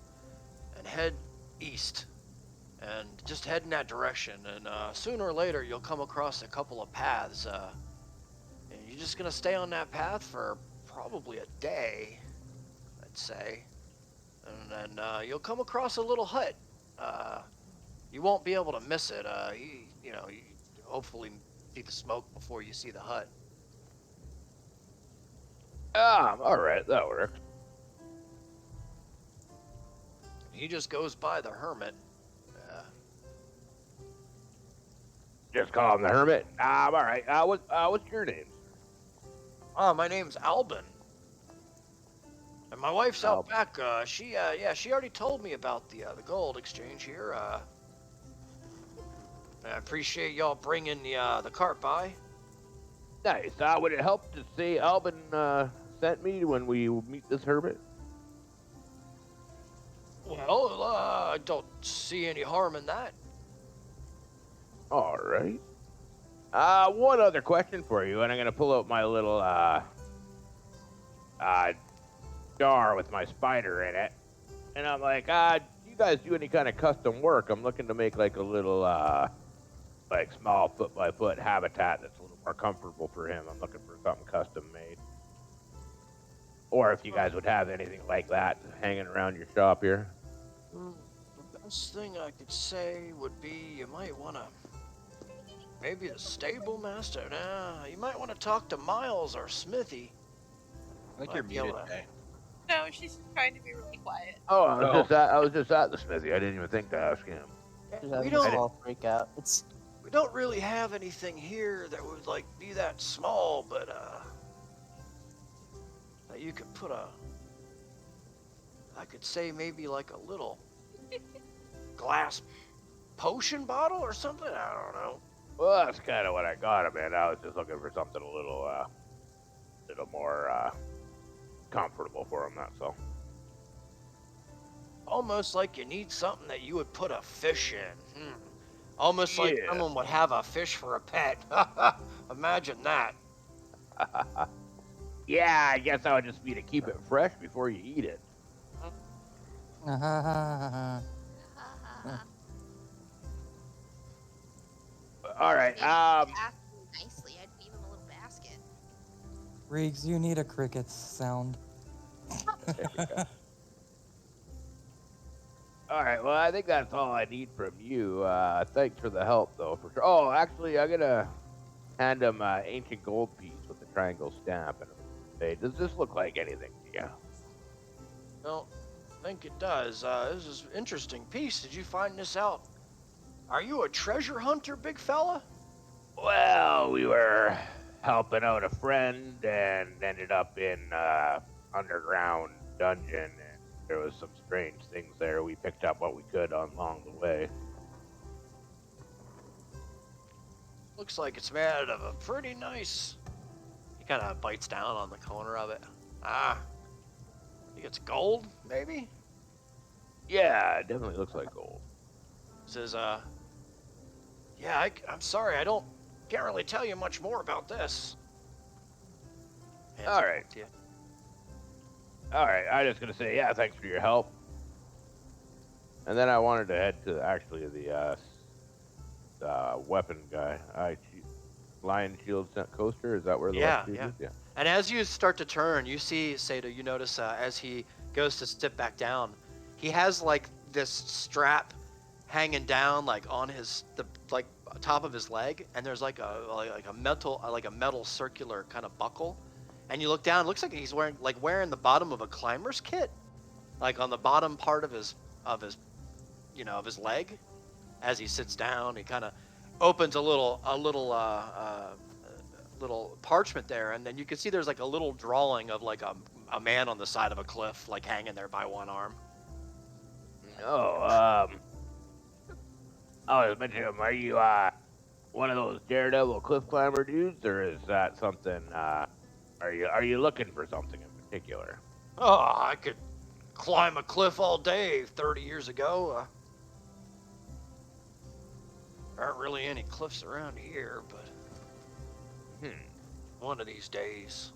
and head east. And just head in that direction. And sooner or later, you'll come across a couple of paths. And you're just going to stay on that path for probably a day, I'd say. And then you'll come across a little hut. You won't be able to miss it. You hopefully see the smoke before you see the hut. All right, that works. He just goes by the hermit. Just call him the hermit. All right. What's your name? My name's Albin. And my wife's out back. She already told me about the gold exchange here. I appreciate y'all bringing the cart by. Nice. Would it help to say Albin sent me when we meet this hermit? Well, I don't see any harm in that. All right. One other question for you, and I'm gonna pull out my little jar with my spider in it, and I'm like, do you guys do any kind of custom work? I'm looking to make like a little like small foot by foot habitat that's a little more comfortable for him. I'm looking for something custom made. Or if you guys would have anything like that hanging around your shop here. The best thing I could say would be you might want to maybe a stable master. Nah, you might want to talk to Miles or Smithy. I think Might you're be able muted, to- Jay. No, she's trying to be really quiet. Oh, Oh. I was just at the smithy. I didn't even think to ask him. Just We having a don't small freak out. we don't really have anything here that would like be that small, but that you could put I could say maybe like a little glass potion bottle or something. I don't know. Well, that's kind of what I got him in. I was just looking for something a little more comfortable for him. That's all. Almost like you need something that you would put a fish in. Almost like Yeah. someone would have a fish for a pet. Imagine that. Yeah, I guess I would just be to keep it fresh before you eat it. All right. Maybe if you asked me nicely, I'd give him a little basket. Riggs, you need a crickets sound. All right. Well, I think that's all I need from you. Thanks for the help, though. For sure. Oh, actually, I'm gonna hand him an ancient gold piece with the triangle stamp and say, "Does this look like anything to you?" Well, I think it does. This is an interesting piece. Did you find this out? Are you a treasure hunter, big fella? Well, we were helping out a friend and ended up in underground dungeon, and there was some strange things there. We picked up what we could along the way. Looks like it's made out of a pretty nice. He kind of bites down on the corner of it. I think it's gold, maybe? Yeah, it definitely looks like gold. Says, yeah, I'm sorry, can't really tell you much more about this. Hands All it right. back to you. All right, I was just gonna say, yeah, thanks for your help. And then I wanted to head to actually the weapon guy. Lion Shield Coaster. Is that where the Yeah, weapon yeah. is? Yeah. And as you start to turn, you see Sato. You notice as he goes to step back down, he has like this strap hanging down, like on the top of his leg, and there's like a metal circular kind of buckle. And you look down, it looks like he's wearing the bottom of a climber's kit, like on the bottom part of his leg. As he sits down, he kind of opens a little parchment there, and then you can see there's like a little drawing of like a man on the side of a cliff, like hanging there by one arm. Oh, I was mentioning, are you one of those daredevil cliff climber dudes, or is that something? Are you looking for something in particular? Oh, I could climb a cliff all day 30 years ago. There aren't really any cliffs around here, but one of these days,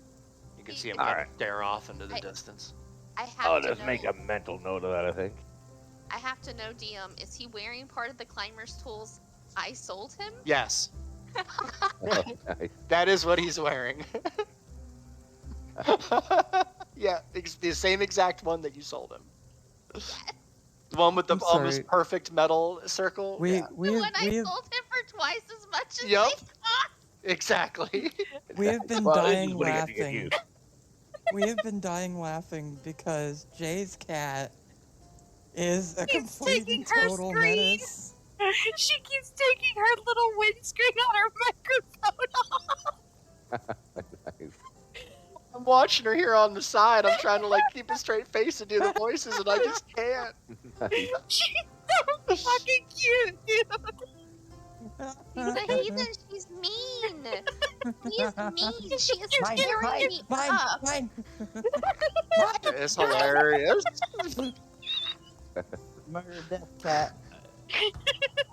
you can see him kind of stare off into the distance. I have I'll to just know. make a mental note of that, I think. I have to know, DM, is he wearing part of the climber's tools I sold him? Yes, Nice. that is what he's wearing. Yeah, the same exact one that you sold him. The one with the I'm almost sorry. perfect metal circle. We Yeah, The one I we have sold him for twice as much as Yup. they cost. exactly. we have been Well, this is dying what he gets to get laughing. used. We have been dying laughing because Jay's cat is a He's complete taking and her total screen. menace. She keeps taking her little windscreen on her microphone off. Nice. I'm watching her here on the side. I'm trying to like keep a straight face and do the voices, and I just can't. Nice. She's so fucking cute, dude. She's a heathen. She's mean. She's mean. She is Mine, tearing mine, me Mine, up. mine. It's hilarious. Murder death cat.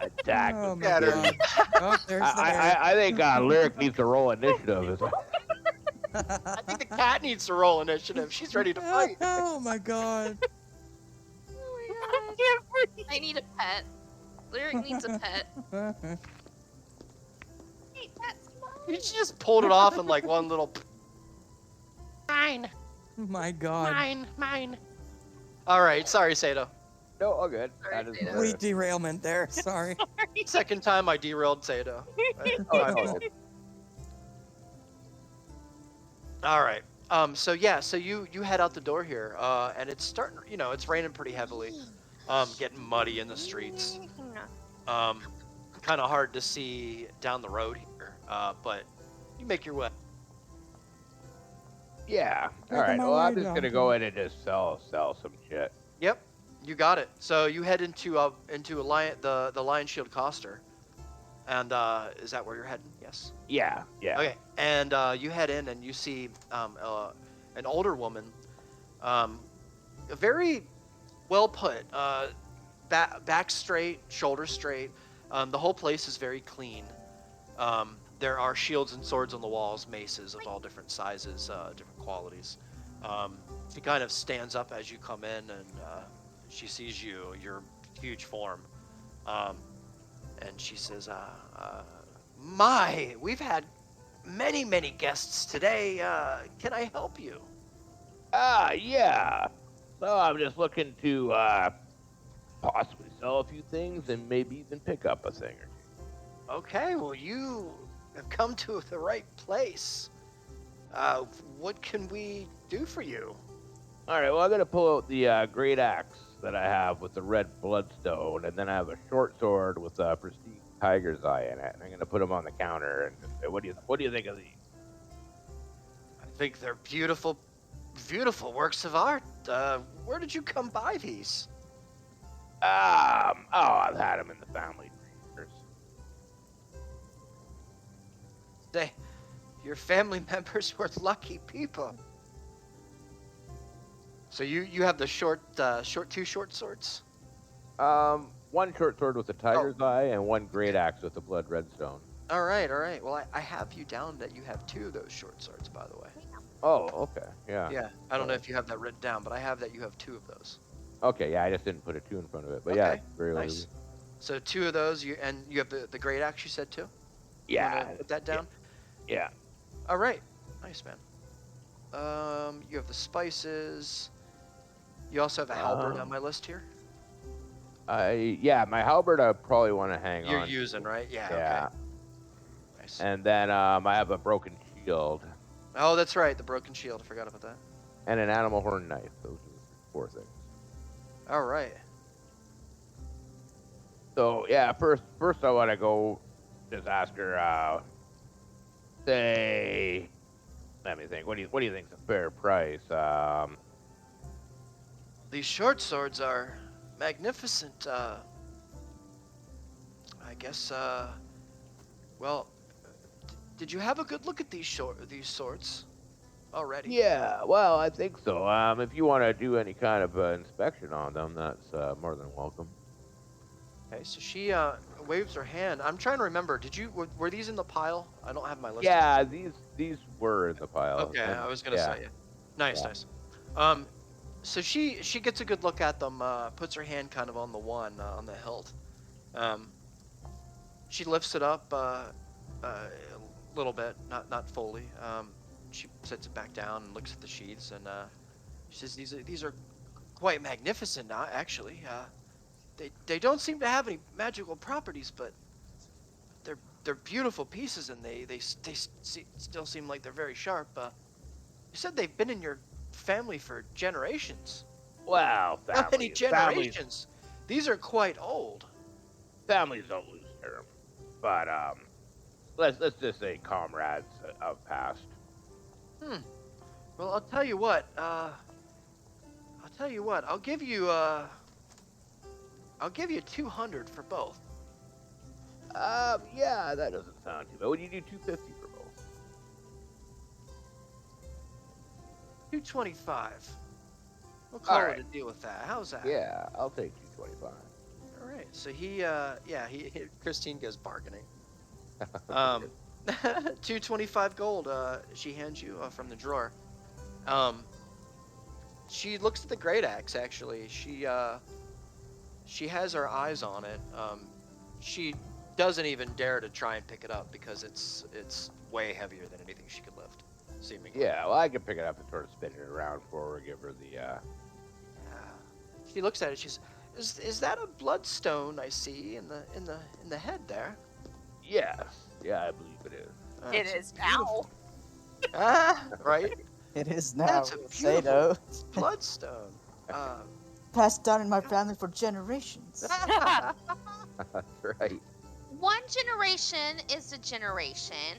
Attack. Oh my Got her. god. Oh, there's the bear. I think Lyric needs to roll initiative. I think the cat needs to roll initiative. She's ready to fight. Oh my god. Oh my god. I need a pet. Lyric needs a pet. Wait, that's You mine. just pulled it off in like one little. Mine, My God. mine. All right, sorry, Sato. No, all good. Sorry, That is Zeta. Complete derailment there. Sorry. Second time I derailed Sato. Oh, My it's all fault. good. All right. So yeah, so you head out the door here, and it's starting. You know, it's raining pretty heavily. Getting muddy in the streets. Kind of hard to see down the road here. But you make your way. Yeah. All Making right. my Well, I'm way just down gonna to go it. in and just sell some shit. Yep, you got it. So you head into a lion, the Lion Shield Coster, and is that where you're heading? Yes. Yeah. Yeah. Okay. And you head in and you see an older woman, very well put, back straight, shoulders straight. The whole place is very clean. There are shields and swords on the walls, maces of all different sizes, different qualities. She kind of stands up as you come in, and she sees you, your huge form, and she says, "My, we've had many guests today. Can I help you?" Yeah. So I'm just looking to possibly sell a few things and maybe even pick up a thing or two. Okay, well, you have come to the right place. What can we do for you? All right. Well, I'm gonna pull out the great axe that I have with the red bloodstone, and then I have a short sword with a prestige tiger's eye in it. And I'm gonna put them on the counter and just say, "What do you think of these?" I think they're beautiful works of art. Where did you come by these? I've had them in the family for years. They, your family members were lucky people. So you have the two short swords. One short sword with a tiger's eye and one great axe with a blood redstone. All right. Well, I have you down that you have two of those short swords, by the way. Oh, okay. Yeah. Yeah, I don't know if you have that written down, but I have that you have two of those. Okay, yeah, I just didn't put a 2 in front of it. But yeah, Okay, it's very nice. So two of those, you have the great axe you said too. You Yeah. wanna put that down. Yeah. All right, nice man. You have the spices. You also have a halberd on my list here. My halberd I probably want to hang You're on. using, right? Yeah. Yeah. Okay. Nice. And then I have a broken shield Oh, that's right, the broken shield. I forgot about that. and an animal horn knife. Those are the 4 things. All right. So yeah, first I want to go just ask her. Say, let me think. What do you think's a fair price? These short swords are magnificent. I guess. Well, did you have a good look at these swords already? Yeah, well, I think so. If you want to do any kind of inspection on them, that's more than welcome. Okay, so she waves her hand. I'm trying to remember. Were these in the pile? I don't have my list. Yeah, these were in the pile. Okay, and- I was gonna yeah. say it. Nice, Yeah. nice. So she gets a good look at them. Puts her hand kind of on the one on the hilt. She lifts it up a little bit, not fully. She sets it back down and looks at the sheaths, and she says, "These are quite magnificent, actually. They don't seem to have any magical properties, but they're beautiful pieces, and they still seem like they're very sharp. You said they've been in your family for generations. Well, How many families, generations? These are quite old. families don't lose term, but let's just say comrades of past. Well, I'll tell you what. I'll give you 200 for both. Yeah, that doesn't sound too bad. Would you do 250 for both? 225. We'll call Alright. it a deal with that. How's that? Yeah, I'll take 225. All right. So he Christine goes bargaining. 225 gold. She hands you from the drawer. She looks at the great axe. Actually, she has her eyes on it. She doesn't even dare to try and pick it up because it's way heavier than anything she could lift, seemingly. Yeah, well, I can pick it up and sort of spin it around for her, give her the. Yeah. She looks at it. She's, is that a bloodstone I see in the head there? Yes. Yeah, I believe it is. It It's is now. right. It is now. That's a beautiful Sato. bloodstone. Passed down in my family for generations. That's right. One generation is a generation.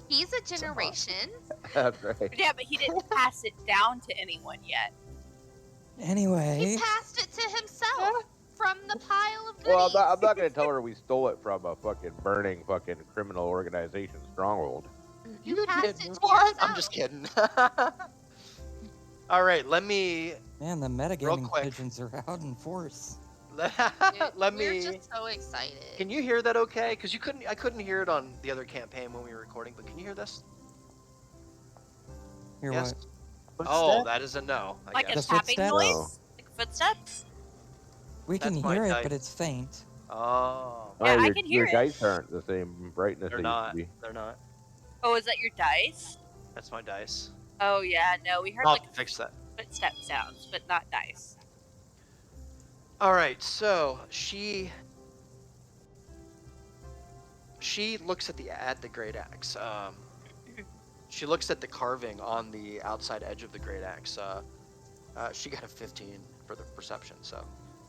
He's a generation. That's right. Yeah, but he didn't pass it down to anyone yet. Anyway, He passed it to himself from the pile of goodies. Well, I'm not going to tell her we stole it from a fucking burning fucking criminal organization stronghold. You passed did it to what? yourself. I'm just kidding. All right, let me man, the Real metagaming quick. pigeons are out in force. Dude, let we're me. just so excited. Can you hear that? Okay, because I couldn't hear it on the other campaign when we were recording. But can you hear this? Hear Yes. what? Oh, that is a no. I Like a guess. The tapping footsteps? noise? Like footsteps? We can That's my hear it, dice. but it's faint. Oh, Yeah, I your, can hear your it. dice aren't the same brightness they're they not. used to be. They're not. Oh, is that your dice? That's my dice. Oh, yeah, no, we heard I'll like fix that. footstep sounds, but not dice. All right, so she looks at the great axe. She looks at the carving on the outside edge of the great axe. She got a 15 for the perception, so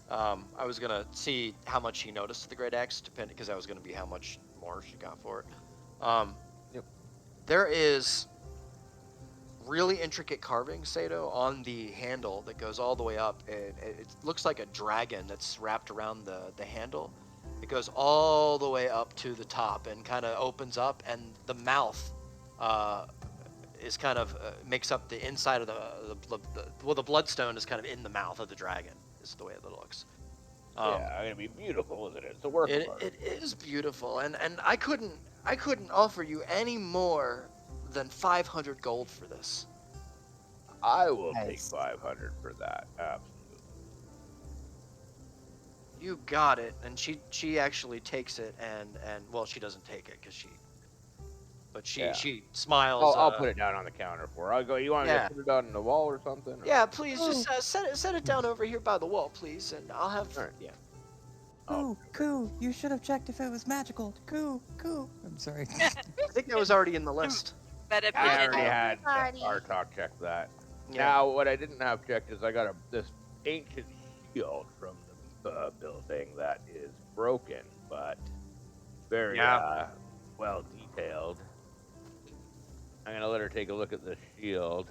I was gonna see how much she noticed the great axe, because that was gonna be how much more she got for it. Yep. There is really intricate carving, Sato, on the handle that goes all the way up. It looks like a dragon that's wrapped around the handle. It goes all the way up to the top and kind of opens up, and the mouth is kind of makes up the inside of the bloodstone is kind of in the mouth of the dragon. Is the way it looks. Yeah, gonna be beautiful, isn't it? It's a work of art. It is beautiful, and I couldn't offer you any more than 500 gold for this. I will take Nice. 500 for that. Absolutely. You got it. And she actually takes it, and well, she doesn't take it because Yeah. she smiles. I'll put it down on the counter for her. I'll go. You want me Yeah. to put it on the wall or something? Or? Yeah, please just set it down over here by the wall, please, and I'll have. All right. Yeah. Oh. Coo, you should have checked if it was magical. Coo. I'm sorry. I think that was already in the list. Meta I pigeon. already had Everybody. our talk check that. Yeah. Now, what I didn't have checked is I got this ancient shield from the building that is broken, but very well detailed. I'm gonna let her take a look at the shield.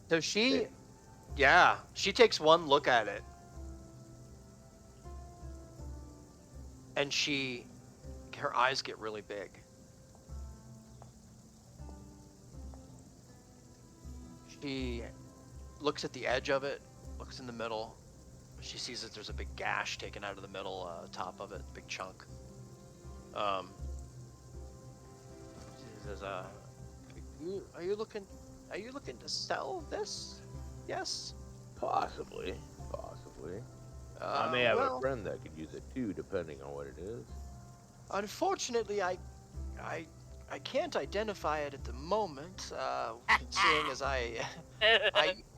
So she takes one look at it, and her eyes get really big. She looks at the edge of it, looks in the middle. She sees that there's a big gash taken out of the middle top of it, big chunk. She says, "Are you looking to sell this? Yes. Possibly. I may have well, a friend that could use it too, depending on what it is. Unfortunately, I can't identify it at the moment, seeing as I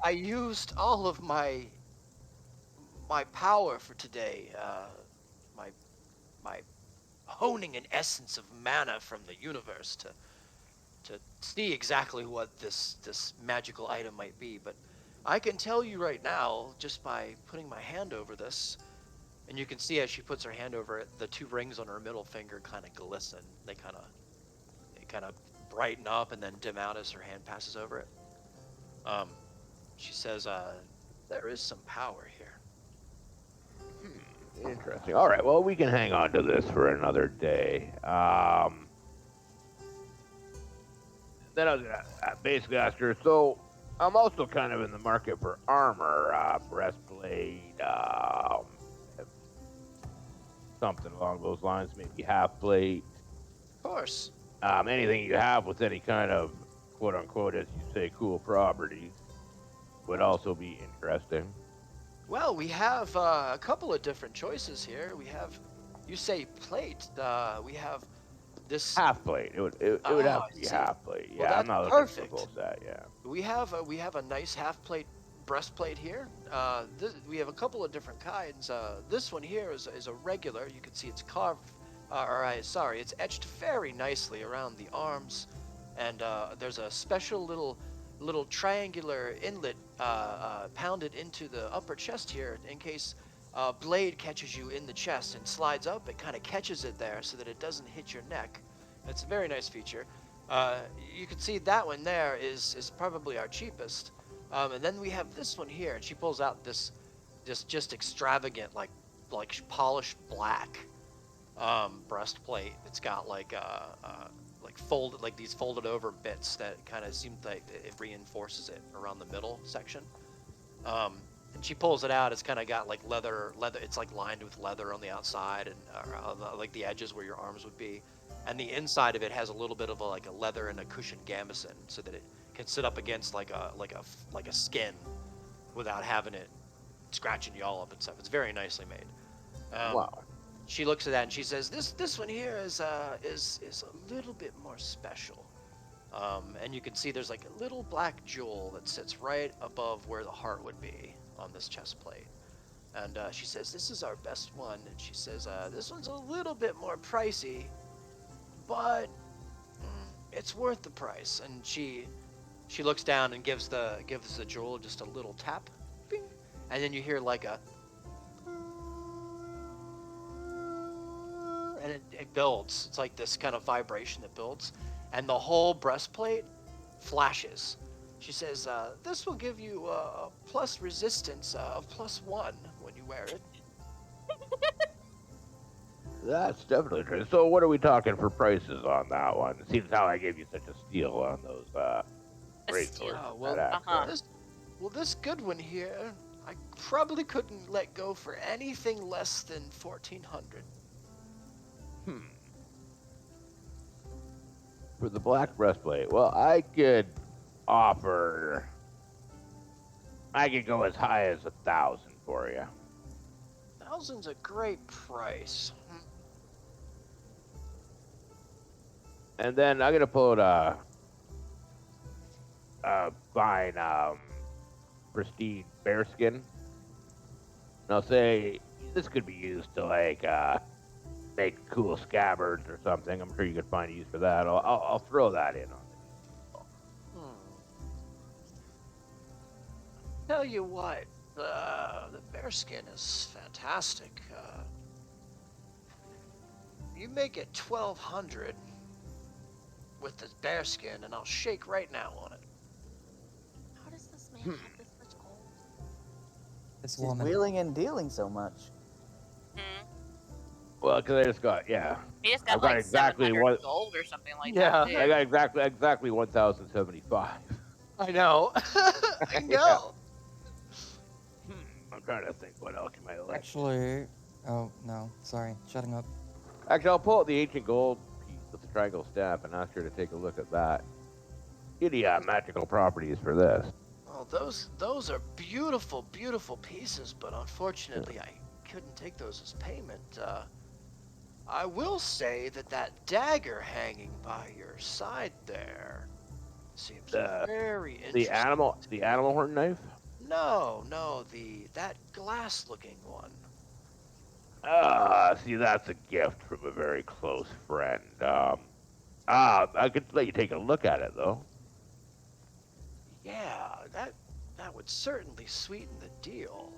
used all of my power for today, my honing an essence of mana from the universe to see exactly what this magical item might be. But I can tell you right now, just by putting my hand over this, and you can see as she puts her hand over it, the two rings on her middle finger kind of glisten. They kind of brighten up and then dim out as her hand passes over it. She says, "There is some power here." Interesting. All right. Well, we can hang on to this for another day. Then I was gonna basically ask her. So, I'm also kind of in the market for armor, breastplate, something along those lines. Maybe half plate. Of course. Anything you have with any kind of quote unquote, as you say, cool properties would also be interesting. Well, we have a couple of different choices here. We have You say plate. We have this. Half plate. It would have Ah, to I be see. half plate. Well, Yeah, I'm that's not looking for perfect. full set. Yeah. We have a nice half plate breastplate here. We have a couple of different kinds. This one here is a regular. You can see it's carved, it's etched very nicely around the arms, and there's a special little triangular inlet pounded into the upper chest here in case blade catches you in the chest and slides up. It kind of catches it there so that it doesn't hit your neck. It's a very nice feature. You can see that one there is probably our cheapest. And then we have this one here, and she pulls out this just extravagant like polished black breastplate. It's got like folded like these folded over bits that kind of seem like it reinforces it around the middle section. And she pulls it out. It's kind of got like leather. It's like lined with leather on the outside and like the edges where your arms would be. And the inside of it has a little bit of a leather and a cushion gambeson, so that it can sit up against like a skin without having it scratching you all up and stuff. It's very nicely made. Wow. She looks at that and she says, "This one here is a little bit more special." And you can see there's like a little black jewel that sits right above where the heart would be on this chest plate. And she says, "This is our best one." And she says, "This one's a little bit more pricey, but it's worth the price." And she looks down and gives the jewel just a little tap, bing, and then you hear like a, and it builds. It's like this kind of vibration that builds, and the whole breastplate flashes. She says, "This will give you a plus resistance of +1 when you wear it." That's definitely true. So, what are we talking for prices on that one? It seems how I gave you such a steal on those great steal. swords. Well, Uh-huh. this good one here, I probably couldn't let go for anything less than 1,400. For the black breastplate, well, I could offer. I could go as high as 1,000 for you. 1,000's a great price. And then I'm gonna pull out a fine, pristine bearskin. And I'll say this could be used to like make cool scabbards or something. I'm sure you could find a use for that. I'll throw that in on it. Tell you what, the bearskin is fantastic. You make it 1,200 with the bearskin, and I'll shake right now on it. How does this man have this much gold? This She's woman. wheeling and dealing so much. Well, because I just got He just got I've got like exactly 700 what- gold or something like Yeah. that. Too. I got exactly 1,075. I know. I know. I'm trying to think what else you might like. Actually, oh no, sorry, shutting up. Actually, I'll pull out the ancient gold piece with the triangle staff and ask her to take a look at that. Any magical properties for this? Well, those are beautiful, beautiful pieces, but unfortunately, I couldn't take those as payment. I will say that dagger hanging by your side there seems very interesting. The animal horn knife? No, that glass-looking one. See, that's a gift from a very close friend. I could let you take a look at it, though. Yeah, that would certainly sweeten the deal.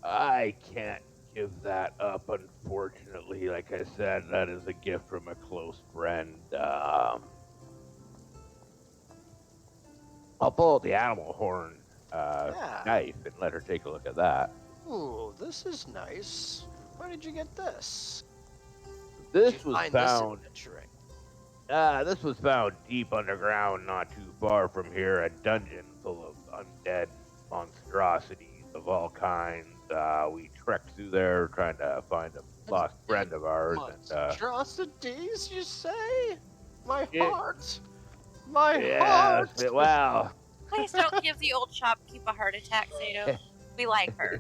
I can't give that up, unfortunately. Like I said, that is a gift from a close friend. I'll pull out the animal horn Yeah. knife and let her take a look at that. Ooh, this is nice. Where did you get this? This Did you was find found. this adventuring? This was found deep underground, not too far from here, a dungeon full of undead monstrosities of all kinds. We trekked through there trying to find a lost friend of ours, and Monstrosities, you say? My Yeah. heart. My yeah, heart. well, Please don't give the old shopkeep a heart attack, Sato. We like her.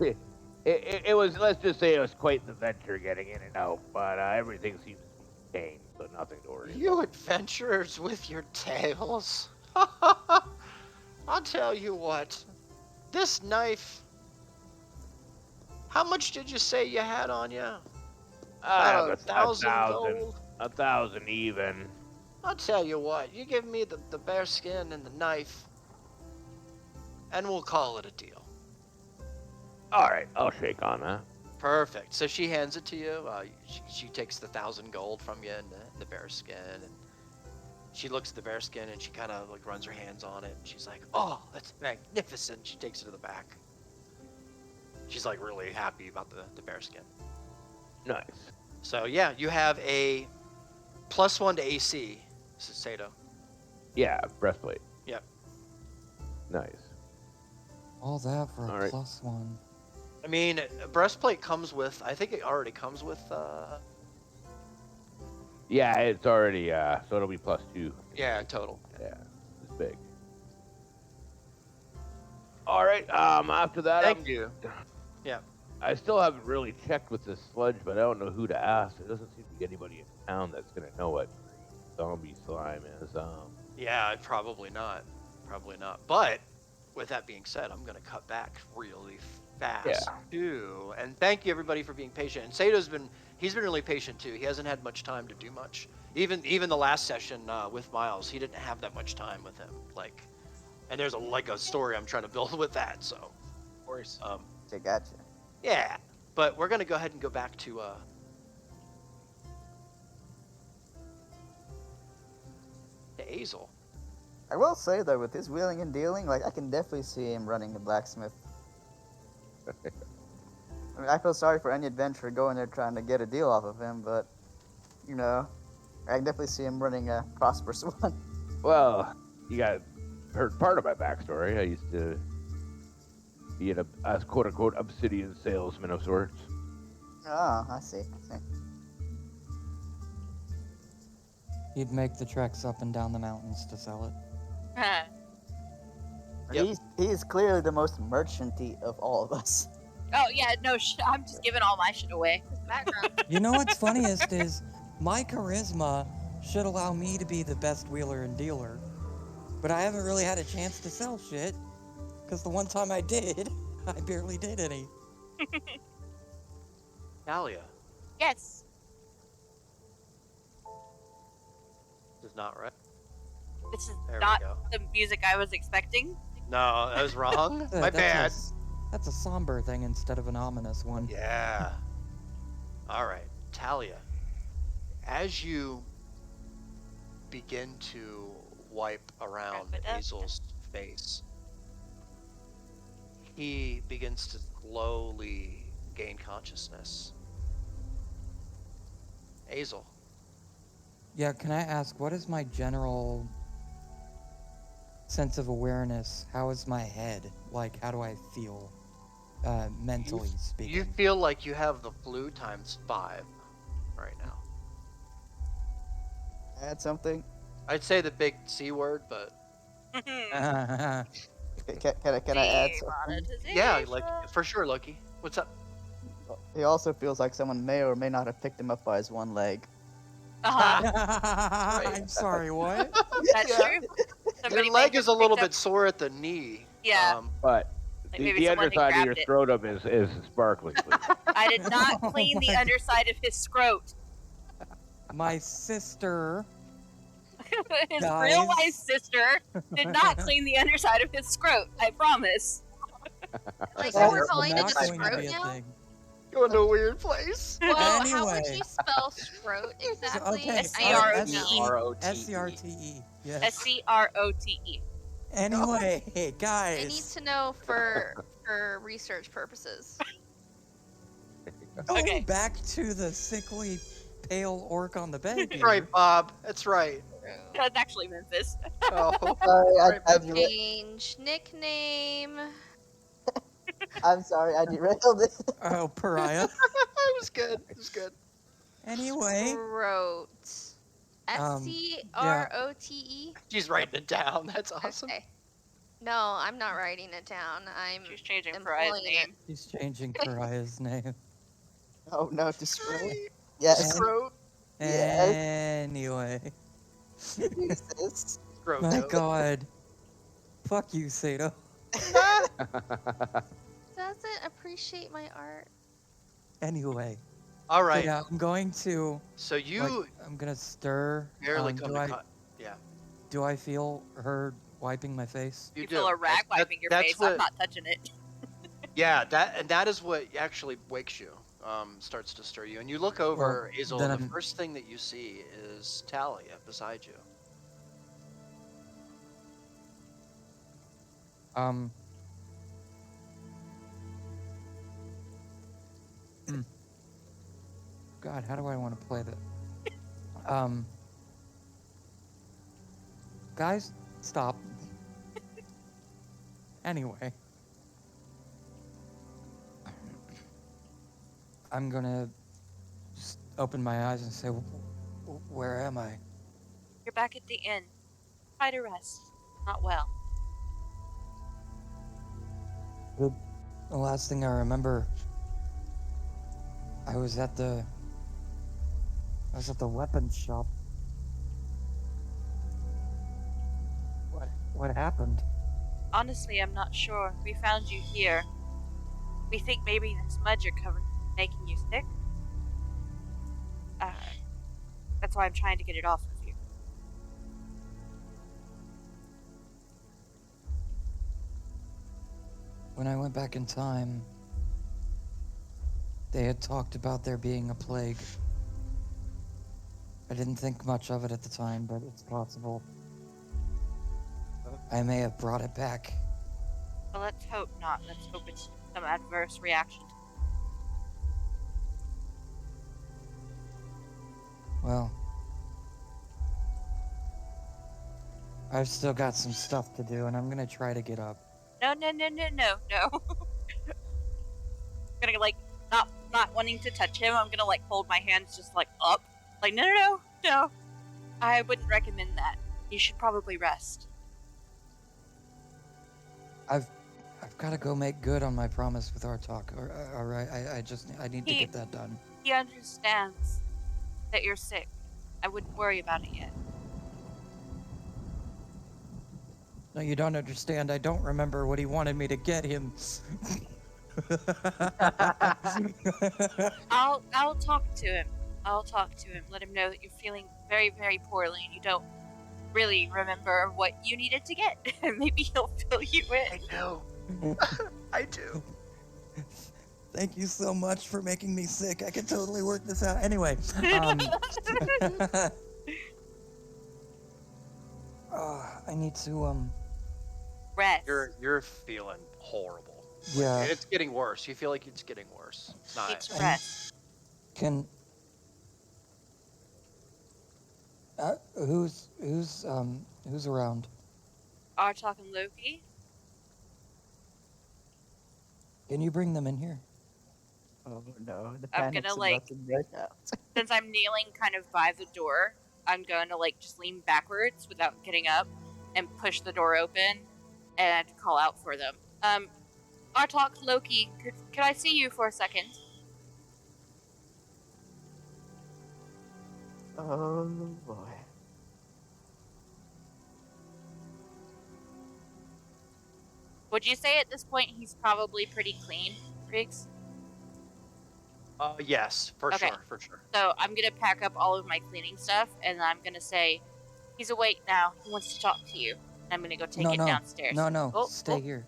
it was. Let's just say it was quite the venture getting in and out, but everything seems to be contained, so nothing to worry You about. adventurers with your tales. I'll tell you what. This knife. How much did you say you had on you? I have About a 1,000 thousand, gold. 1,000 even. I'll tell you what. You give me the bear skin and the knife, and we'll call it a deal. All right, I'll shake on that. Perfect. So she hands it to you. She takes the 1,000 gold from you and the bear skin. And she looks at the bear skin and she kind of like runs her hands on it. And she's like, "Oh, that's magnificent." She takes it to the back. She's like really happy about the bear skin. Nice. So yeah, you have a +1 to AC, Sato. Yeah, breastplate. Yep. Nice. All that for a All right. +1. I mean, a breastplate comes with. I think it already comes with. Yeah, it's already. So it'll be +2. Yeah, total. Yeah, it's big. All right. After that, Thank you. Yeah. I still haven't really checked with this sludge, but I don't know who to ask. There doesn't seem to be anybody in town that's gonna know what zombie slime is. Yeah, probably not. Probably not. But with that being said, I'm gonna cut back really fast Yeah. too. And thank you everybody for being patient. And Sato's been really patient too. He hasn't had much time to do much. Even the last session with Miles, he didn't have that much time with him. Like, and there's a story I'm trying to build with that. So, Of course. I gotcha. yeah. But we're gonna go ahead and go back to Azel. I will say though, with his wheeling and dealing, like I can definitely see him running a blacksmith. I mean, I feel sorry for any adventurer going there trying to get a deal off of him, but you know, I can definitely see him running a prosperous one. Well, you got heard part of my backstory. I used to be a quote unquote obsidian salesman of sorts. Oh, I see. He'd make the treks up and down the mountains to sell it. Yep. He's clearly the most merchanty of all of us. Oh yeah, no, I'm just giving all my shit away. Background. You know what's funniest is my charisma should allow me to be the best wheeler and dealer, but I haven't really had a chance to sell shit, because the one time I did, I barely did any. Talia Yes. is not right. This is There not we go. the music I was expecting. No, that was wrong. My That's bad. That's a somber thing instead of an ominous one. Yeah. All right, Talia. As you begin to wipe around Wrap it up. Azel's face, he begins to slowly gain consciousness. Azel. Yeah, can I ask, what is my general sense of awareness? How is my head? Like, how do I feel, mentally speaking? You feel like you have the flu ×5 right now. Add something. I'd say the big C word, but Can I add something? yeah, like for sure, Loki. What's up? He also feels like someone may or may not have picked him up by his one leg. I'm sorry, what? That's Yeah. true. Somebody Your may leg have is a little picked bit sore at the knee. Yeah. But Like the, maybe the someone had underside of your grabbed it. scrotum is sparkling. Please. I did not Oh clean the my- underside of his scrot. My sister. His Guys. real life sister did not clean the underside of his scrot. I promise. Like, That we're is calling it not a going to be scrote a now? thing. Going to a weird place. Well, how would Anyway. you spell scrote exactly? okay, S-C-R-O-T-E. R-O-T-E. S-C-R-T-E. Yes. S-C-R-O-T-E. Anyway, I need guys. to know for research purposes. Going Okay. back to the sickly, pale orc on the bed That's here. right, Bob. That's right. That's actually Memphis. Oh, Sorry, I Change nickname. I'm sorry, I derailed it. Oh, pariah. it was good. It was good. Anyway, Scrote. Um, S-C-R-O-T-E. She's writing it down. That's awesome. Okay. No, I'm not writing it down. I'm She's changing Pariah's employing it. name. He's changing Pariah's name. Oh no, to Scroat. Right. Yes. Scrote. Yes. Anyway. Jesus. Scrote. My god. Fuck you, Sato. Doesn't appreciate my art. Anyway. All So right. yeah, I'm going to, So you I'm gonna stir. barely do come to I, cut. Yeah. do I feel her wiping my face? You do. feel a rag wiping your that's face. What, I'm not touching it. Yeah, that is what actually wakes you, starts to stir you, and you look over, Hazel, then and the I'm- first thing that you see is Talia beside you. God, how do I want to play that? Guys, stop. Anyway. I'm gonna just open my eyes and say, where am I? You're back at the inn. Try to rest. Not well. The last thing I remember, I was at the weapons shop. What happened? Honestly, I'm not sure. We found you here. We think maybe the smudge you're covered is making you sick. That's why I'm trying to get it off of you. When I went back in time, they had talked about there being a plague. I didn't think much of it at the time, but it's possible. I may have brought it back. Well, let's hope not. Let's hope it's some adverse reaction. Well, I've still got some stuff to do, and I'm gonna try to get up. No. Gonna not wanting to touch him. I'm gonna hold my hands just up. No. I wouldn't recommend that. You should probably rest. I've got to go make good on my promise with Artok. All right, I need to get that done. He understands that you're sick. I wouldn't worry about it yet. No, you don't understand. I don't remember what he wanted me to get him. I'll talk to him. Let him know that you're feeling very, very poorly and you don't really remember what you needed to get. Maybe he'll fill you in. I know. I do. Thank you so much for making me sick. I can totally work this out. Anyway, I need to Rest. You're feeling horrible. yeah. And it's getting worse. You feel like it's getting worse. It's not. Need to rest. Who's around? Artok and Loki. Can you bring them in here? Oh no, the I'm panic's gonna, about to break out. Since I'm kneeling kind of by the door, I'm going to just lean backwards without getting up and push the door open and call out for them. Artok, Loki, could I see you for a second? Oh boy. Would you say at this point he's probably pretty clean, Riggs? Yes, for Okay. sure. So I'm gonna pack up all of my cleaning stuff, and I'm gonna say, he's awake now. He wants to talk to you. And I'm gonna go take it downstairs. No, Oh, stay here.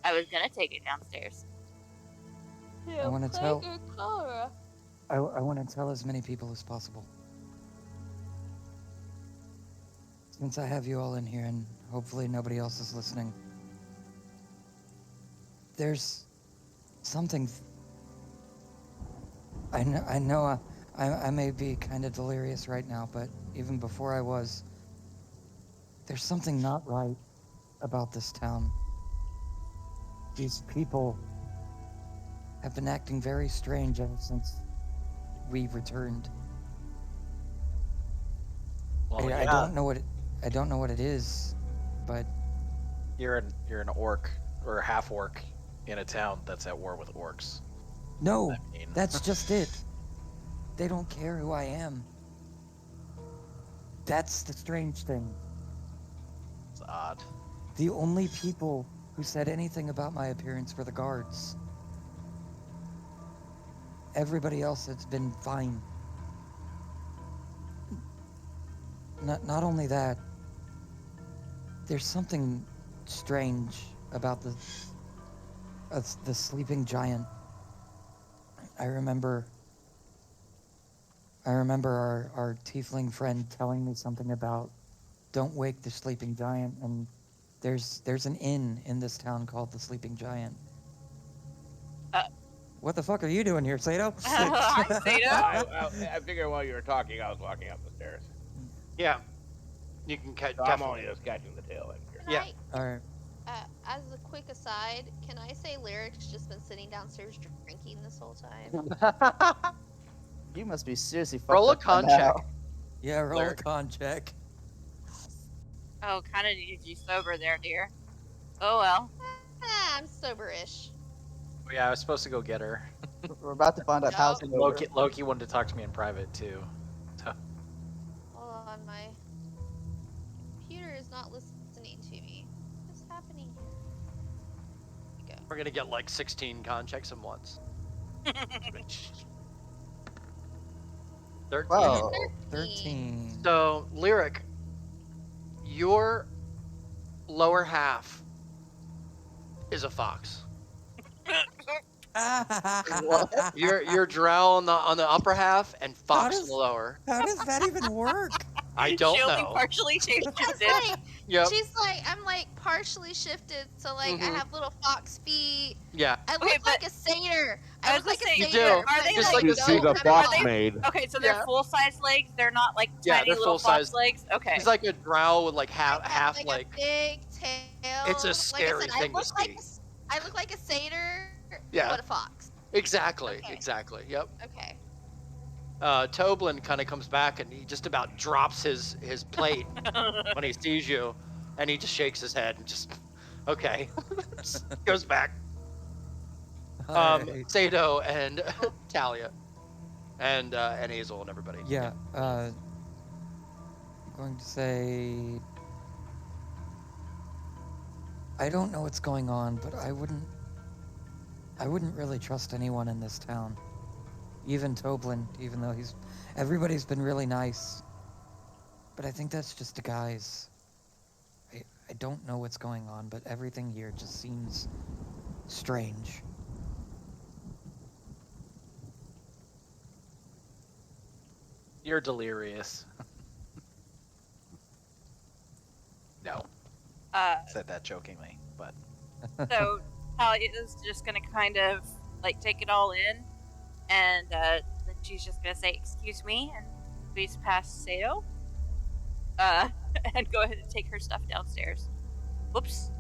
I was gonna take it downstairs. I want to tell. I want to tell as many people as possible. Since I have you all in here, and hopefully nobody else is listening, there's something. I know. I may be kind of delirious right now, but even before I was, there's something not right about this town. These people have been acting very strange ever since we returned. Well, I don't know what it is, but You're an orc or a half orc in a town that's at war with orcs. No, I mean, that's just it. They don't care who I am. That's the strange thing. it's odd. The only people who said anything about my appearance were the guards. Everybody else has been fine. Not only that, there's something strange about the sleeping giant. I remember our tiefling friend telling me something about don't wake the sleeping giant, and there's an inn in this town called the Sleeping Giant. What the fuck are you doing here, Sato? Hi, Sato. I figured while you were talking, I was walking up the stairs. Yeah. You can catch. So I'm only just catching the tail end here. Yeah. All right. As a quick aside, can I say Lyric's just been sitting downstairs drinking this whole time? You must be seriously fucked Roll a up by con now. check. Yeah, roll a Lyric. con check. Oh, kind of needed you sober there, dear. Oh well. I'm soberish. Oh, yeah, I was supposed to go get her. We're about to find out how Nope. Loki wanted to talk to me in private too. So, Hold on, my computer is not listening to me. What's happening here? Here we go. We're gonna get like 16 con checks in once. 13. Whoa. 13. So, Lyric, your lower half is a fox. What? You're drow on the upper half and fox on does- the lower. How does that even work? I don't she only know. partially changed It's it. like, Yep. she's like, I'm like partially shifted, so like I Mhm. have little fox feet. Yeah. I look Okay, like but- a satyr. I I was look like gonna a say, You satyr. do. but, Are they Just like- like She's a don't have fox any- maid. Okay, so they're Yeah. full-size legs. They're not like Yeah, tiny they're little full-size. fox legs. Okay. He's like a drow with like I half have half like a big tail. It's a Like scary I said, thing to I look like see. I look like a satyr, Yeah. but a fox. Exactly. Okay. Exactly. Yep. Okay. Toblin kind of comes back and he just about drops his plate when he sees you, and he just shakes his head and just okay, just goes back. Alright. Sato and Talia, and Hazel and everybody. Yeah, I'm going to say I don't know what's going on, but I wouldn't really trust anyone in this town. Even Toblin, even though everybody's been really nice. But I think that's just a guise. I don't know what's going on, but everything here just seems strange. you're delirious. No, said that jokingly, but So Talia is just gonna kind of like take it all in, and then she's just gonna say, "Excuse me," and please pass Sato. And go ahead and take her stuff downstairs. Whoops.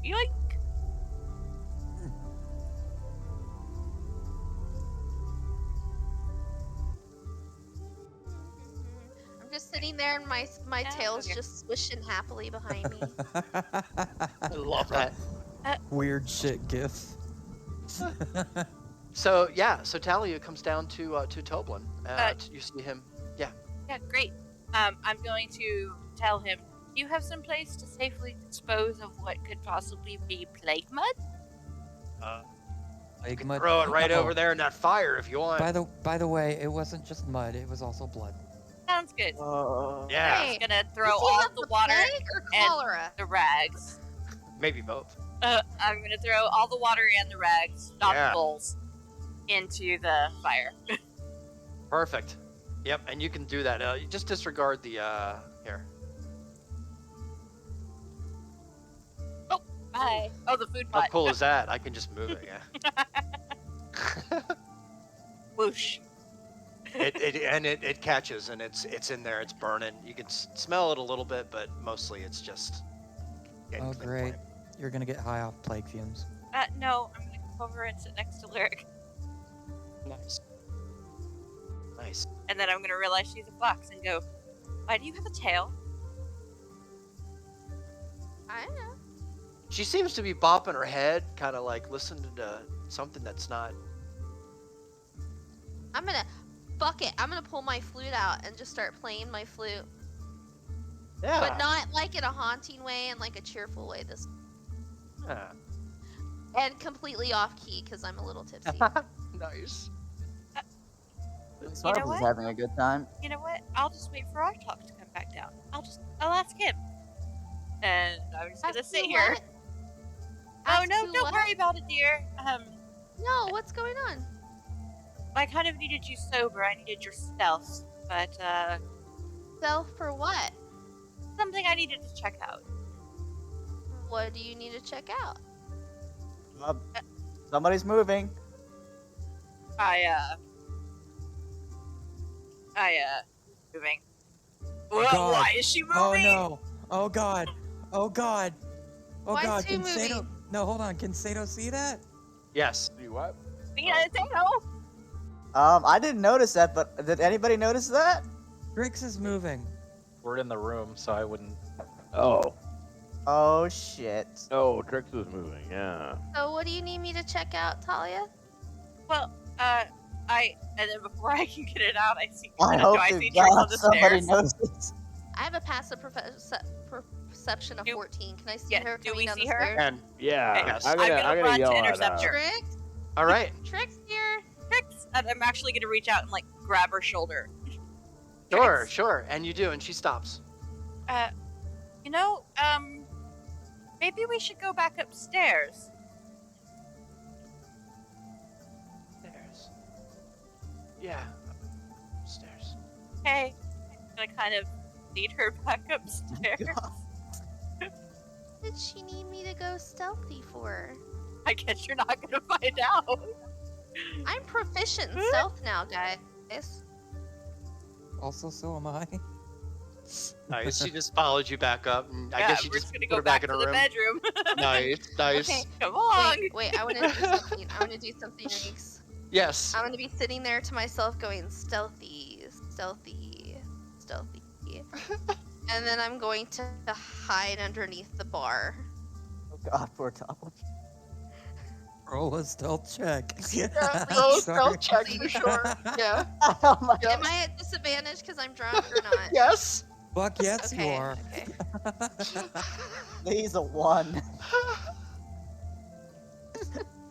Yoink. I'm just sitting there, and my Yeah, tail's okay. just swishing happily behind me. I love that. Weird shit gif. So yeah, so Talia comes down to Toblin. Uh, You see him. Yeah, great. I'm going to tell him, "You have some place to safely dispose of what could possibly be plague mud?" You can Mud- throw it right Oh, over there in that fire if you want. By the way, it wasn't just mud; it was also blood. Sounds good. Yeah, Hey, I'm gonna throw Does he all have the water plague or and- cholera? the rags. maybe both. I'm gonna throw all the water and the rags, not Yeah. the bowls, into the fire. Perfect. Yep, and you can do that. You just disregard the here. Bye. Oh, the food How pot. cool is that? I can just move it. Yeah. Whoosh. It catches and it's in there. It's burning. You can smell it a little bit, but mostly it's just. getting Oh, clean great. flame. You're gonna get high off plague fumes. No, I'm gonna come over and sit next to Lyric, Nice. Nice. and then I'm gonna realize she's a fox and go, "Why do you have a tail?" I don't know. She seems to be bopping her head, kind of like listening to something that's not. I'm gonna fuck it. I'm gonna pull my flute out and just start playing my flute, Yeah. but not like in a haunting way and like a cheerful way. This Yeah. and completely off key because I'm a little tipsy. Nice. Sparkle's what? having a good time. You know what? I'll just wait for our talk to come back down. I'll ask him. And I'm just gonna Ask sit who here. what? Oh Ask no, who don't what? worry about it, dear. No, what's going on? I kind of needed you sober. I needed your stealth, but Self for what? something I needed to check out. What do you need to check out? Somebody's moving. Moving. God. Why is she moving? Oh no! Oh god! Oh god! Oh Why is god! who Can Sato? moving? No, hold on. Can Sato see that? Yes. See what? Yeah, say no. I didn't notice that, but did anybody notice that? Grix is moving. We're in the room, so I wouldn't. Oh, Oh shit. no, Trix is moving. Yeah. So what do you need me to check out, Talia? Well, and then before I can get it out, I see. I do hope I to see Trix on God the somebody stairs? notices. I have a passive perception of Do- 14. Can I see yeah, her do coming we down see the her? stairs? And Yeah. Yes. I'm I'm gonna, gonna I'm run to yell intercept at her. Trix? all right. Trix here. Trix, and I'm actually gonna reach out and like grab her shoulder. Sure, Trix, sure. And you do, and she stops. You know, maybe we should go back upstairs. Stairs. Yeah. Stairs. Okay. I'm gonna kind of lead her back upstairs. What did she need me to go stealthy for? I guess you're not gonna find out. I'm proficient in stealth now, guys. Also, so am I. Nice. She just followed you back up, and I Yeah, guess you we're just gonna put go her back in to her the room. bedroom. Nice, nice. Okay. Come on. Wait, I want to do something. I want to do something, Reeks. Yes. I'm going to be sitting there to myself going stealthy, stealthy, stealthy. And then I'm going to hide underneath the bar. Oh God, poor Tom. Roll a stealth check. Yeah, Please. roll a Sorry. stealth check for sure. Yeah. Oh my Yeah. Am I at disadvantage because I'm drunk or not? Yes. Fuck yes, Okay, you are. okay. Please, a 1.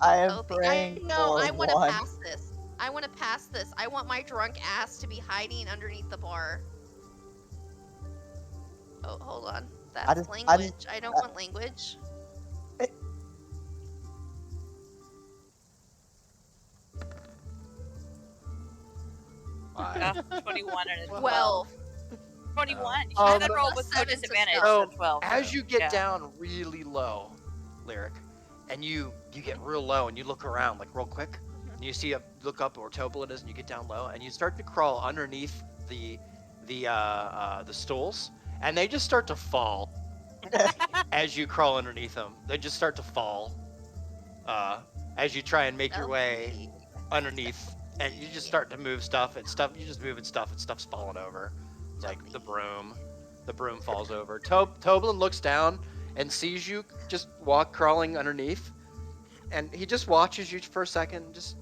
I am Stealthy. praying No, for I want to 1. pass this. I want to pass this. I want my drunk ass to be hiding underneath the bar. Oh, hold on. That's just- language. I don't want language. 21 and a 12. 21. You Um, should roll with no 7 to disadvantage. 12. So 12. As you get Yeah. down really low, Lyric, and you get real low, and you look around like real quick, and you see look up where Toblin is, and you get down low, and you start to crawl underneath the stools, and they just start to fall as you crawl underneath them. They just start to fall as you try and make your way underneath, and you just start to move stuff, and you're just moving stuff, and stuff's falling over. It's like the broom falls over. Toblin looks down and sees you just crawling underneath, and he just watches you for a second,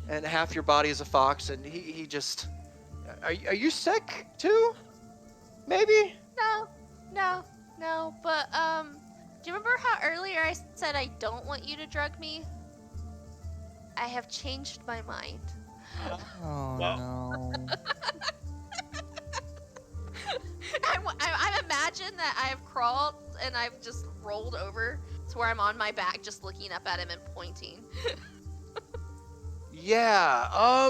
and half your body is a fox, and he just, are you sick too? Maybe? No, but, do you remember how earlier I said I don't want you to drug me? I have changed my mind. Oh Well. no. I imagine that I have crawled and I've just rolled over to where I'm on my back just looking up at him and pointing. Yeah,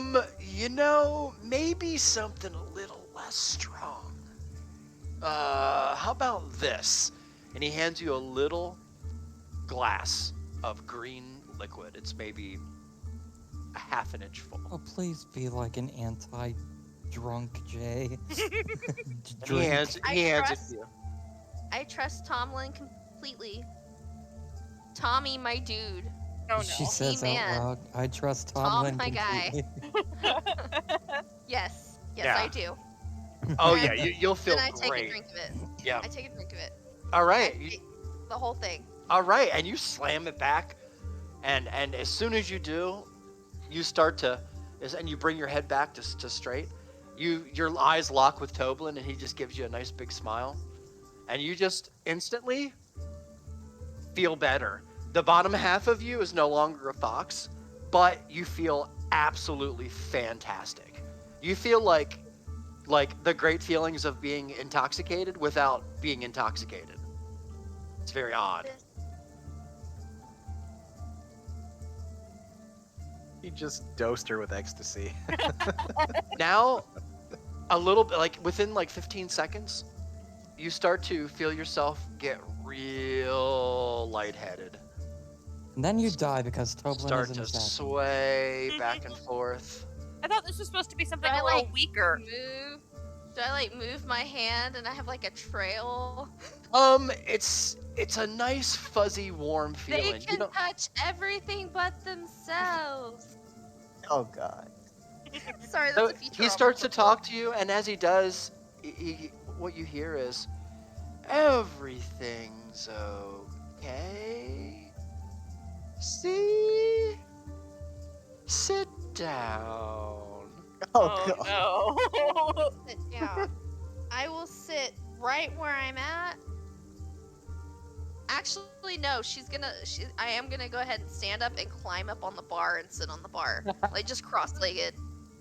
maybe something a little less strong. How about this? And he hands you a little glass of green liquid. It's maybe a half an inch full. Oh, please be like an anti-drunk Jay. He hands it to you. I trust Tomlin completely. Tommy, my dude. Oh no. She says out man. loud, "I trust Tom, Tomlin my guy." completely." Yes, Yeah. I do. Oh And yeah, you'll feel Then I take a great. drink of it. Yeah. I take a drink of it. All right. The whole thing. All right, and you slam it back, and as soon as you do, you start to, and you bring your head back to straight. Your eyes lock with Toblin, and he just gives you a nice big smile, and you just instantly feel better. The bottom half of you is no longer a fox, but you feel absolutely fantastic. You feel like the great feelings of being intoxicated without being intoxicated. It's very odd. He just dosed her with ecstasy. Now, a little bit, like within like 15 seconds, you start to feel yourself get real lightheaded. And then you die because Toblin Start is to an assassin. sway back and forth. I thought this was supposed to be something Do I, a little like, weaker. Do I like move my hand and I have like a trail? It's a nice fuzzy warm feeling. They You can don't- touch everything but themselves. Oh god. Sorry, So that's a feature. he starts to talk to you, and as he does, what you hear is, "Everything's okay. See? Sit down." Oh god. no. Sit down. I will sit right where I'm at. Actually, no. I am gonna go ahead and stand up and climb up on the bar and sit on the bar, like just cross-legged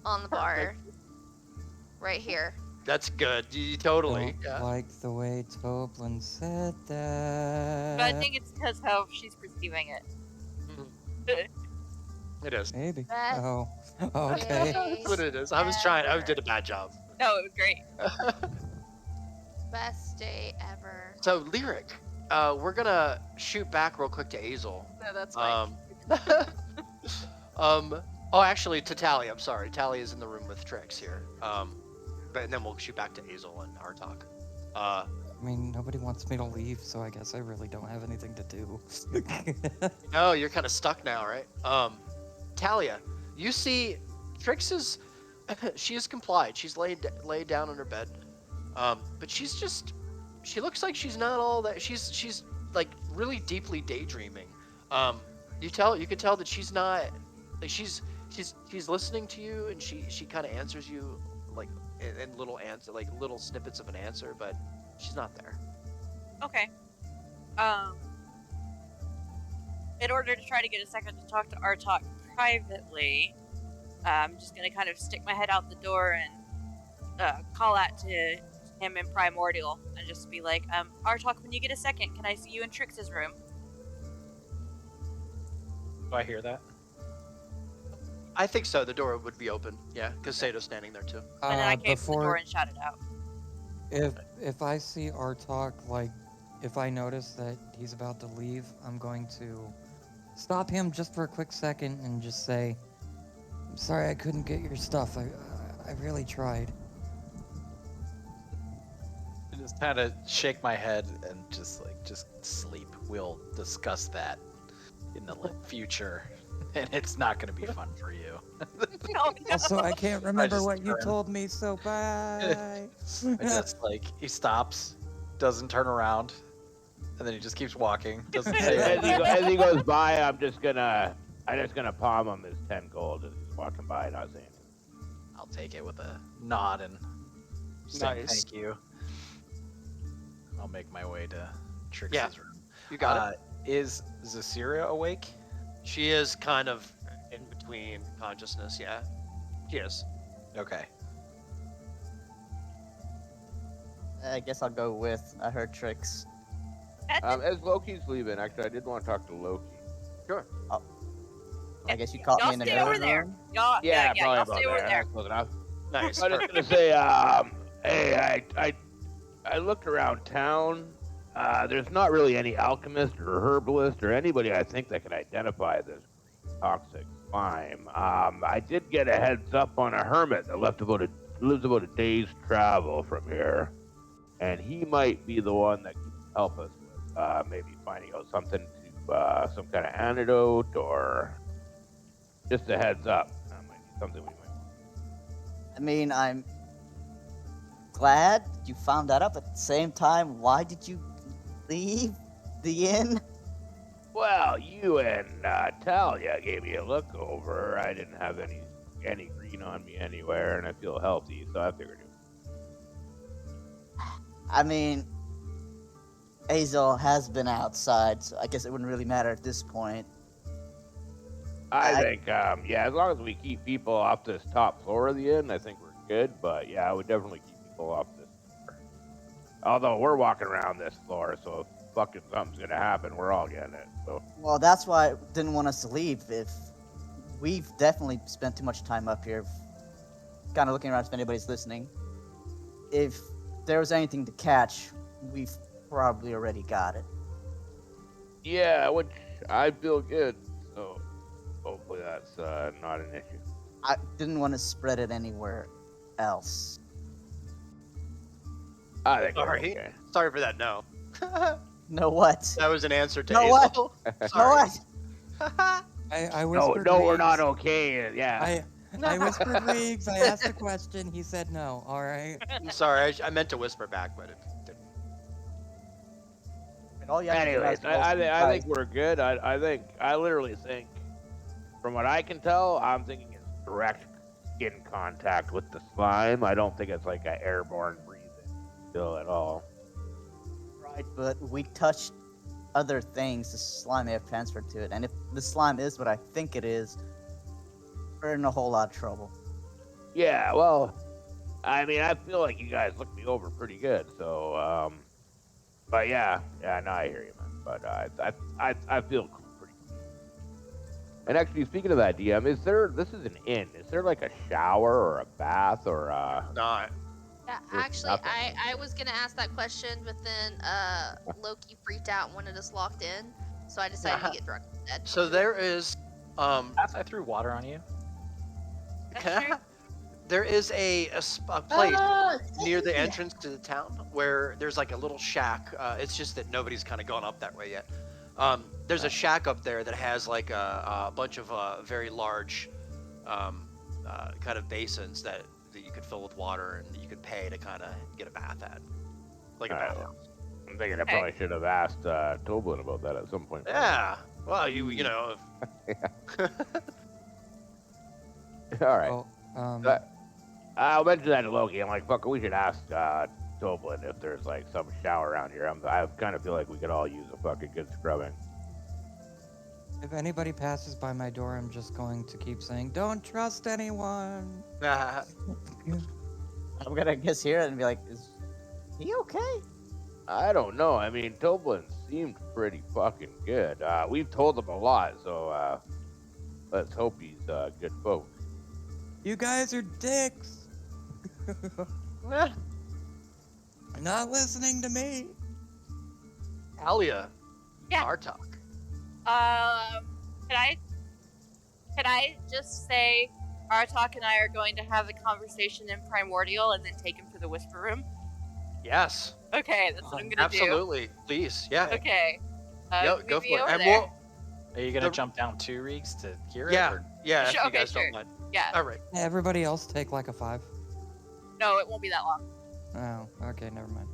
on the bar, right here. That's good. You totally. Don't Yeah. like the way Toblin said that. But I think it's because how she's perceiving it. It is. Maybe. That- Oh. Okay. That's what it is. I was trying. I did a bad job. No, it was great. Best day ever. So lyric. We're gonna shoot back real quick to Azel. No, that's fine. Oh, actually, to Tally. I'm sorry. Tally is in the room with Trix here. But then we'll shoot back to Azel and Artok. I mean, nobody wants me to leave, so I guess I really don't have anything to do. No, you're kind of stuck now, right? Talia, you see, Trix is, she has complied. She's laid down on her bed. But she looks like she's not all that. She's like really deeply daydreaming. You could tell that she's not, like she's listening to you, and she kind of answers you like in little snippets of an answer, but she's not there. Okay. In order to try to get a second to talk to Artok privately, I'm just gonna kind of stick my head out the door and call out to him in Primordial and just be like, Artok, when you get a second, can I see you in Trix's room? Do I hear that? I think so. The door would be open. Yeah, because Sato's standing there too. And then I came to the door Before, and shouted out. if I see Artok, like, if I notice that he's about to leave, I'm going to stop him just for a quick second and just say, "I'm sorry I couldn't get your stuff. I really tried." I just kind of shake my head and just sleep. We'll discuss that in the future, and it's not going to be fun for you. Oh, no. Also, I can't remember just what you turn. told me, so bye. I just he stops, doesn't turn around, and then he just keeps walking. Doesn't say anything. As he goes by, I'm just gonna palm him his 10 gold as he's walking by, not saying anything. I'll take it with a nod and say Nice. thank you. I'll make my way to Trix's Yeah. room. You got it. Is Zasira awake? She is kind of in between consciousness. Yeah, she is. Okay. I guess I'll go with. I heard Trix. As Loki's leaving, actually, I did want to talk to Loki. Sure. I guess you caught Y'all me in the stay middle over there. room. Y'all, yeah, probably y'all about stay over there. there. That's close enough. Nice. I was just gonna say, hey, I looked around town. There's not really any alchemist or herbalist or anybody I think that can identify this toxic slime. I did get a heads up on a hermit that lives about a day's travel from here, and he might be the one that can help us with maybe finding out something to some kind of antidote or just a heads up. That might be something we might. I mean, I'm glad you found that up. At the same time, why did you leave the inn? Well, you and Talia gave me a look over. I didn't have any green on me anywhere, and I feel healthy, so I figured it. I mean, Azel has been outside, so I guess it wouldn't really matter at this point. I I- think, yeah, as long as we keep people off this top floor of the inn, I think we're good. But yeah, I would definitely keep people off this floor. Although we're walking around this floor, so if fucking something's gonna happen, we're all getting it. So Well, that's why I didn't want us to leave. If we've definitely spent too much time up here, kind of looking around if anybody's listening. If there was anything to catch, we've probably already got it. yeah, which I feel good. So hopefully that's not an issue. I didn't want to spread it anywhere else. I think we're Sorry. okay. Sorry for that. No. No what? That was an answer to No what? Hazel. No Sorry. what? I No, whispered. no, we're not Reeves. okay. Yeah. I whispered Reeves. I asked a question. He said no. All right. I'm sorry. I meant to whisper back, but it didn't. And all you have to do Anyways, is roll some I think dice. we're good. I literally think, from what I can tell, I'm thinking it's direct skin contact with the slime. I don't think it's like an airborne breathing still at all. Right, but we touched other things. The slime may have transferred to it, and if the slime is what I think it is, we're in a whole lot of trouble. Yeah, well, I mean, I feel like you guys looked me over pretty good. So, but yeah, no, I hear you, man. But I feel pretty. And actually, speaking of that, DM, this is an inn. Is there like a shower or a bath or Not. Yeah, There's actually, nothing. I was gonna ask that question, but then Loki freaked out and wanted us locked in, so I decided to get drunk instead. So there is As I threw water on you. That's true. there is a place near the entrance to the town where there's like a little shack. It's just that nobody's kind of gone up that way yet. There's a shack up there that has like a bunch of very large kind of basins that you could fill with water and you could pay to kind of get a bath at, like a Alright. bathhouse. I'm thinking I probably should have asked Toblin about that at some point. Yeah. Well, you know. All right. Well, I'll mention that to Loki. I'm like, fuck, we should ask Toblin if there's like some shower around here. I kind of feel like we could all use a fucking good scrubbing. if anybody passes by my door, I'm just going to keep saying, "Don't trust anyone." I'm gonna guess here and be like, is he okay? I don't know. I mean, Toblin seemed pretty fucking good. We've told him a lot, so let's hope he's good folk. You guys are dicks. Not listening to me. Alia. Yeah. Artok. Can I just say Artok and I are going to have a conversation in Primordial and then take him to the Whisper Room? Yes. Okay, that's what I'm gonna Absolutely. Please. Yeah. do. Okay. Go meet me for it. over And there. Are you gonna The- jump down 2 Reeks to hear Yeah. it? Or... Yeah. If Sure, you okay, guys sure. don't mind. Yeah. All right. Everybody else take like a 5. No, it won't be that long. Oh, okay, never mind.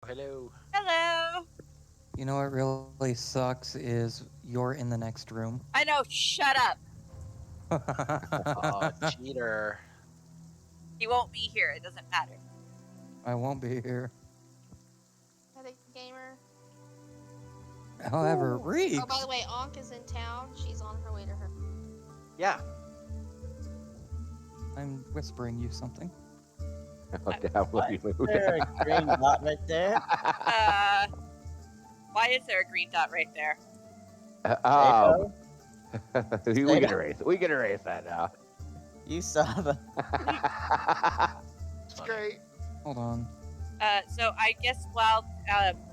Hello. Hello. You know what really sucks is you're in the next room. I know. Shut up. Oh, cheater. He won't be here. It doesn't matter. I won't be here. Headache gamer. However, Reeks. Oh, by the way, Ankh is in town. She's on her way to her. Yeah. I'm whispering you something. Oh, damn, what you moved. There, a green dot right there. Why is there a green dot right there? Sato, we can erase it. We can erase that now. you saw the. It's great. Hold on. So I guess while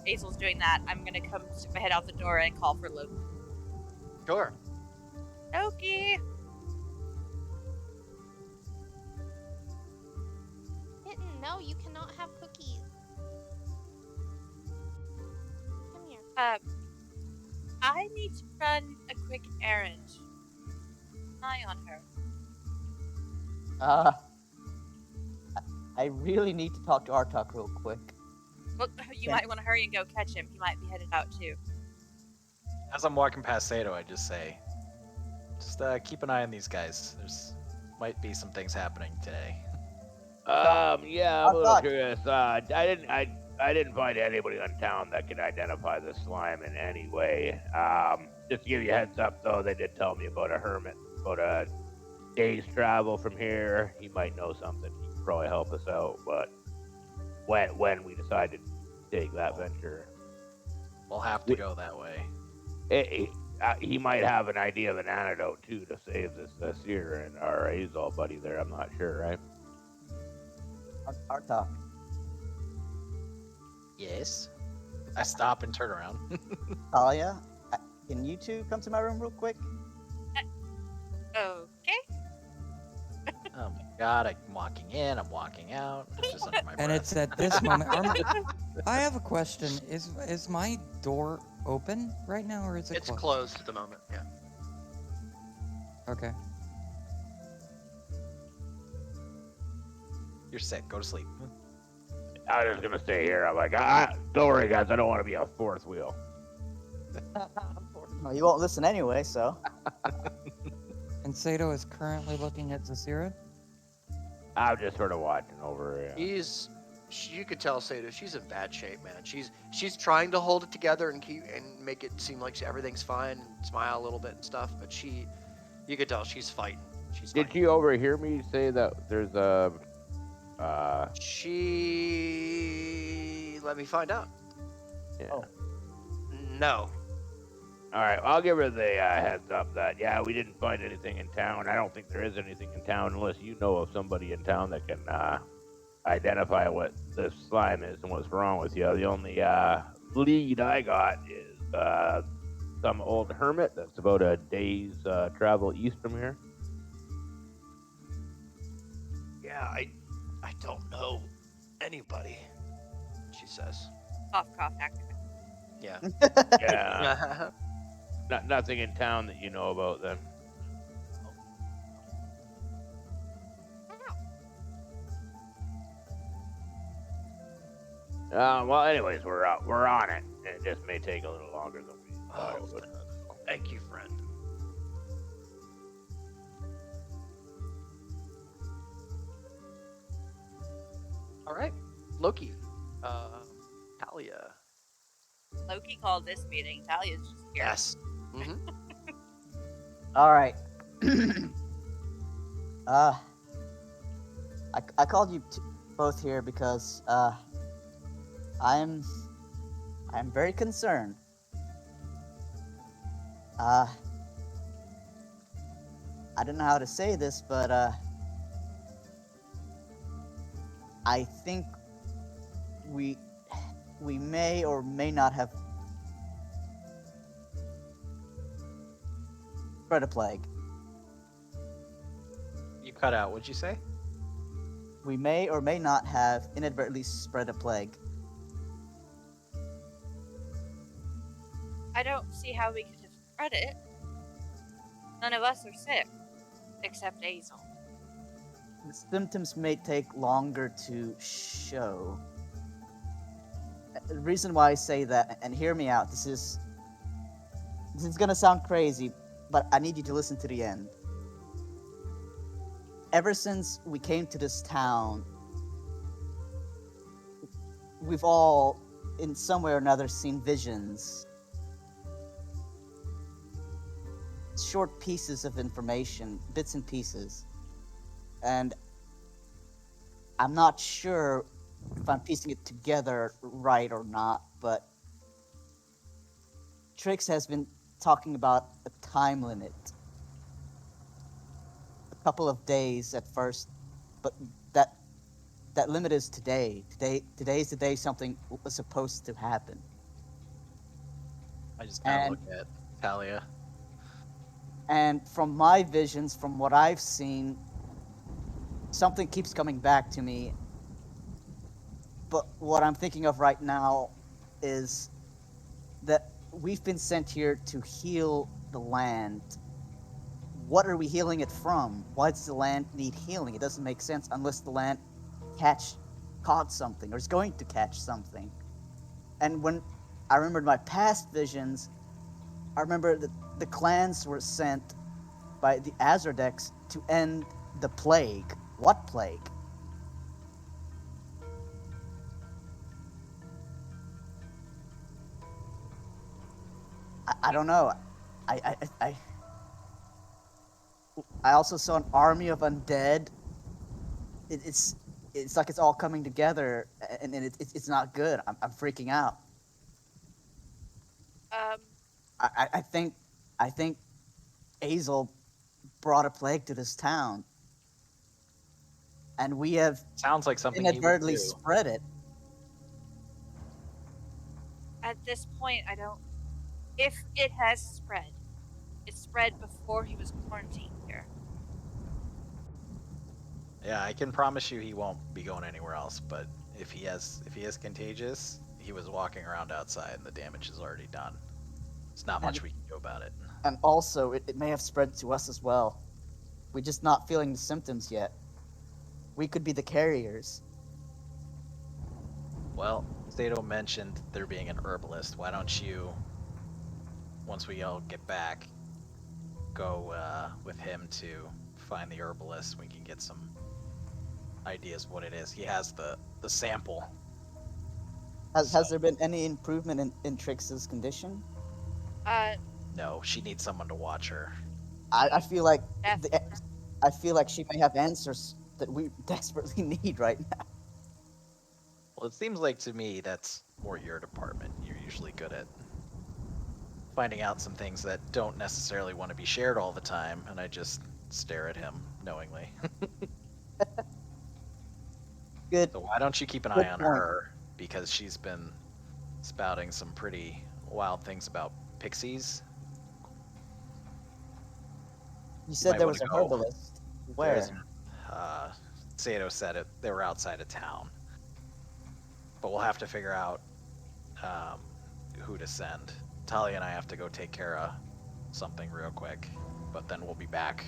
Azel's doing that, I'm gonna come stick my head out the door and call for Loki. Sure. Loki! Kitten, no, you cannot have cookies. Come here. I need to run a quick errand. Eye on her. I really need to talk to Artok real quick. Well, you might want to hurry and go catch him. He might be headed out too. As I'm walking past Sato, I just say, just keep an eye on these guys. There's might be some things happening today. Yeah, I'm a little thought- curious. I didn't find anybody in town that could identify the slime in any way. Just to give you a heads up, though, they did tell me about a hermit, about a day's travel from here. He might know something. He could probably help us out. But when we decide to take that venture, We'll have to go that way. he might have an idea of an antidote too to save this Seer and our Azal buddy there. I'm not sure, right? Artok. Yes. I stop and turn around. Talia, can you two come to my room real quick? Okay. Oh my god, I'm walking in, I'm walking out. I'm just under my breath. And it's at this moment. I have a question. Is my door open right now, or is it It's closed? closed at the moment. Yeah. Okay. You're sick, go to sleep. I was just gonna stay here. I'm like, don't worry, guys. I don't want to be a fourth wheel. Well, you won't listen anyway, so. And Sato is currently looking at Zasira. I'm just sort of watching over. You could tell Sato, she's in bad shape, man. She's trying to hold it together and make it seem like everything's fine and smile a little bit and stuff, but you could tell she's fighting. Did you overhear me say that there's a? Let me find out. Yeah. Oh. No. All right, I'll give her the heads up that we didn't find anything in town. I don't think there is anything in town unless you know of somebody in town that can identify what this slime is and what's wrong with you. The only lead I got is some old hermit that's about a day's travel east from here. Yeah, I don't know anybody, she says. Cough, cough, actor. Yeah. Yeah. Nothing in town that you know about then. Well, anyways, we're on it. It just may take a little longer than we thought it would. Thank you, friend. All right, Loki, Talia. Loki called this meeting. Talia's just here. Yes. Mm-hmm. All right. I called you both here because I'm very concerned. I don't know how to say this, but I think we may or may not have spread a plague. You cut out, what'd you say? We may or may not have inadvertently spread a plague. I don't see how we could have spread it. None of us are sick, except Azel. The symptoms may take longer to show. the reason why I say that, and hear me out, this is gonna sound crazy, but I need you to listen to the end. Ever since we came to this town, we've all, in some way or another, seen visions. Short pieces of information, bits and pieces. And I'm not sure if I'm piecing it together right or not, but Trix has been talking about a time limit. A couple of days at first, but that limit is today. Today's the day something was supposed to happen. I just kind of And look at Talia. and from my visions, from what I've seen, something keeps coming back to me. But what I'm thinking of right now is that we've been sent here to heal the land. What are we healing it from? Why does the land need healing? It doesn't make sense unless the land caught something or is going to catch something. And when I remembered my past visions, I remember that the clans were sent by the Azardex to end the plague. What plague? I don't know. I also saw an army of undead. It's like it's all coming together, and it's not good. I'm freaking out. Um, I think Azel brought a plague to this town, and we have Sounds like something he would inadvertently do. spread it. at this point, I don't. If it has spread, it spread before he was quarantined here. Yeah, I can promise you he won't be going anywhere else. But if he is contagious, he was walking around outside, and the damage is already done. There's not much we can do about it. And also, it may have spread to us as well. We're just not feeling the symptoms yet. We could be the carriers. Well, Zato mentioned there being an herbalist. Why don't you, once we all get back, go with him to find the herbalist? We can get some ideas of what it is. He has the sample. Has there been any improvement in Trix's condition? No, she needs someone to watch her. I feel like Definitely. I feel like she may have answers that we desperately need right now. Well, it seems like to me that's more your department. You're usually good at finding out some things that don't necessarily want to be shared all the time, and I just stare at him knowingly. Good. So why don't you keep an Good eye on point. her, because she's been spouting some pretty wild things about pixies. You said might there wanna was a go. herbalist. There Where? isn't. Sato said it. They were outside of town, but we'll have to figure out who to send. Talia and I have to go take care of something real quick, but then we'll be back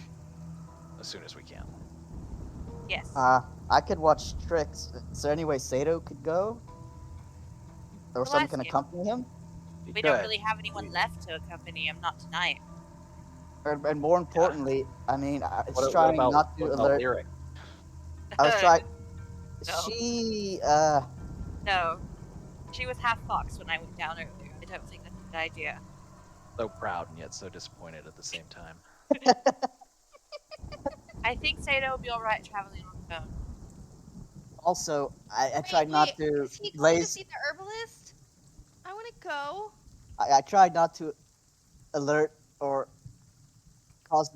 as soon as we can. Yes. I could watch Trix. Is there any way Sato could go? Or Well, someone that's can good. accompany him? You We don't could. really have anyone left to accompany him, not tonight. And more importantly, I mean, I was What trying about, not to what about alert. Lyric? I was trying. No. She, No. She was half fox when I went down earlier. I don't think that's a good idea. So proud and yet so disappointed at the same time. I think Sato will be alright traveling on his own. also, I tried not to Is he going to blaze. see the herbalist? I want to go. I tried not to alert or cause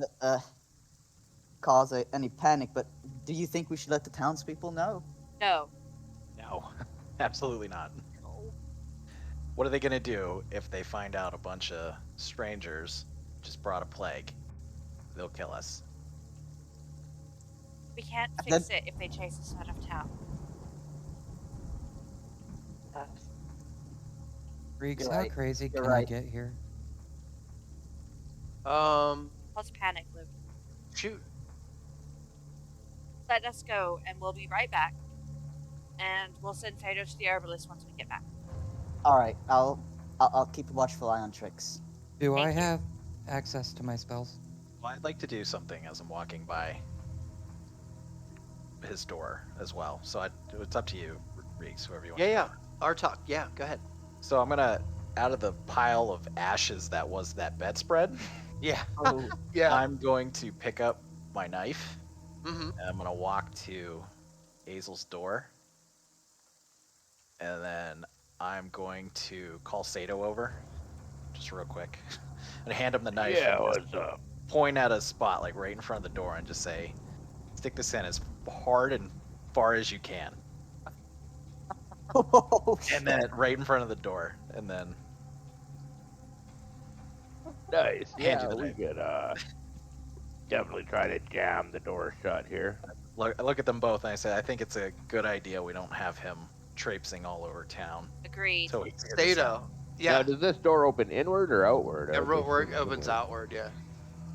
any panic. But do you think we should let the townspeople know? No. No, absolutely not. No. What are they gonna do if they find out a bunch of strangers just brought a plague? They'll kill us. We can't And fix it if they chase us out of town. Reeks, You're how right. crazy You're can I right. get here? Let's panic, Luke. Shoot. Let us go, and we'll be right back. And we'll send Phaedos to the herbalist once we get back. All right, I'll keep a watchful eye on Trix. Do I Thank you. have access to my spells? Well, I'd like to do something as I'm walking by his door as well. So it's up to you, Reeks, whoever you want. Yeah, to yeah. Our talk. Yeah, go ahead. So I'm gonna, out of the pile of ashes that was that bedspread, Yeah. Oh, Yeah. I'm going to pick up my knife Mm-hmm. and I'm gonna walk to Azel's door, and then I'm going to call Sato over, just real quick, and hand him the knife. Yeah, and what's up? point at a spot like right in front of the door and just say, "Stick this in as hard and far as you can," and then right in front of the door, and then Nice. Hand you Yeah, the we knife. could definitely try to jam the door shut here. I look at them both and I say, "I think it's a good idea we don't have him traipsing all over town." Agreed. So he figures this out. Sato. Now, Yeah. does this door open inward or outward? It I was work thinking opens inward. outward. Yeah.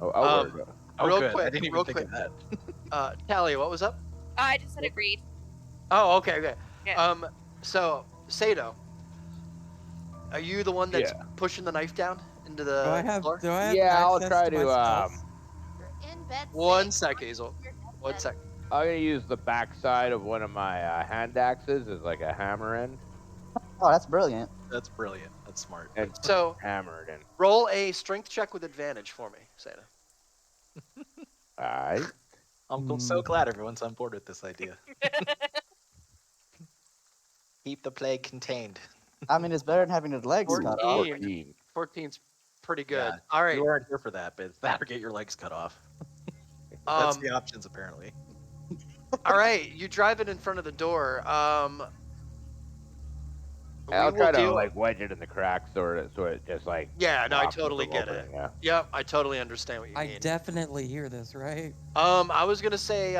Oh, outward. Oh, real good. quick. I didn't even real think quick. of that. Tally, what was up? I just said agreed. Oh, okay, okay. Yeah. So Sato, are you the one that's Yeah. pushing the knife down into Do the I have? floor? Do I have Yeah, I'll access try to my to, spells? You're in bed. One sitting sec, on Hazel. your One bed. sec. I'm gonna use the backside of one of my hand axes as like a hammer end oh, that's brilliant. That's brilliant. That's smart. and So hammer it in. roll a strength check with advantage for me, Sato. Alright. I'm so glad everyone's on board with this idea. Keep the plague contained. I mean, it's better than having the legs cut off. 14. 14's pretty good. Yeah, All right. You weren't here for that, but it's better get your legs cut off. That's Um, the options, apparently. all right. You drive it in front of the door. I'll we try will to do. like wedge it in the crack so it just like Yeah, no, I blocks it totally from get it. opening, Yeah. Yep, I totally understand what you I mean. definitely hear this, right? I was gonna say,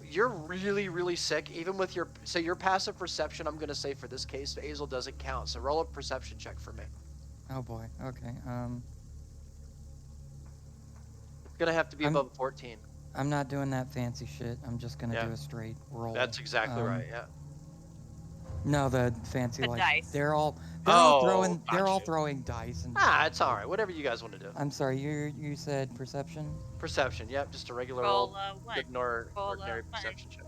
you're really, really sick. Even with your passive perception, I'm gonna say for this case, Hazel doesn't count. So roll a perception check for me. Oh boy. Okay. It's gonna have to be I'm- above 14. I'm not doing that fancy shit. I'm just gonna Yeah. do a straight roll. That's exactly right. Yeah. No, the fancy The like dice. they're all Oh, gotcha. throwing dice and. It's all right. Whatever you guys want to do. I'm sorry. You said perception. Perception. Yep, just a regular Roll old, a one. ignore Roll a ordinary one. perception check.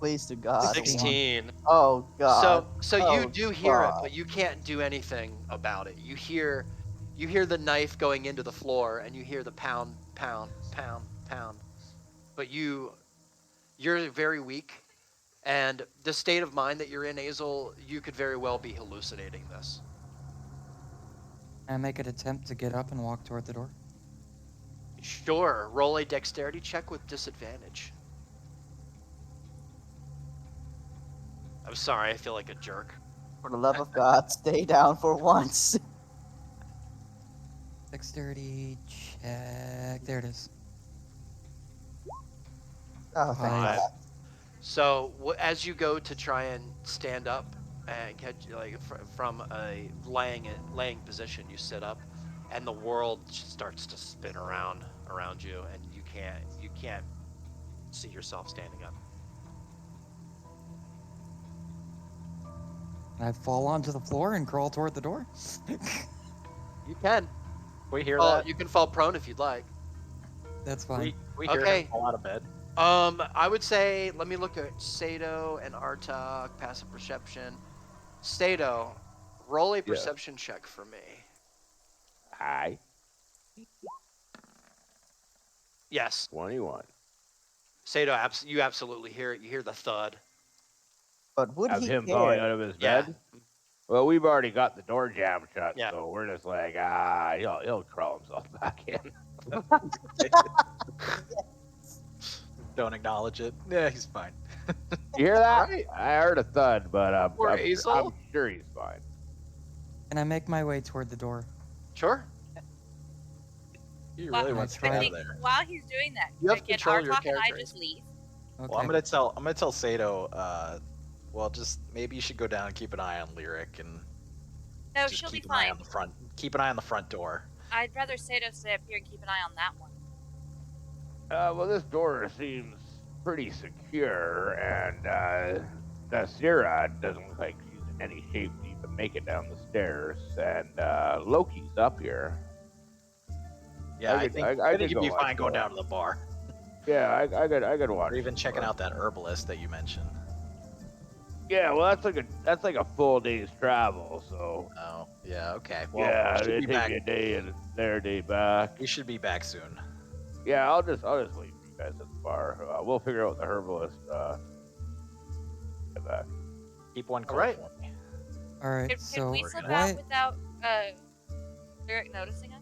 Please to God. 16. Oh God. So you Oh, do hear it, God. but you can't do anything about it. You hear the knife going into the floor, and you hear the pound, pound, pound, pound. But you're very weak, and the state of mind that you're in, Hazel, you could very well be hallucinating this. I make an attempt to get up and walk toward the door. Sure, roll a dexterity check with disadvantage. I'm sorry, I feel like a jerk. For the love of God, stay down for once. Dexterity check. There it is. Oh, thank Five. God. So as you go to try and stand up and catch from a laying position, you sit up, and the world starts to spin around you, and you can't see yourself standing up. I fall onto the floor and crawl toward the door. You can. We hear Oh, that. you can fall prone if you'd like. That's fine. We hear Okay. him fall out of bed. I would say let me look at Sato and Artak, passive perception. Sato, roll a perception check for me. Hi. Yes. 21. Sato, you absolutely hear it. You hear the thud. But would Of he him care? falling out of his Yeah. bed? Well, we've already got the door jammed shut, Yeah. so we're just like, he'll crawl himself back in. Don't acknowledge it. Yeah, he's fine. You hear that? Right. I heard a thud, but Poor I'm Hazel. sure he's fine. And I make my way toward the door. Sure. He Well, really wants to try get I out think of there. while he's doing that, You have can control of your Artok and I character. just leave? Okay. Well, I'm gonna tell Sato. Well, just maybe you should go down and keep an eye on Lyric and No, just she'll be keep an eye fine. on the front. Keep an eye on the front door. I'd rather Sato stay up here and keep an eye on that one. Well, this door seems pretty secure, and the Syrah doesn't look like she's in any shape to even make it down the stairs, and Loki's up here. Yeah, I could- think, I I could think you'd go be watch fine going that. down to the bar. Yeah, I could watch. Or even the checking bar. out that herbalist that you mentioned. Yeah, well, that's like a full day's travel. So Oh, yeah, okay. Well, yeah, we should it'd be take back. me a day and there, a day back. We should be back soon. Yeah, I'll just wait for you guys at the bar. We'll figure out the herbalist. Get back. Keep one cold Alright. for me. All right. Could So we we're slip gonna- out what? without Lyric noticing us?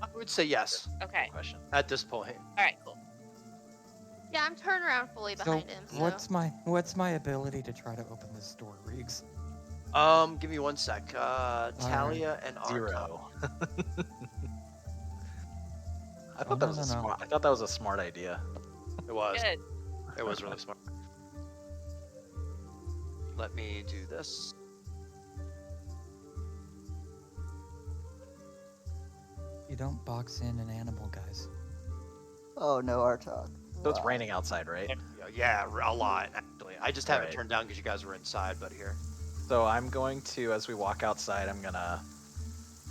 I would say yes Okay. Question. at this point. All right. Cool. Yeah, I'm turned around fully So behind him. So. what's my ability to try to open this door, Riggs? Give me one sec. Talia and Artok. 0. I Oh, thought that no, was no, a no. smart. I thought that was a smart idea. It was. Good. It was really smart. Let me do this. You don't box in an animal, guys. Oh no, Artok. So it's raining outside, right? Yeah, a lot actually. I just have it Right. turned down because you guys were inside, but here. So I'm going to, as we walk outside, I'm gonna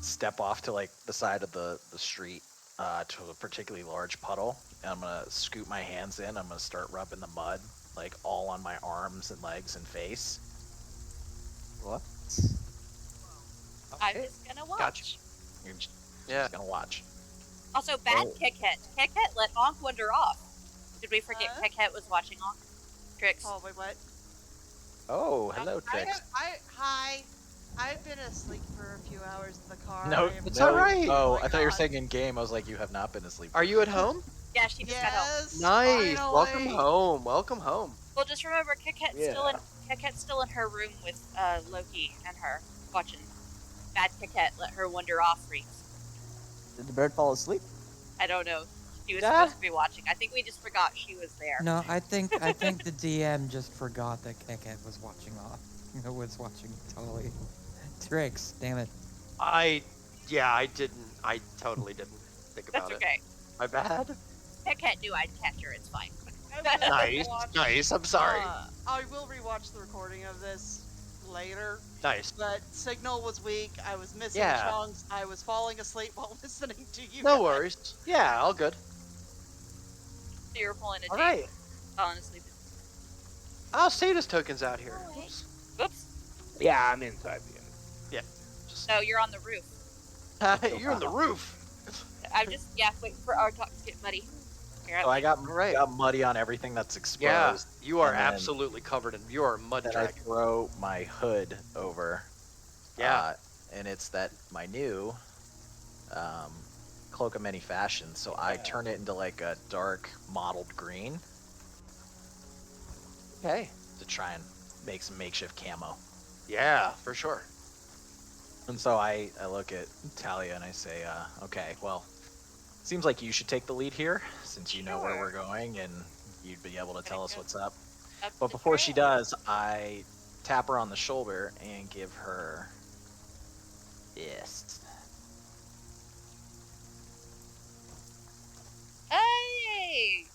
step off to like the side of the street to a particularly large puddle, and I'm gonna scoop my hands in. I'm gonna start rubbing the mud like all on my arms and legs and face. What? I'm just gonna watch. Gotcha. You're just Yeah. gonna watch. Also, bad Oh. Kit-Kat. Kit-Kat let Onk wander off. Did we forget Huh? Kit-Kat was watching Onk? Tricks. Oh, wait, what? Oh, hello, Trix. Hi. I've been asleep for a few hours in the car. No, I am- It's no. alright. Oh, my I thought you were God. saying in game. I was like, you have not been asleep. Are you at home? Yeah, she just got home. Yes. Nice. Welcome finally. home. Welcome home. Well, just remember, Kit-Kat's still in her room with Loki and her watching. Bad Kit-Kat let her wander off. Freaks. Did the bird fall asleep? I don't know. She was Yeah. supposed to be watching. I think we just forgot she was there. No, I think the DM just forgot that Keket was watching off. Was watching Tolly. Tricks, damn it. I didn't. I totally didn't think about That's it. okay. My bad. Kit-Kat knew I'd catch her. It's fine. I'm gonna Nice. rewatch- Nice. I'm sorry. I will rewatch the recording of this later, Nice. but signal was weak. I was missing Yeah. chunks. I was falling asleep while listening to you. No guys. worries. Yeah, all good. So you're pulling a All date, right. falling asleep. I'll status tokens out here. Alright. Oops. Oops. Yeah, I'm inside the Just, No, you're on the roof. you're on the roof. I'm just waiting for our talk to get muddy. Here, So I got, Right. got muddy on everything that's exposed. Yeah, you are and then- absolutely covered in. You are a mud Then I dragon. throw my hood over. Yeah. And it's that my new cloak of many fashions. So I turn it into like a dark mottled green Okay. to try and make some makeshift camo. Yeah, for sure. And so I look at Talia and I say, okay, well, seems like you should take the lead here since you know where Sure. we're going and you'd be able to tell us go what's up. Up But the before she trail. does, I tap her on the shoulder and give her this. Hey!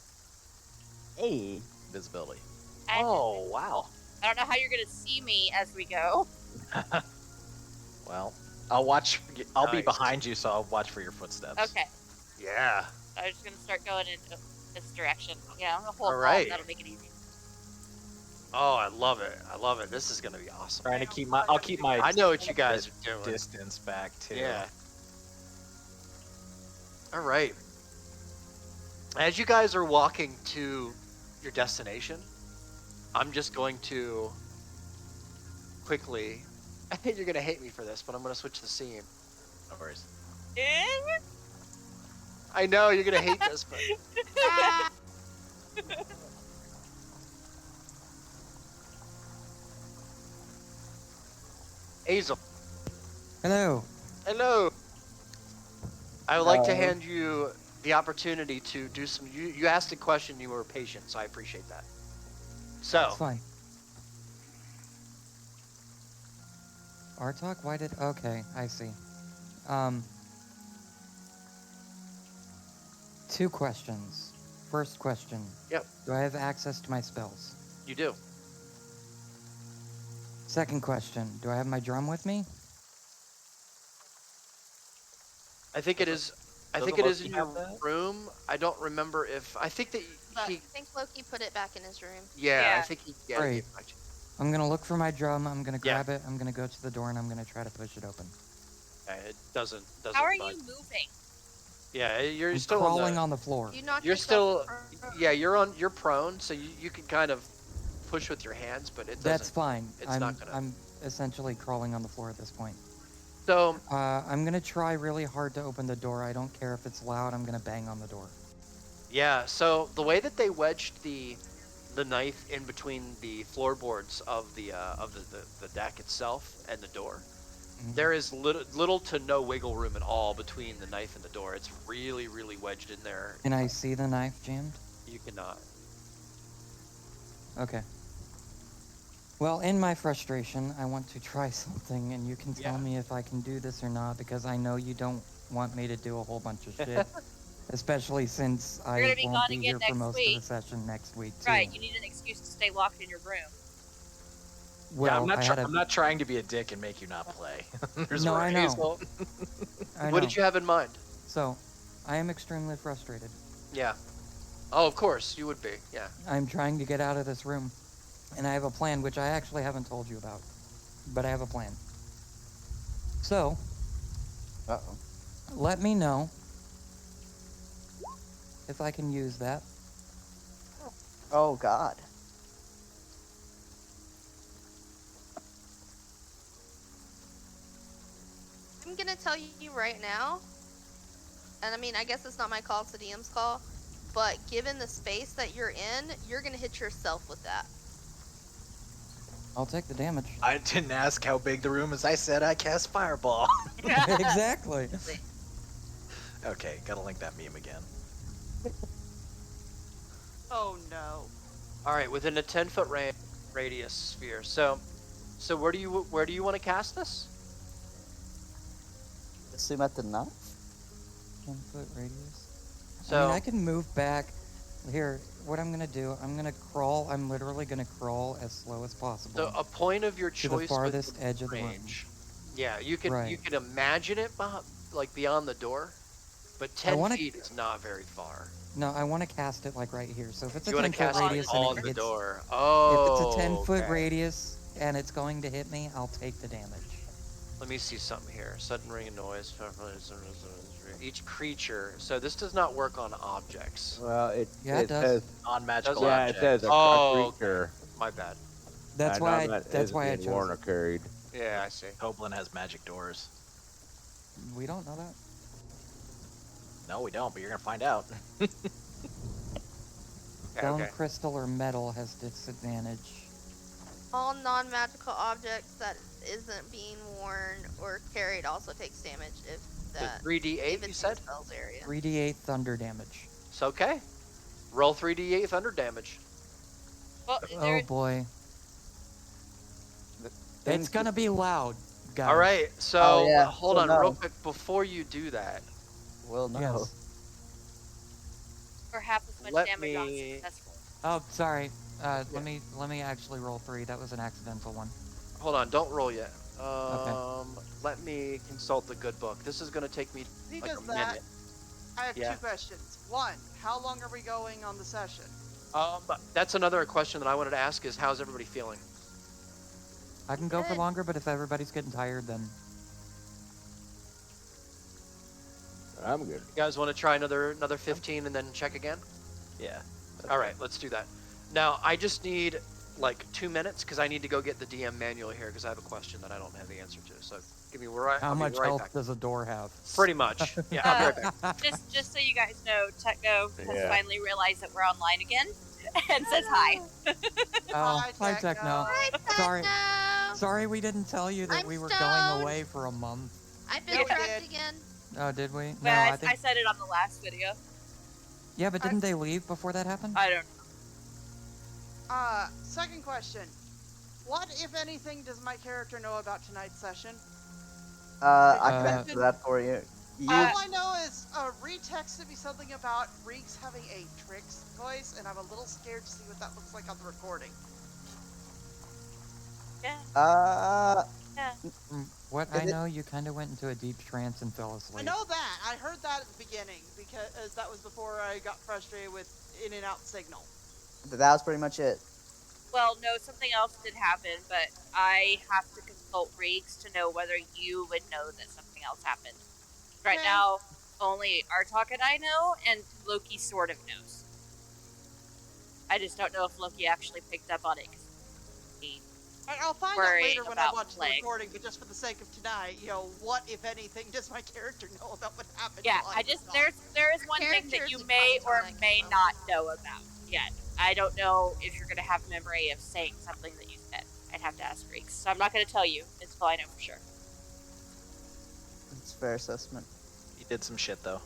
Hey. Visibility. Oh, wow. I don't know how you're gonna see me as we go. Well, I'll watch. I'll be Nice. behind you, so I'll watch for your footsteps. Okay. Yeah. I was just gonna start going in this direction. Yeah, I'm gonna hold All right. on. That'll make it easy. Oh, I love it. I love it. This is gonna be awesome. Trying to keep my. I'll keep my. I know what you guys are doing. Distance back too. Yeah. All right. As you guys are walking to your destination, I'm just going to quickly. I think you're gonna hate me for this, but I'm gonna switch the scene. No worries. I know you're gonna hate this, but Hazel, Hello. hello. I would like to Hello. hand you the opportunity to do some. You asked a question. You were patient, so I appreciate that. So, It's fine. Artok, why did? Okay, I see. Two questions. First question. Yep. Do I have access to my spells? you do. Second question: do I have my drum with me? I think it is. I Doesn't think it is Loki in your have that? room. I don't remember if. I think that But he. I think Loki put it back in his room. Yeah, I Yeah. think he. Yeah, he Great. gave it back to you. I'm gonna look for my drum. I'm gonna Yeah. grab it. I'm gonna go to the door and I'm gonna try to push it open. It doesn't. How are budge. you moving? Yeah, you're I'm still crawling on on the floor. You knocked You're yourself still. prone. Yeah, you're prone, so you can kind of push with your hands, but it doesn't. That's fine. It's not gonna. I'm essentially crawling on the floor at this point. So I'm gonna try really hard to open the door. I don't care if it's loud. I'm gonna bang on the door. yeah, so the way that they wedged the knife in between the floorboards of the deck itself and the door, Mhm. there is little to no wiggle room at all between the knife and the door. It's really, really wedged in there. Can I see the knife jammed? You cannot. Okay. Well, in my frustration, I want to try something, and you can tell Yeah. me if I can do this or not, because I know you don't want me to do a whole bunch of shit. Especially since I gonna be won't gone be again here for next most week. of the session next week, too. Right, you need an excuse to stay locked in your room. Well, yeah, I'm not. I had a... I'm not trying to be a dick and make you not play. There's No, where I it know. is. Well, I what know. did you have in mind? So, I am extremely frustrated. Yeah. Oh, of course you would be. Yeah. I'm trying to get out of this room, and I have a plan, which I actually haven't told you about. But I have a plan. So, Uh-oh. let me know if I can use that. Oh, God. I'm gonna tell you right now, and I mean, I guess it's not my call, it's the DM's call, but given the space that you're in, you're gonna hit yourself with that. I'll take the damage. I didn't ask how big the room is. I said I cast fireball. Exactly. Okay, gotta link that meme again. Oh no. All right, within a 10-foot radius sphere. So where do you want to cast this? Assume at the knife? 10-foot radius. I So mean, I can move back. Here, what I'm gonna do, I'm gonna crawl. I'm literally gonna crawl as slow as possible. So a point of your To choice the farthest within edge of the room. range. Yeah, you can Right. imagine it like beyond the door, but 10 wanna- feet is not very far. No, I want to cast it like right here. So if it's a You want to 10-foot cast it radius and on it the hits, door. if Oh. it's a 10-foot okay. radius and it's going to hit me, I'll take the damage. Let me see something here. Sudden ring of noise. Each creature. So this does not work on objects. Well, Yeah, it it does. says. Non-magical Does it? Yeah, it object. says a Oh, creature. My bad. That's why. That's why I chose Worn or it. carried. Yeah, I see. Goblin has magic doors. We don't know that. No, we don't, but you're gonna find out. Stone, Okay. crystal, or metal has disadvantage. All non-magical objects that isn't being worn or carried also takes damage if So that 3d8, if you it's said? in the spell's area. 3d8 thunder damage. It's okay. Roll 3d8 thunder damage. Well, Oh there, boy. Things- It's gonna be loud, guys. All right. So Oh, yeah. hold Oh, on no. real quick before you do that. Well, no. Yes. or half as much Let damage on me- successful. Oh, sorry. Let me actually roll 3. That was an accidental one. Hold on. Don't roll yet. Let me consult the good book. This is going to take me He like does a that. minute. I have Yeah. 2 questions. One, how long are we going on the session? That's another question that I wanted to ask is how's everybody feeling? I can go for Good. longer, but if everybody's getting tired, then I'm good. You guys want to try another 15 and then check again? Yeah. All right, let's do that. Now, I just need like 2 minutes because I need to go get the DM manual here because I have a question that I don't have the answer to. So give me right. how I'll be much right health back. does a door have? Pretty much. Yeah, I'll be right back. Just so you guys know, Techno has Yeah. finally realized that we're online again and says hi. Oh, Hi, hi, Techno. Techno. Hi, Sorry. Techno! Sorry we didn't tell you that I'm we were stoned. going away for a month. I've been Yeah, we trapped did. again. Oh, did we? No, But I think. I said it on the last video. Yeah, but didn't they leave before that happened? I don't know. Second question. What, if anything, does my character know about tonight's session? I can Uh, answer that for you. You All I know is Reed texted me something about Reeks having a Trix voice, and I'm a little scared to see what that looks like on the recording. Yeah. Yeah. From what Is I it- know, you kind of went into a deep trance and fell asleep. I know that. I heard that at the beginning because that was before I got frustrated with in and out signal. That was pretty much it. Well, no, something else did happen, but I have to consult Riggs to know whether you would know that something else happened. Right Okay. now, only Artok and I know, and Loki sort of knows. I just don't know if Loki actually picked up on it. 'Cause I'll find out Worrying later when I about watch the Plague. recording, but just for the sake of tonight, what, if anything, does my character know about what happened? yeah, while I was just gone? there is one thing that Character's you a may or catatonic, may so- not know about yet. I don't know if you're gonna have memory of saying something that you said. I'd have to ask Riggs, so I'm not gonna tell you until I know for sure. It's a fair assessment. You did some shit though.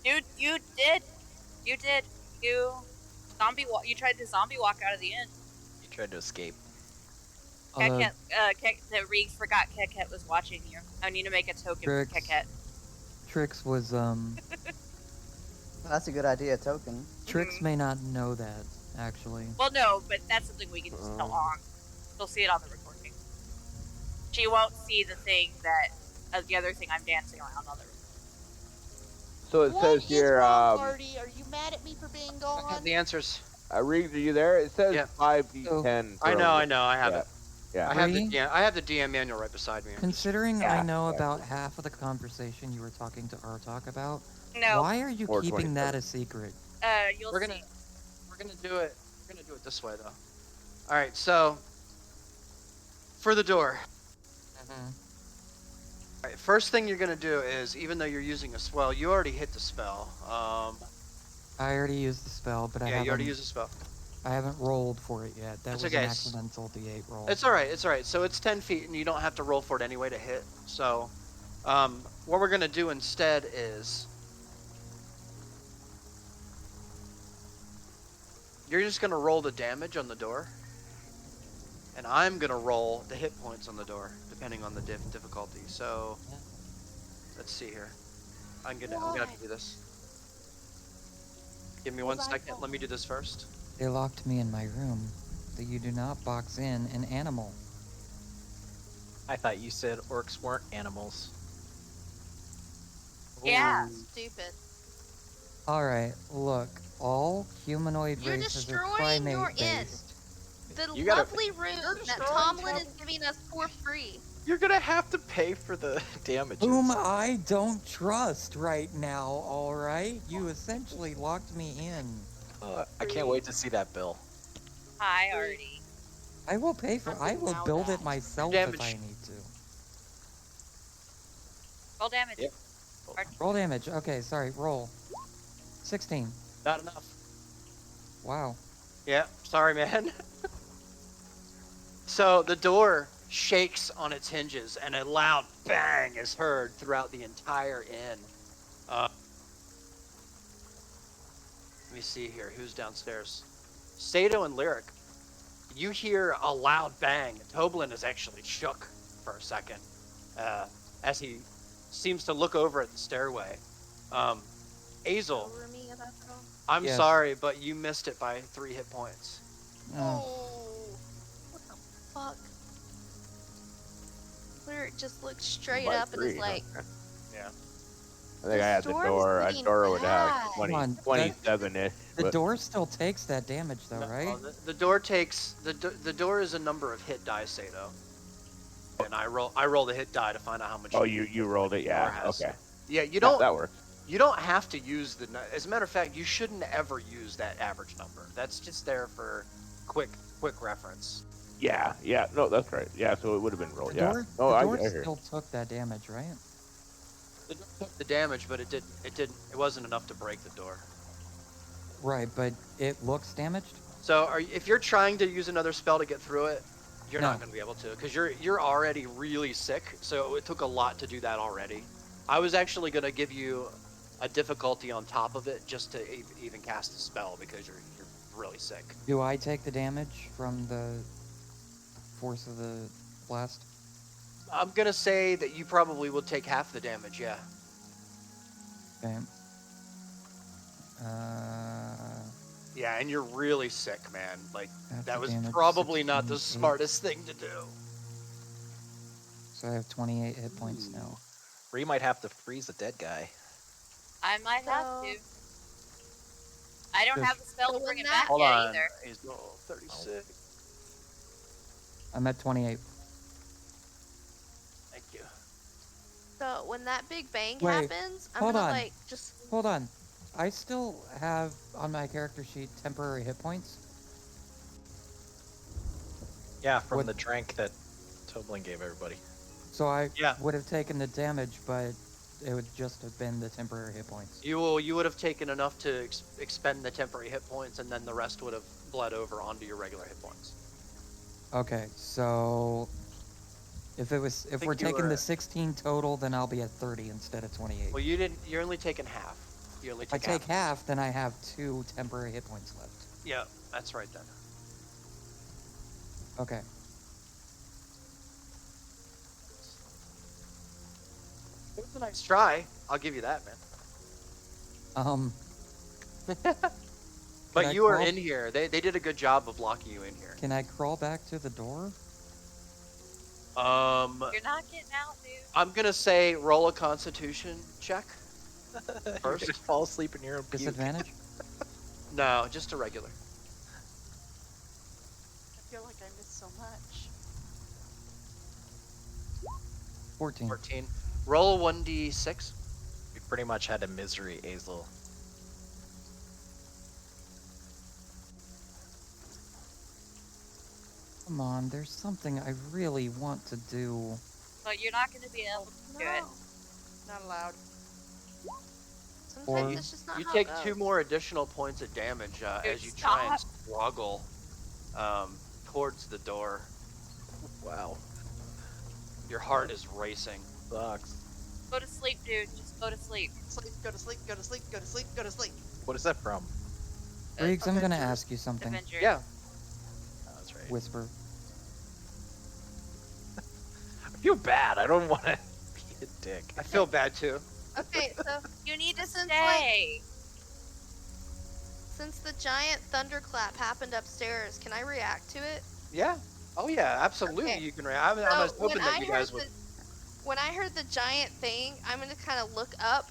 Dude, you did. You tried to zombie walk out of the inn. You tried to escape. Although The Riggs forgot Keket was watching you. I need to make a token for Riggs. Keket. Trix was That's a good idea, token. Trix may not know that actually. Well, no, but that's something we can just tell on. She'll see it on the recording. She won't see the thing the other thing I'm dancing around on the recording. So it What says is here, wrong, Marty? Are you mad at me for being I gone? have the answers. Riggs, are you there? It says Yeah. 5d10. I know, I have Yeah. it. Yeah. I have the DM manual right beside me. Considering Yeah, I know yeah. about half of the conversation you were talking to Artok about, No, why are you Or keeping that 27. a secret? you'll We're see. gonna do it. We're gonna do it this way though. All right, so for the door. Mm-hmm. All right, first thing you're gonna do is, even though you're using a spell, you already hit the spell. I already used the spell, but Yeah, you already used the spell. I haven't rolled for it yet. That It's was okay. an accidental D8 roll. It's all right. It's all right. So it's 10 feet, and you don't have to roll for it anyway to hit. So, what we're gonna do instead is you're just gonna roll the damage on the door, and I'm gonna roll the hit points on the door, depending on the difficulty. So, let's see here. I'm gonna have to do this. Give me 1 second. Let me do this first. They locked me in my room. That you do not box in an animal. I thought you said orcs weren't animals. Yeah. Stupid. Alright, look. All humanoid You're races are destroying your primate inn. based. The You gotta- lovely room that destroying Tomlin Tom- is giving us for free. You're gonna have to pay for the damages. Whom I don't trust right now, alright? You essentially locked me in. I can't wait to see that bill. Hi, Artie. I will pay for I will Now build that. it myself Damage. if I need to. Roll damage. Yep. Roll damage. Okay, sorry, roll. 16. Not enough. Wow. Yeah, sorry, man. So the door shakes on its hinges, and a loud bang is heard throughout the entire inn. Let me see here. Who's downstairs? Sato and Lyric. You hear a loud bang. Toblin is actually shook for a second as he seems to look over at the stairway. Azel, Over me about that. I'm Yes. sorry, but you missed it by 3 hit points. Oh. What the fuck? Lyric just looks straight By up and is 3, like, huh? Yeah. I think I had the storm's door. A getting door would have bad. 20, Come on, that- 27-ish. The but- door still takes that damage though, No, right? the door takes the door is a number of hit die, Sato. And I roll the hit die to find out how much. Oh, you rolled it, yeah. has. Okay. Yeah, you Yeah, don't that works. you don't have to use the. As a matter of fact, you shouldn't ever use that average number. That's just there for quick reference. Yeah, no, that's right. Yeah, so it would have been rolled. The Yeah. door, Oh, the I door hear. still took that damage, right? The door took the damage, but it wasn't enough to break the door. Right, but it looks damaged. So if you're trying to use another spell to get through it, you're No. not going to be able to, because you're already really sick. So it took a lot to do that already. I was actually going to give you a difficulty on top of it just to even cast a spell because you're really sick. Do I take the damage from the force of the blast? I'm going to say that you probably will take half the damage. Yeah. Okay. Yeah, and you're really sick, man. Like, Half that the was damage, probably not the 16, 8. smartest thing to do. So I have 28 hit points now. Bree might have to freeze a dead guy. I might have So- to. I don't have the spell So to bring when it back Hold yet on. either. He's 36. I'm at 28. Thank you. So when that big bang Wait, happens, I'm hold gonna on. like just. Hold on. I still have on my character sheet temporary hit points. Yeah, from What- the drink that Toblin gave everybody. So I Yeah. would have taken the damage, but it would just have been the temporary hit points. You would have taken enough to expend the temporary hit points, and then the rest would have bled over onto your regular hit points. Okay, so if we're think you taking were- the 16 total, then I'll be at 30 instead of 28. Well, you didn't. You're only taking half. You only If I take take half, then I have 2 temporary hit points left. Yeah, that's right then. Okay. It was a nice try. I'll give you that, man. But I you are crawl- in here. They did a good job of locking you in here. Can I crawl back to the door? You're not getting out, dude. I'm gonna say roll a Constitution check. You're First? gonna fall asleep in your own puke. Disadvantage? No, just a regular. I feel like I missed so much. 14. 14. Roll a 1d6. We pretty much had a misery, Azel. Come on, there's something I really want to do. But you're not going to be able to do it. Not allowed. Sometimes Or- it's just not You how take it goes. 2 more additional points of damage Dude, as you try and stop. struggle towards the door. Wow. Your heart is racing. Sucks. Go to sleep, dude. Just go to sleep. Sleep, go to sleep, go to sleep, go to sleep, go to sleep. What is that from? Riggs, I'm gonna Avengers. ask you something. Avengers. Yeah. Oh, that's right. Whisper. I feel bad. I don't want to be a dick. I feel bad too. Okay, so You need to Since, stay. since the giant thunderclap happened upstairs, can I react to it? Yeah. Oh yeah, absolutely. Okay. You can. I was So hoping that you guys would. When I heard the giant thing, I'm gonna kind of look up,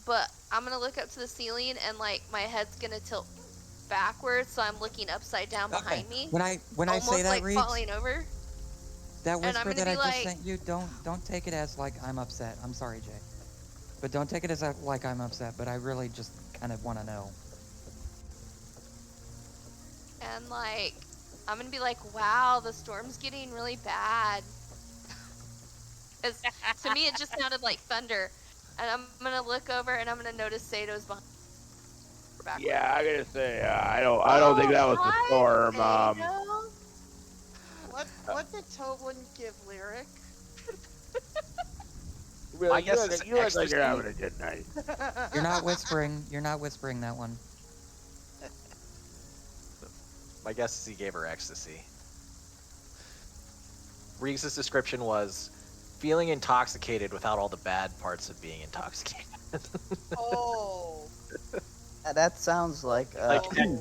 but I'm gonna look up to the ceiling and like my head's gonna tilt backwards, so I'm looking upside down behind me, When I almost say that, like Riggs, falling over. that and I'm whisper gonna that I be just like- sent you, don't take it as like I'm upset. I'm sorry, Jay. But don't take it as like I'm upset, but I really just kind of want to know. And like, I'm gonna be like, wow, the storm's getting really bad. 'Cause to me, it just sounded like thunder. And I'm gonna look over and I'm gonna notice Sato's behind. Backwards. Yeah, I gotta say, I don't think that was the hi, storm. Sato. What did Toblin give Lyric? My guess is you look like ecstasy. you're having a good night. You're not whispering. You're not whispering that one. My guess is he gave her ecstasy. Riggs' description was feeling intoxicated without all the bad parts of being intoxicated. Oh. That sounds like. Like, You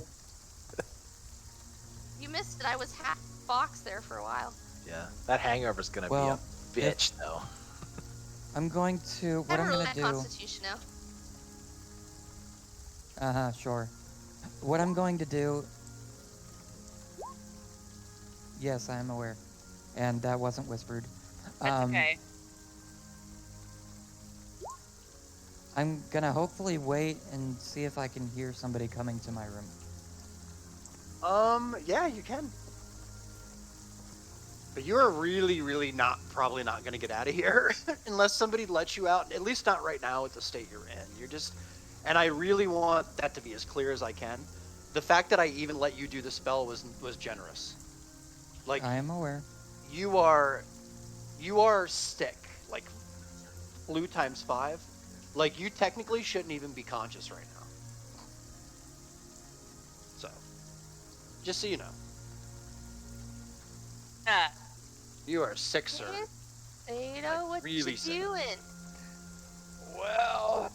missed it. I was half fox there for a while. yeah, that hangover's gonna Well, be a bitch, though. I'm going to. What I'm Never gonna my do. Constitution now. Sure. What I'm going to do. Yes, I am aware, and that wasn't whispered. That's okay. I'm gonna hopefully wait and see if I can hear somebody coming to my room. Yeah, you can. But you're really probably not gonna get out of here unless somebody lets you out. At least not right now with the state you're in. You're just, and I really want that to be as clear as I can. The fact that I even let you do the spell was generous. Like I am aware. you are sick, like flu times 5. Like you technically shouldn't even be conscious right now. So, just so you know, you are sick, sir. Sato, what really you sick. doing? Well,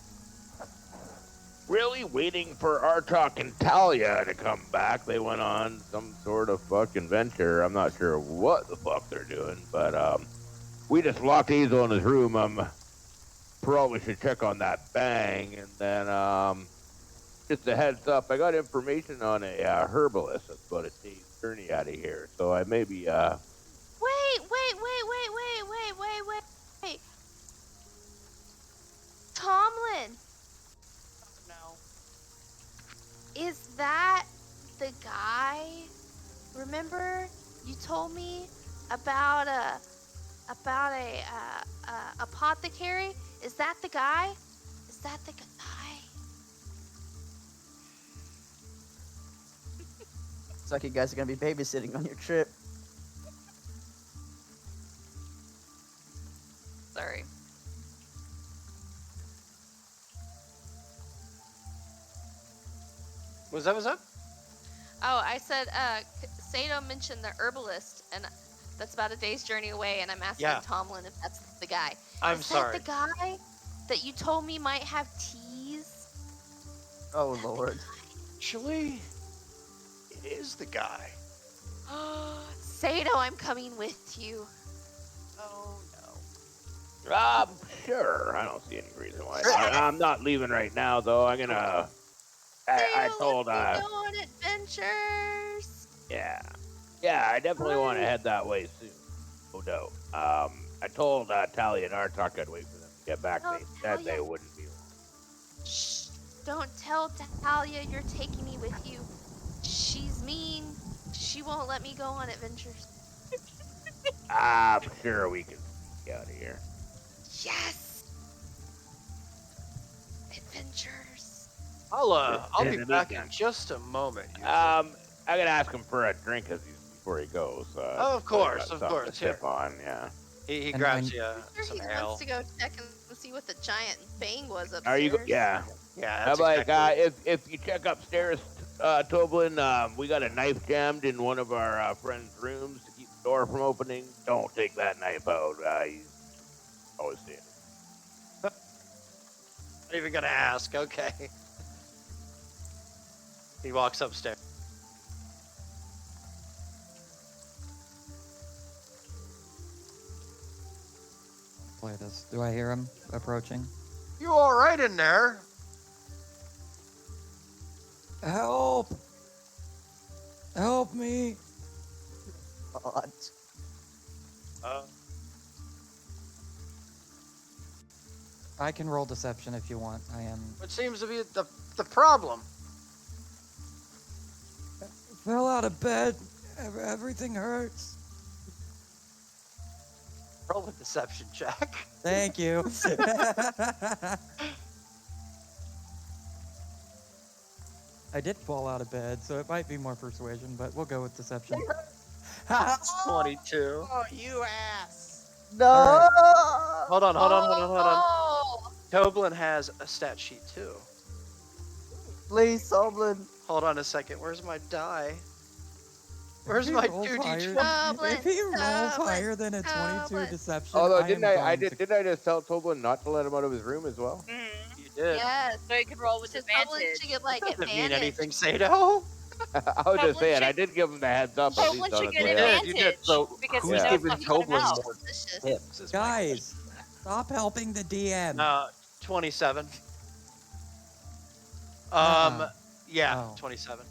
really waiting for Artok and Talia to come back. They went on some sort of fucking venture. I'm not sure what the fuck they're doing, but we just locked Hazel in his room. Probably should check on that bang, and then just a heads up, I got information on a herbalist that's about a day's journey out of here, so I may be Wait. Tomlin, No. is that the guy? Remember you told me about a apothecary? Is that the guy? Is that the guy? Looks like you guys are gonna be babysitting on your trip. Sorry. Was that? Oh, I said, Sato mentioned the herbalist, and that's about a day's journey away, and I'm asking Yeah. Tomlin if that's the guy. I'm Is sorry. that the guy that you told me might have teas? Oh lord. Actually, it is the guy. Sato, I'm coming with you. Oh no. sure. I don't see any reason why. I'm not leaving right now, though. I'm gonna. I Sato, told let's go on adventures. yeah, I definitely want to head that way soon. Oh no. I told Talia and Artok I'd wait for them to get back. Oh, They said they Talia. wouldn't be long. Shh! Don't tell Talia you're taking me with you. She's mean. She won't let me go on adventures. I'm sure we can get out of here. Yes! Adventures. I'll In be the back in meantime. just a moment. you two. I gotta ask him for a drink before he goes. Oh, of course, of course, To sip here. on, yeah. He And grabs I- you Sure, some he ale. wants to go check and see what the giant bang was upstairs. Are you? Yeah. Yeah, How that's about exactly if you check upstairs, Toblin, we got a knife jammed in one of our friend's rooms to keep the door from opening. Don't take that knife out. He's always seeing it. Not even gonna ask. Okay. He walks upstairs. Play this. Do I hear him approaching? You all right in there? Help! Help me! God. I can roll deception if you want. I am. What seems to be the problem? Fell out of bed. Everything hurts. Roll a deception check. Thank you. I did fall out of bed, so it might be more persuasion, but we'll go with deception. 22. Oh, you ass. No. Hold on. Oh! Toblin has a stat sheet too. Please, Soblin. Hold on a second. Where's my die? Where's If he my rolls 2d20? Goblin, If he rolls goblin, higher than a 22 goblin. deception, Although I didn't I am going to- just tell Toblin not to let him out of his room as well? Mm-hmm. You did. Yes. So you can roll with Just Goblin advantage. should get like Doesn't mean advantage. anything, Sato. I was just Toblin saying, I should- did give him the heads up. at Toblin least on should his get way out. advantage. You did, so because who's he knows giving not to put him Toblin out. more Suspicious. Tips is my Guys, stop helping the DM. 27. Uh-uh. Yeah, Oh. 27.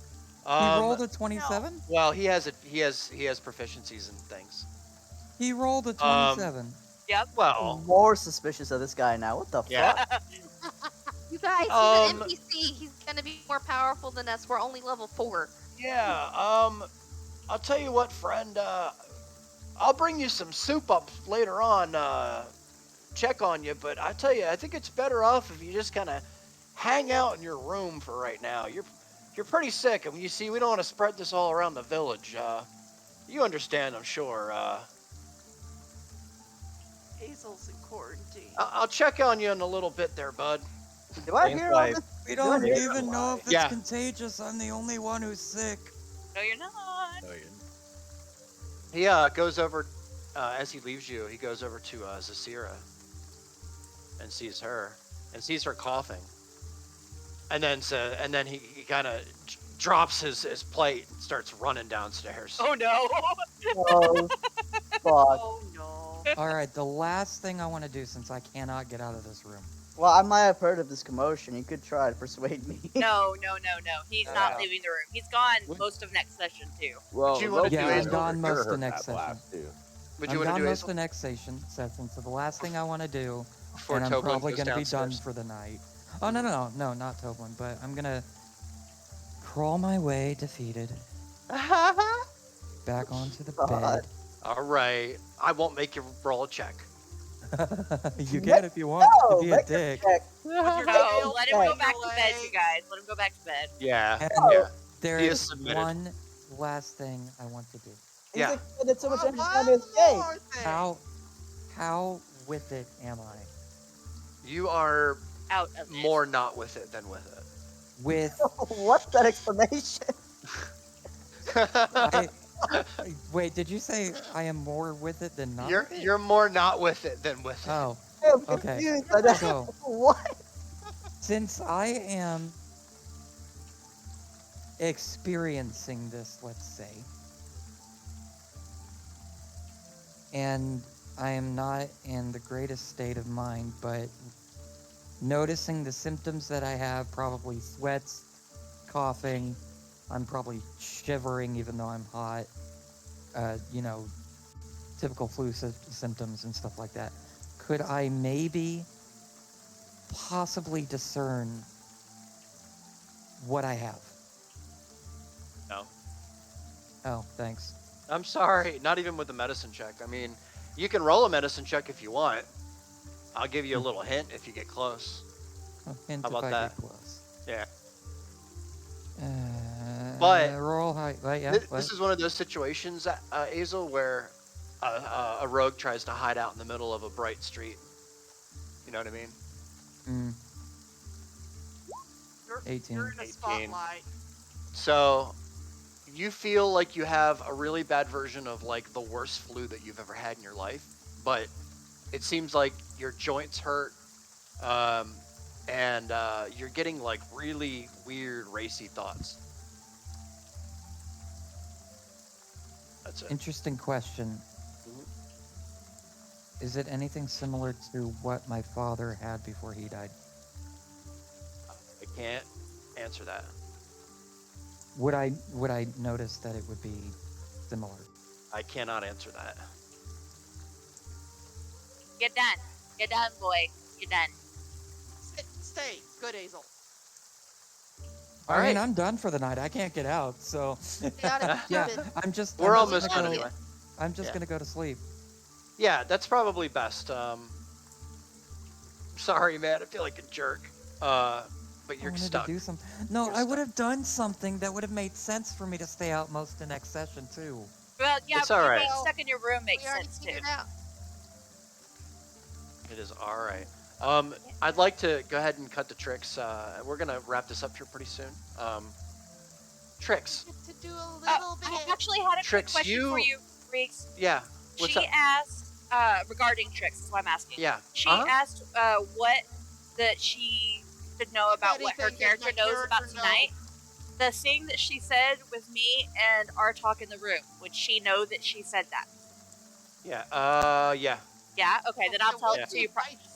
He rolled a 27? Well, he has proficiencies and things. He rolled a 27. Well, More suspicious of this guy now. What the Yeah. fuck? You guys, he's Um, an NPC. He's gonna be more powerful than us. We're only level 4. yeah. I'll tell you what, friend. I'll bring you some soup up later on. Check on you, but I tell you, I think it's better off if you just kind of hang out in your room for right now. You're pretty sick, and you see, we don't want to spread this all around the village. You understand, I'm sure. Hazel's in quarantine. I'll check on you in a little bit there, bud. Do I Thanks, hear all wife. this? We don't Yeah. even know if it's Yeah. contagious. I'm the only one who's sick. No, you're not. Oh, yeah. He goes over, as he leaves you, he goes over to Zasira and sees her coughing. and then he kind of drops his plate and starts running downstairs. Oh no! Oh, fuck. Oh no. All right, the last thing I want to do since I cannot get out of this room. Well, I might have heard of this commotion. You could try to persuade me. No. He's not Yeah. leaving the room. He's gone What? most of next session too. Well, you wanna do Yeah, I'm Hazel? gone most of the Heard next that session. blast, too. Would I'm you want gone to do most of Hazel the next session, so the last thing I want to do, before and I'm Toblin probably goes going to be done downstairs? for the night. Oh, no, not Toblin, but I'm going to crawl my way defeated back onto the God. All right, I won't make you roll a check. bed. You can if you want to be a make a dick. check. With your No, tail let him go between back your to bed, you legs. guys. Let him go back to bed. Yeah, And yeah. there He is is submitted. one last thing I want to do. He's Yeah. like, that's so much One energy trying to escape. more thing. How with it am I? You are Out of it. more not with it than with With What's that explanation? it. wait, did you say I am more with it than not? you're with it? you're more not with it than with it. Oh, I'm Okay. confused by that. So- What? since I am experiencing this, let's say, and I am not in the greatest state of mind, but noticing the symptoms that I have, probably sweats, coughing, I'm probably shivering even though I'm hot, typical flu symptoms and stuff like that. Could I maybe possibly discern what I have? No. Oh, thanks. I'm sorry, not even with the medicine check. I mean, you can roll a medicine check if you want. I'll give you a little hint if you get close. Oh, hint How if about I that? get close. Yeah. But But roll high. But yeah. This is one of those situations, Azel, where a rogue tries to hide out in the middle of a bright street. You know what I mean? Mm, You're, 18. You're in a 18. spotlight. So you feel like you have a really bad version of like the worst flu that you've ever had in your life, but it seems like your joints hurt, and you're getting like really weird racy thoughts. That's it. Interesting question. Is it anything similar to what my father had before he died? I can't answer that. Would I notice that it would be similar? I cannot answer that. Get done. Get done, boy. Get done. Stay. Good, Hazel. All I right. mean, I'm done for the night. I can't get out, so yeah, I'm just. We're I'm almost just done gonna, anyway. I'm just Yeah. gonna go to sleep. Yeah, that's probably best. Sorry, man. I feel like a jerk. But I you're wanted stuck. to do something. No, You're I would stuck. have done something that would have made sense for me to stay out most of the next session too. Well, yeah, It's but all right. being stuck in your room makes We already sense too. figured out. It is all right. I'd like to go ahead and cut to Trix. We're gonna wrap this up here pretty soon. Trix. To do a little I bit. actually had a quick Trix, question for you- you, Reeks. Yeah. What's She up? asked regarding tricks. That's why I'm asking. Yeah. She Uh-huh. asked what that she should know about what her Anything that character my knows about character tonight. The thing that she said with me and Artok in the room. Would she know that she said that? Yeah. Yeah. Yeah. Okay. Then I'll tell it to you.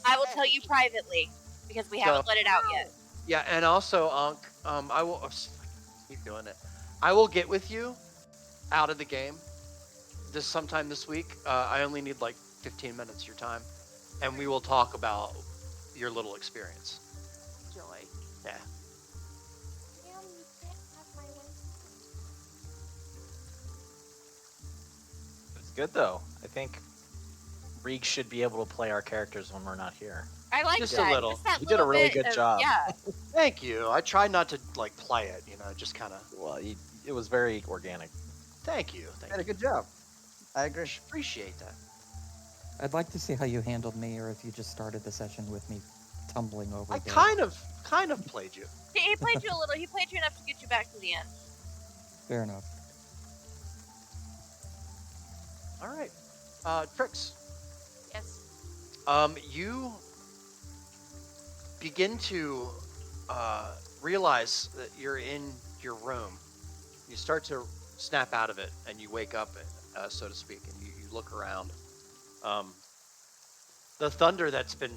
I will tell you privately because we haven't let it out yet. Yeah. And also, Ankh, I will keep doing it. I will get with you out of the game sometime this week. I only need like 15 minutes of your time, and we will talk about your little experience. Joy. Yeah. It's good though. I think Reek should be able to play our characters when we're not here. I like Just a that. little. Just that You did a little really bit good of- job. Yeah. Thank you. I try not to like play it, just kind of. Well, it was very organic. Thank you. You Thank did a you. good job. I agree. Appreciate that. I'd like to see how you handled me, or if you just started the session with me tumbling over. I dead. kind of played you. He played you a little. He played you enough to get you back to the end. Fair enough. All right. Trix. Yes. You begin to realize that you're in your room. You start to snap out of it, and you wake up, so to speak, and you look around. Um, the thunder that's been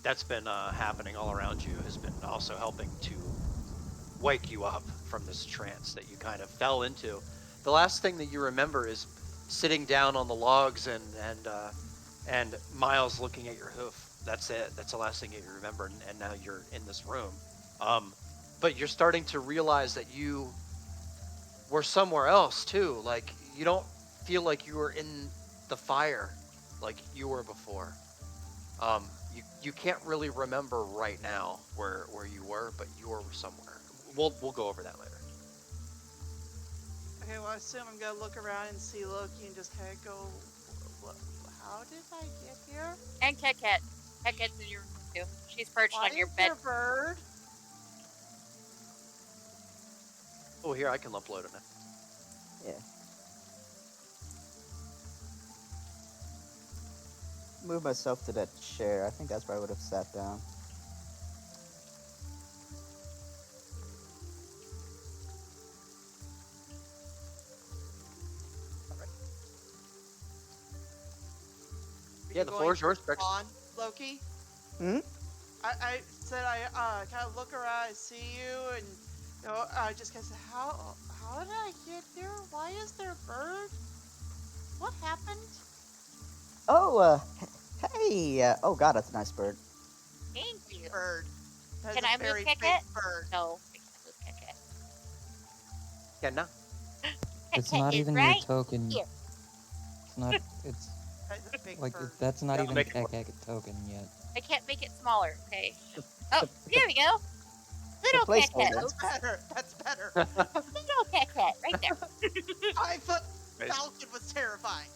happening all around you has been also helping to wake you up from this trance that you kind of fell into. The last thing that you remember is sitting down on the logs and Miles looking at your hoof. That's it. That's the last thing that you remember, and now you're in this room. But you're starting to realize that you were somewhere else too. Like you don't feel like you were in the fire like you were before. You can't really remember right now where you were, but you were somewhere. We'll go over that later. Okay, well, I assume I'm gonna look around and see Loki and just kind of go, what, how did I get here? And Ket. Ket's in your room too. She's perched Why on your is bed. there a bird? Oh, here, I can upload it now. Yeah. Move myself to that chair. I think that's where I would have sat down. Yeah, the floor is yours, Bex. On, Loki? Hmm? I said I kind of look around, I see you, and you know, I just kind of say, how did I get here? Why is there a bird? What happened? Oh, hey. Oh, God, that's a nice bird. Thank you. Bird. That is Can I a move very Ket? big bird. No, I can't move Ket. Yeah, no. It's Ket not is even right your token. here. It's not. It's That is a big like bird. that's not Yeah, even make it Kek token yet. I can't make it smaller. Okay. Oh, here we go. It's a Little Ket. placeholder. That's better. That's better. Little Ket, right there. 5 foot Nice. falcon was terrifying.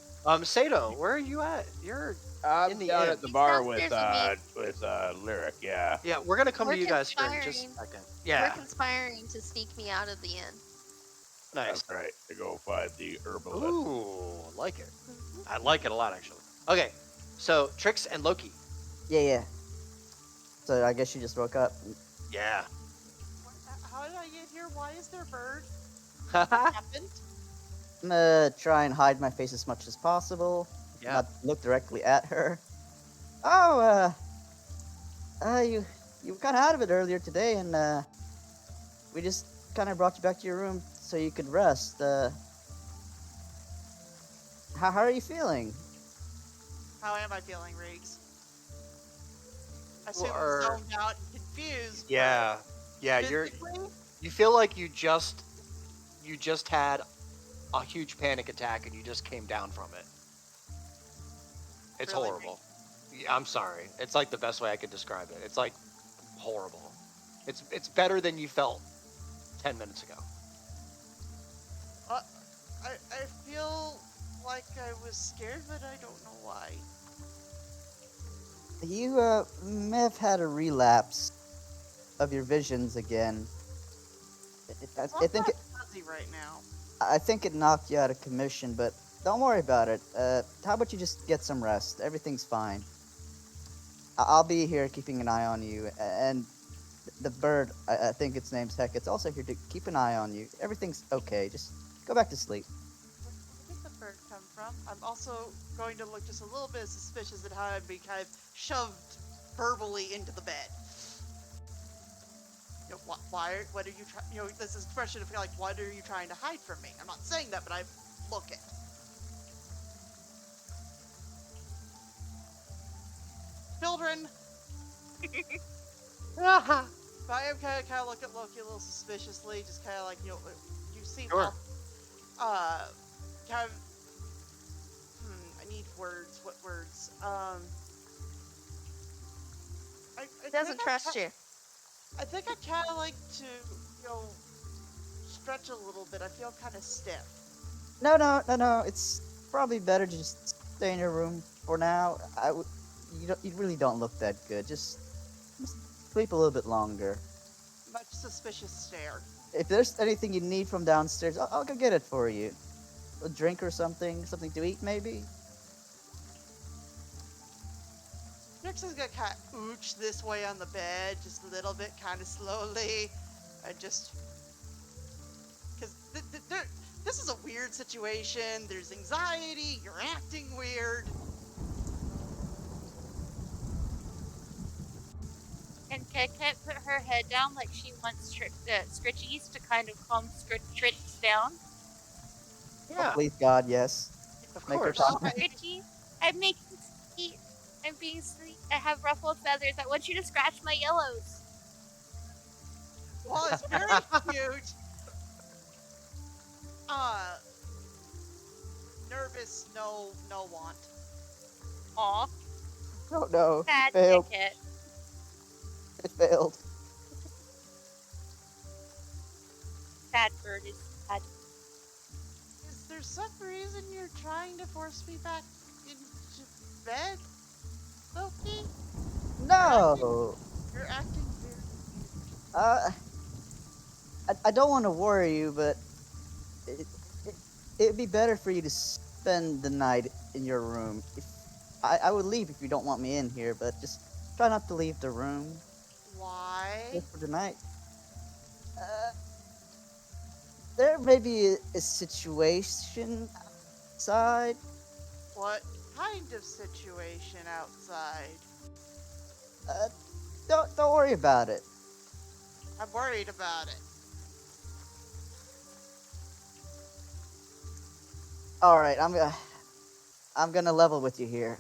Sato, where are you at? You're I'm in the down inn. at the He's bar with downstairs Lyric. Yeah. Yeah, we're gonna come We're to you guys here in just a conspiring. second. We're Yeah, conspiring to sneak me out of the inn. nice. That's right. To go find the herbalist. Ooh, I like it. I like it a lot, actually. Okay, so Trix and Loki. Yeah. So I guess you just woke up. Yeah. How did I get here? Why is there a bird? What happened? I'm gonna try and hide my face as much as possible. Yeah. Not look directly at her. Oh, you were kind of out of it earlier today, and we just kind of brought you back to your room so you could rest. How are you feeling? How am I feeling, Riggs? I assume are- I'm zoned out and confused. but Yeah. Yeah, physically, you feel like you just had a huge panic attack and you just came down from it. It's Really? horrible. Yeah, I'm sorry. It's like the best way I could describe it. It's like horrible. It's better than you felt 10 minutes ago. I feel like I was scared, but I don't know why. You may have had a relapse of your visions again. I Well, think I'm fuzzy right now. I think it knocked you out of commission, but don't worry about it. How about you just get some rest? Everything's fine. I'll be here keeping an eye on you, and the bird, I think its name's Heck, it's also here to keep an eye on you. Everything's okay. Just go back to sleep. Where did the bird come from? I'm also going to look just a little bit suspicious at how I'd be kind of shoved verbally into the bed. You know, why? What are you trying? You know, this expression of like, what are you trying to hide from me? I'm not saying that, but I'm looking. Children. But I am kind of look at Loki a little suspiciously, just kind of like, you know, you seem Sure. kind of. I need words. What words? He doesn't trust you. I think I kind of like to, you know, stretch a little bit. I feel kind of stiff. No. It's probably better to just stay in your room for now. You really don't look that good. Just sleep a little bit longer. Much suspicious stare. If there's anything you need from downstairs, I'll go get it for you. A drink or something to eat, maybe. Nyx is gonna kind of ooch this way on the bed, just a little bit, kind of slowly, and just because this is a weird situation. There's anxiety. You're acting weird. And Kat put her head down like she wants Scritchies to kind of calm Scritch down. Yeah, Oh, please, God, yes. of Make her course. talk. Scritchy, I'm making sweet. I'm being sweet. I have ruffled feathers. I want you to scratch my yellows. Well, it's very cute. Nervous, no want. Aw, Oh no, sad failed. ticket. It failed. Sad bird is sad. Is there some reason you're trying to force me back into bed, Loki? No. You're acting very I don't want to worry you, but it'd be better for you to spend the night in your room. I would leave if you don't want me in here, but just try not to leave the room Why? just for the night. There may be a situation outside. What kind of situation outside? Don't worry about it. I'm worried about it. All right, I'm gonna level with you here.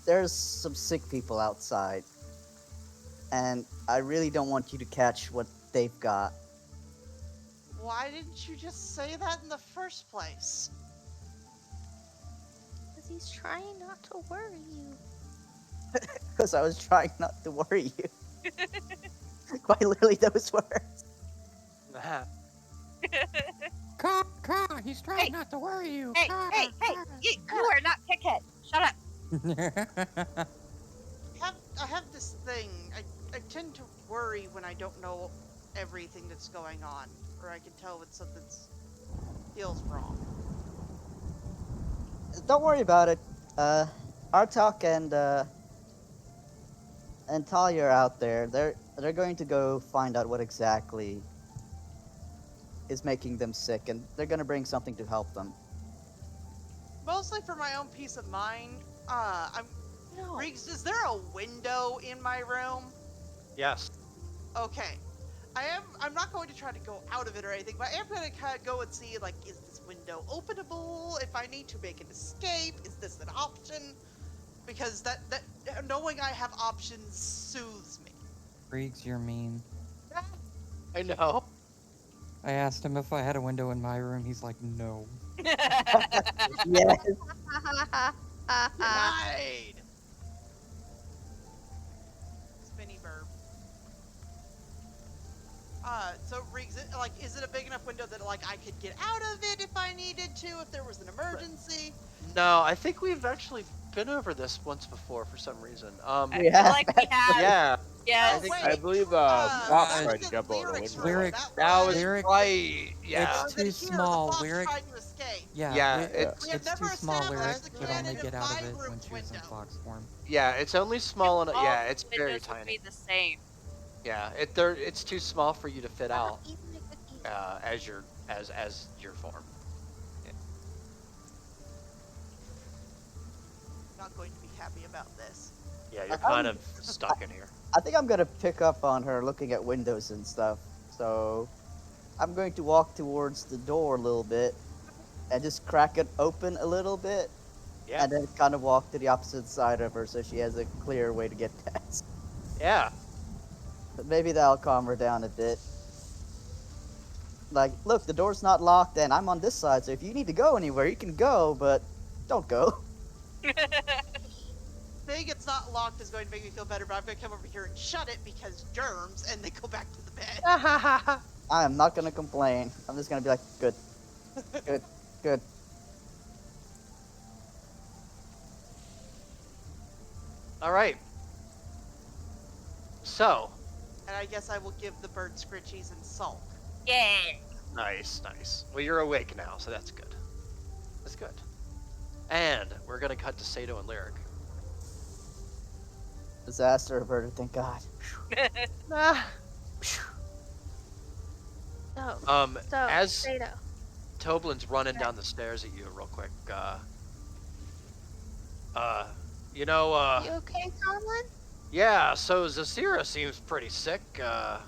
There's some sick people outside, and I really don't want you to catch what they've got. Why didn't you just say that in the first place? Because he's trying not to worry you. Because I was trying not to worry you. Quite literally, those words. Caw, he's trying Hey. not to worry you. Hey, Caw, hey, caw. you are not Pickhead. Shut up. I have this thing. I tend to worry when I don't know everything that's going on, or I can tell when something feels wrong. Don't worry about it. Artok and Talia are out there. They're going to go find out what exactly is making them sick, and they're going to bring something to help them. Mostly for my own peace of mind. No. Riggs, is there a window in my room? Yes. Okay. I'm not going to try to go out of it or anything, but I am going to kind of go and see, like, is this window openable? If I need to make an escape, is this an option? Because that knowing I have options soothes me. Freaks, you're mean. I know. I asked him if I had a window in my room. He's like, no. Yes. Denied! Spinny burp. So Riggs, is it a big enough window that, like, I could get out of it if I needed to, if there was an emergency? No, I think we've actually been over this once before for some reason. I feel Yeah. like we have. Yeah. Yes. Oh, wait. I believe that Fox was tried to in jump over the Lyric's window. room. Lyric- That was Lyric- right. Yeah. It's Or that too here, the small. fox Lyric. tried to escape. Yeah, Yeah, We have it's too never small. Lyric established the could only canon get of out of my it when room's she was in window. fox form. Yeah, it's only small enough. All Yeah, it's windows very would tiny. be the same. Yeah, it's too small for you to fit out as your form. Not going to be happy about this. Yeah, you're kind of stuck in here. I think I'm gonna pick up on her looking at windows and stuff. So I'm going to walk towards the door a little bit and just crack it open a little bit, Yeah. and then kind of walk to the opposite side of her so she has a clear way to get past. Yeah. But maybe that'll calm her down a bit. Like, look, the door's not locked and I'm on this side, so if you need to go anywhere, you can go, but don't go. Saying it's not locked is going to make me feel better, but I'm going to come over here and shut it because germs, and then go back to the bed. I am not gonna complain. I'm just gonna be like, good, good, good. All right. So, And I guess I will give the bird scritchies and sulk. Yeah. nice. Well, you're awake now, so that's good. That's good. And we're gonna cut to Sato and Lyric. Disaster averted, thank God. Nah. So, As Sato. Toblin's running down the stairs at you real quick, you know, You okay, Tomlin? yeah, so Zasira seems pretty sick, I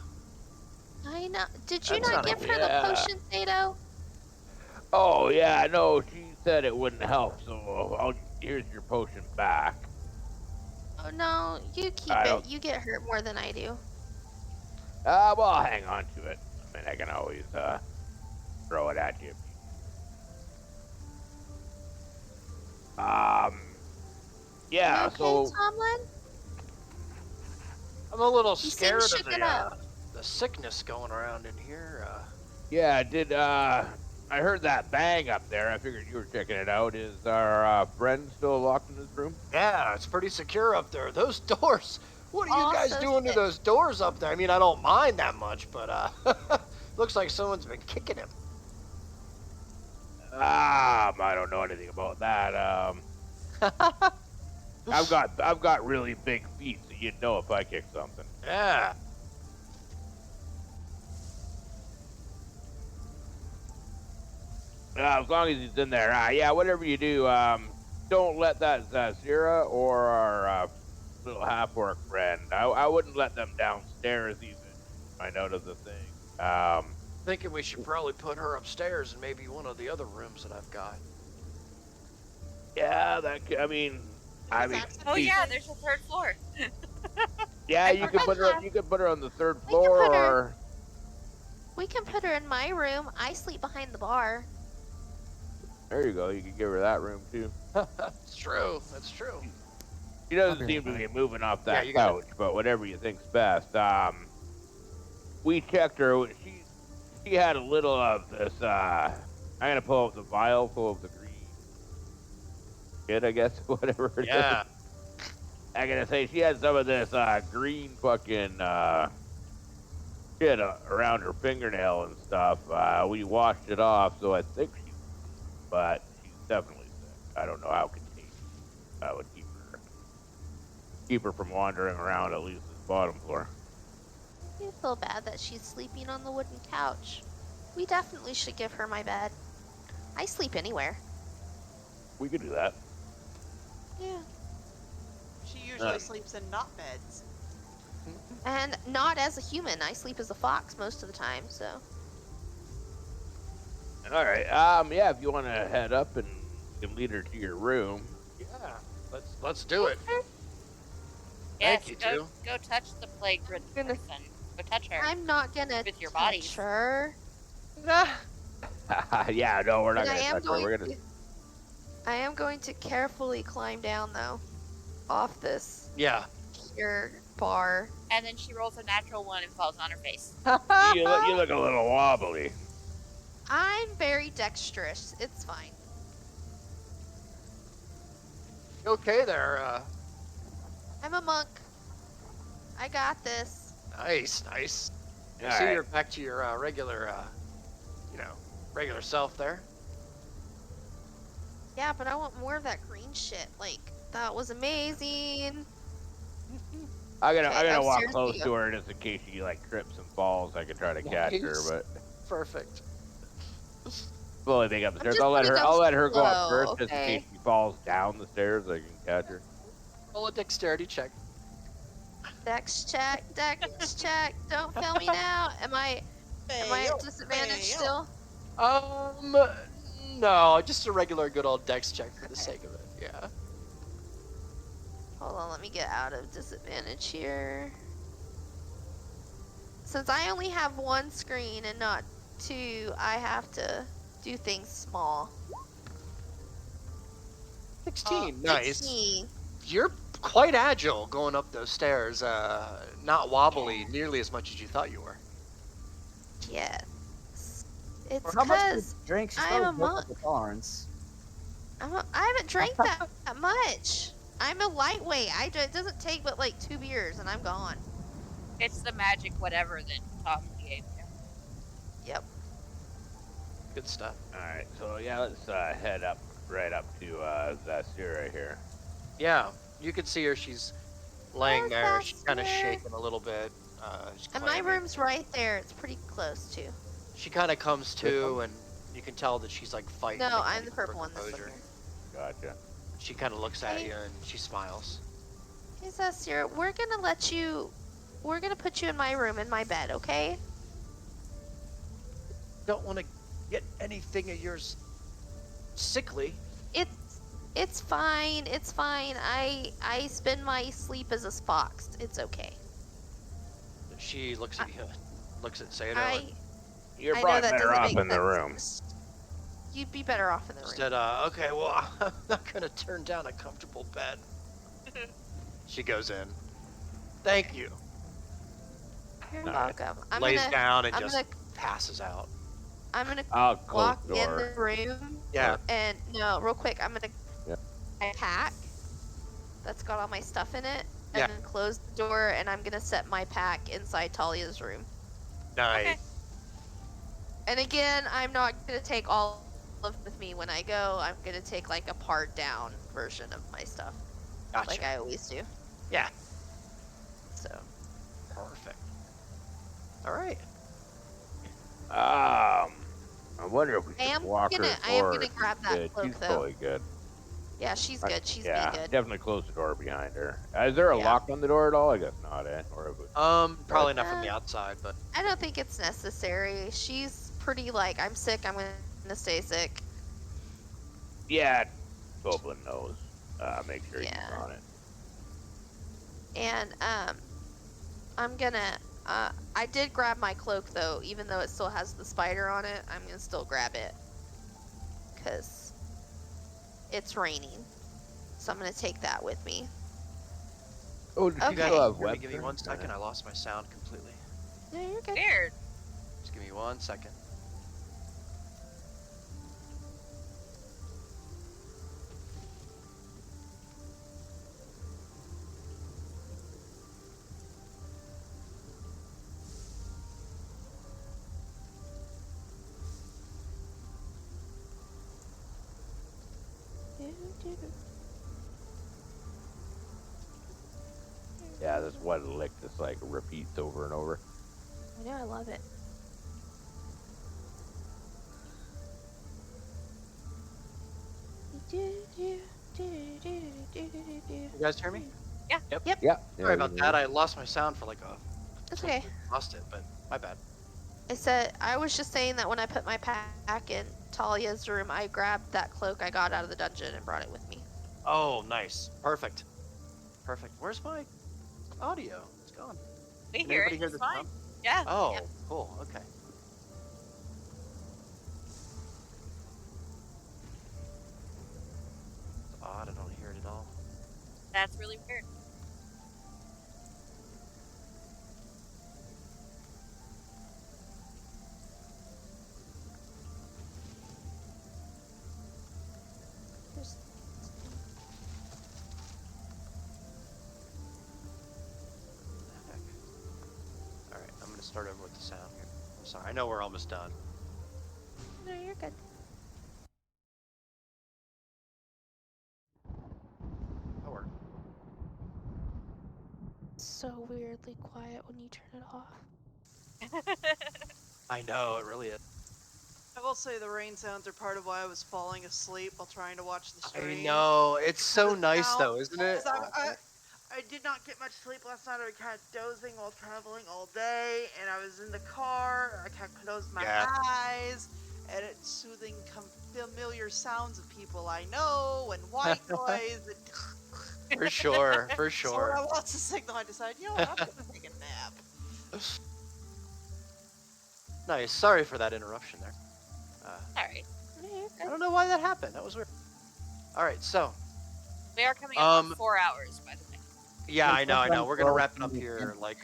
know. Did you That's not not give a- her the potion, Sato? Oh yeah, no, she said it wouldn't help, so here's your potion back. Oh no, you keep I it. don't- You get hurt more than I do. Well, I'll hang on to it. I mean, I can always throw it at you. Yeah, You okay, so Tomlin? I'm a little You seem scared of shooken up. the sickness going around in here, yeah, I heard that bang up there. I figured you were checking it out. Is our friend still locked in his room? Yeah, it's pretty secure up there. Those doors. What are you guys Also doing to sick. those doors up there? I mean, I don't mind that much, but looks like someone's been kicking him. I don't know anything about that. I've got really big feet, so you'd know if I kick something. Yeah. As long as he's in there. Yeah, whatever you do, don't let that Zazira or our little half-orc friend. I wouldn't let them downstairs even. Find out of the thing. Thinking we should probably put her upstairs in maybe one of the other rooms that I've got. Yeah, I mean, Oh yeah, there's a third floor. yeah, I you could put forgot her. You could put her on the third We can floor, put her- or We can put her in my room. I sleep behind the bar. there you go. You could give her that room too. It's true. That's true. She doesn't Agree seem to with be moving off Yeah, that you got couch, but whatever you think's best. We checked her. She had a little of this. I'm gonna pull out the vial full of the green shit, I guess, whatever it is. Yeah. I'm gonna say she had some of this green fucking shit around her fingernail and stuff. We washed it off, so I think but she's definitely sick. I don't know how contagious I would keep her from wandering around at least the bottom floor. You feel bad that she's sleeping on the wooden couch. We definitely should give her my bed. I sleep anywhere. We could do that. Yeah. She usually sleeps in not beds. And not as a human. I sleep as a fox most of the time, so. All right. Yeah, if you want to head up and you can lead her to your room. Yeah. Let's do it. Yes, Thank you, go, Drew. go touch the plague-ridden Goodness. person. Go touch her. I'm not gonna With your touch bodies. her. Nah. Yeah, no, we're not But gonna touch her. We're gonna. I am going to carefully climb down, though, off this Yeah. here bar. And then she rolls a natural one and falls on her face. You look a little wobbly. I'm very dexterous. It's fine. You okay there? I'm a monk. I got this. Nice. I All see right. you're back to your regular, regular self there. Yeah, but I want more of that green shit. Like, that was amazing. I'm Okay, gonna walk upstairs close we to her just in case she like trips and falls. I can try to catch her, Nice. but Perfect. slowly take up the stairs. just I'll let gonna her go go up slow, first just in okay? case she falls down the stairs. I can catch her. Roll a dexterity check. Dex check, dex check. Don't fail me now. Am I at disadvantage still? No, just a regular good old dex check for the Okay. sake of it. Yeah. Hold on, let me get out of disadvantage here. Since I only have one screen and not two, I have to do things small. 16. Nice. 16. You're quite agile going up those stairs. Not wobbly nearly as much as you thought you were. Yes. It's For how much do you because drink? She's I'm a probably built monk. up a tolerance. I haven't drank that much. I'm a lightweight. It doesn't take but like 2 beers and I'm gone. It's the magic whatever that Tom gave you. Yep. Good stuff. All right, so yeah, let's head up right up to that steer right here. Yeah, you could see her. She's laying Where's there. that She's kind of stair? shaking a little bit. She's And my clammy. room's right there. It's pretty close too. She kind of comes This to, one? and you can tell that she's like fighting. No, to I'm keep the her purple one. This one composure. here. Gotcha. She kind of looks at Hey. you and she smiles. Hey, Zasir, we're gonna let you. We're gonna put you in my room, in my bed, okay? Don't want to get anything of yours sickly. It's fine. It's fine. I spend my sleep as a fox. It's okay. She looks at you, looks at Sato, I and You're I know probably that better doesn't off make in the room. sense. You'd be better off in the room. said, okay, well, I'm not gonna turn down a comfortable bed. She goes in. Thank you. You're Alright. welcome. I'm Lays gonna down and I'm just gonna passes out. I'll close walk the in door. the room. Yeah. And no, real quick, I'm gonna Yep. a pack that's got all my stuff in it, and Yeah. then close the door, and I'm gonna set my pack inside Talia's room. Nice. Okay. And again, I'm not gonna take all of it with me when I go. I'm gonna take like a pared down version of my stuff, Gotcha. like I always do. Yeah. So Perfect. All right. I wonder if we I should am walk gonna- her I am door. gonna grab that Good. cloak, She's though. totally good. yeah, she's good. She's yeah, good. definitely close the door behind her. Is there a Yeah. lock on the door at all? I guess not, eh? Or if it- Probably not from the outside, but I don't think it's necessary. She's pretty like, I'm sick. I'm gonna stay sick. yeah, Goblin knows. Make sure he's Yeah. on it. And I'm gonna. I did grab my cloak though, even though it still has the spider on it. I'm gonna still grab it because it's raining, so I'm gonna take that with me. Oh, did Okay. you you guys still have hear me? webs? Give me 1 second. I lost my sound completely. No, you're good. Weird. Just give me 1 second. Yeah, this one lick just like repeats over and over. I know, I love it. You guys hear me? Yeah. Sorry about that. I lost my sound for like a. It's okay. Lost it, but my bad. I was just saying that when I put my pack in Talia's room, I grabbed that cloak I got out of the dungeon and brought it with me. Oh, nice. Perfect. Perfect. Where's my audio? It's gone. We Can hear everybody it. hear It's the fine. sound? Yeah. Oh, Yep. cool. Okay. It's odd. I don't hear it at all. That's really weird. There's- What the heck? All right, I'm gonna start over with the sound here. I'm sorry. I know we're almost done. No, you're good. That worked. So weirdly quiet when you turn it off. I know it really is. I will say the rain sounds are part of why I was falling asleep while trying to watch the I stream. know. It's so Because nice now- though, isn't it? 'Cause I did not get much sleep last night. I was kind of dozing while traveling all day, and I was in the car. I kind of closed my Yeah. eyes, and it's soothing, familiar sounds of people I know, and white noise. And For sure. For So when I sure. lost the signal, I decided, you know what, I'm gonna take a nap. Nice. Sorry for that interruption there. Alright. No, you're I good. don't know why that happened. That was weird. All right. So, We are coming up on Um, 4 hours, by the way. yeah, I know. sometimes We're gonna well, wrap it up you here can- like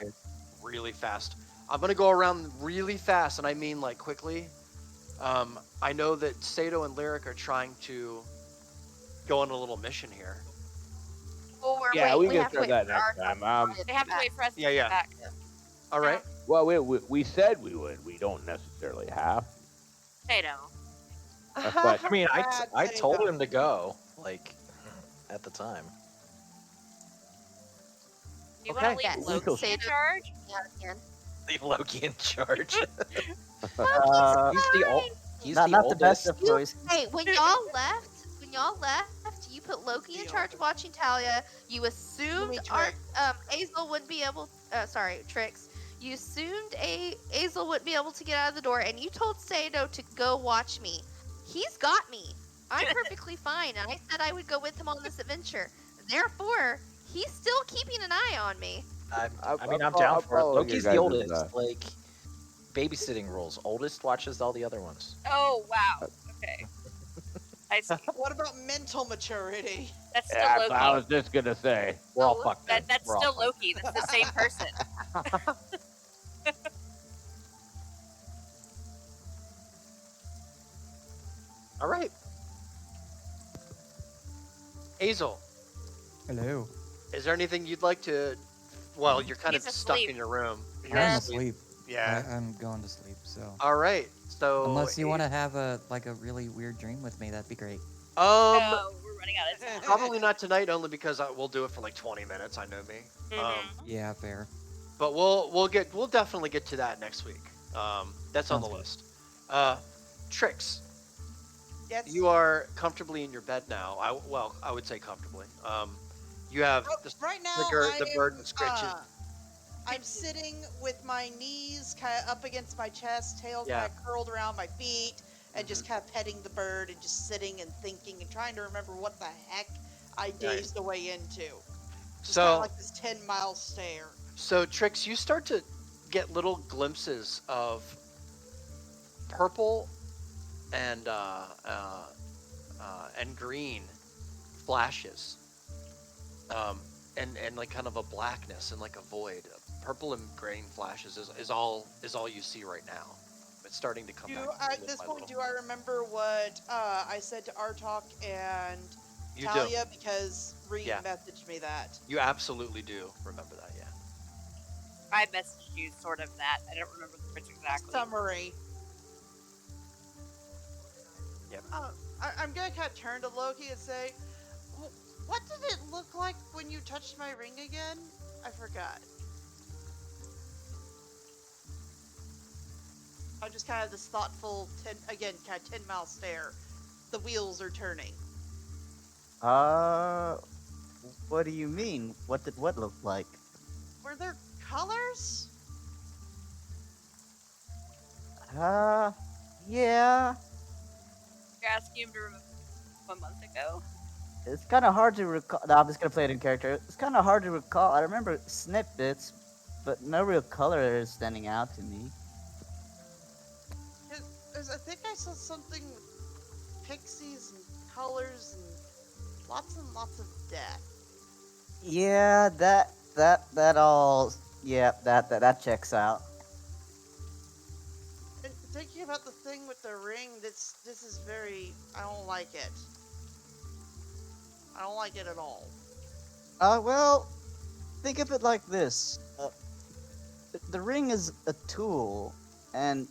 really fast. I'm gonna go around really fast, and I mean like quickly. I know that Sato and Lyric are trying to go on a little mission here. Oh, we're Yeah, wait, we we can have to start wait that for next our time. They have to wait for us to Yeah, get yeah. back. All right. Well, we said we would. We don't necessarily have. They know. But I mean, Bad I told Sado. him to go, like, at the time. You want to Okay, leave Yes, Loki say in to- charge? Yeah, again. leave Loki in charge. Uh, he's the old. He's not the not the best oldest. of You, choices. hey, when y'all left, you put Loki in The charge of watching Talia. You assumed mean our Trix. Azel wouldn't be able. Sorry, Trix. You assumed Azel wouldn't be able to get out of the door, and you told Sado to go watch me. He's got me. I'm perfectly fine, and I said I would go with him on this adventure. Therefore, he's still keeping an eye on me. I mean, I'm fol- down I'm for it. following your Loki's the guys' oldest. Like, babysitting rules. Oldest watches all the other ones. Oh wow. Okay. I see. What about mental maturity? That's still Yeah, Loki. I was just gonna say. We're all Oh, fucked. then. That's We're all still fucked. Loki. That's the same person. All right. Azel, Hello. is there anything you'd like to? Well, you're kind He's of stuck asleep. in your room. You're I'm asleep. asleep. Yeah. I'm going to sleep. So All right. So unless you want to have a really weird dream with me, that'd be great. No, we're running out of time. Probably not tonight, only because we'll do it for like 20 minutes. I know me. Mhm. Yeah, fair. But we'll definitely get to that next week. That's on Sounds the good. list. Trix, Yes. you are comfortably in your bed now. I would say comfortably. You have the Right now, the bird and scratches. I'm sitting with my knees kind of up against my chest, tail Yeah. kind of curled around my feet, and just kind of petting the bird and just sitting and thinking and trying to remember what the heck I dazed away into. It's kind So of like this 10-mile stare. so Trix, you start to get little glimpses of purple and green flashes, and like kind of a blackness and like a void. Purple and green flashes is all you see right now. It's starting to come back. At this point, do I remember what I said to Artok and You do. Talia? Because Reed Yeah. messaged me that. You absolutely do remember that, yeah. I messaged you sort of that. I don't remember the words exactly. Summary. Yep. I'm gonna kind of turn to Loki and say, what did it look like when you touched my ring again? I forgot. I just kind of this thoughtful, 10-mile stare. The wheels are turning. What do you mean? What did what look like? Were there colors? Yeah. You're asking him to remember 1 month ago? It's kind of hard to recall. No, I'm just gonna play it in character. It's kind of hard to recall. I remember snippets, but no real color is standing out to me. I think I saw something with pixies and colors and lots of death. Yeah, that all. Yeah, that checks out. And thinking about the thing with the ring, this is very. I don't like it. I don't like it at all. Well, think of it like this. The ring is a tool, and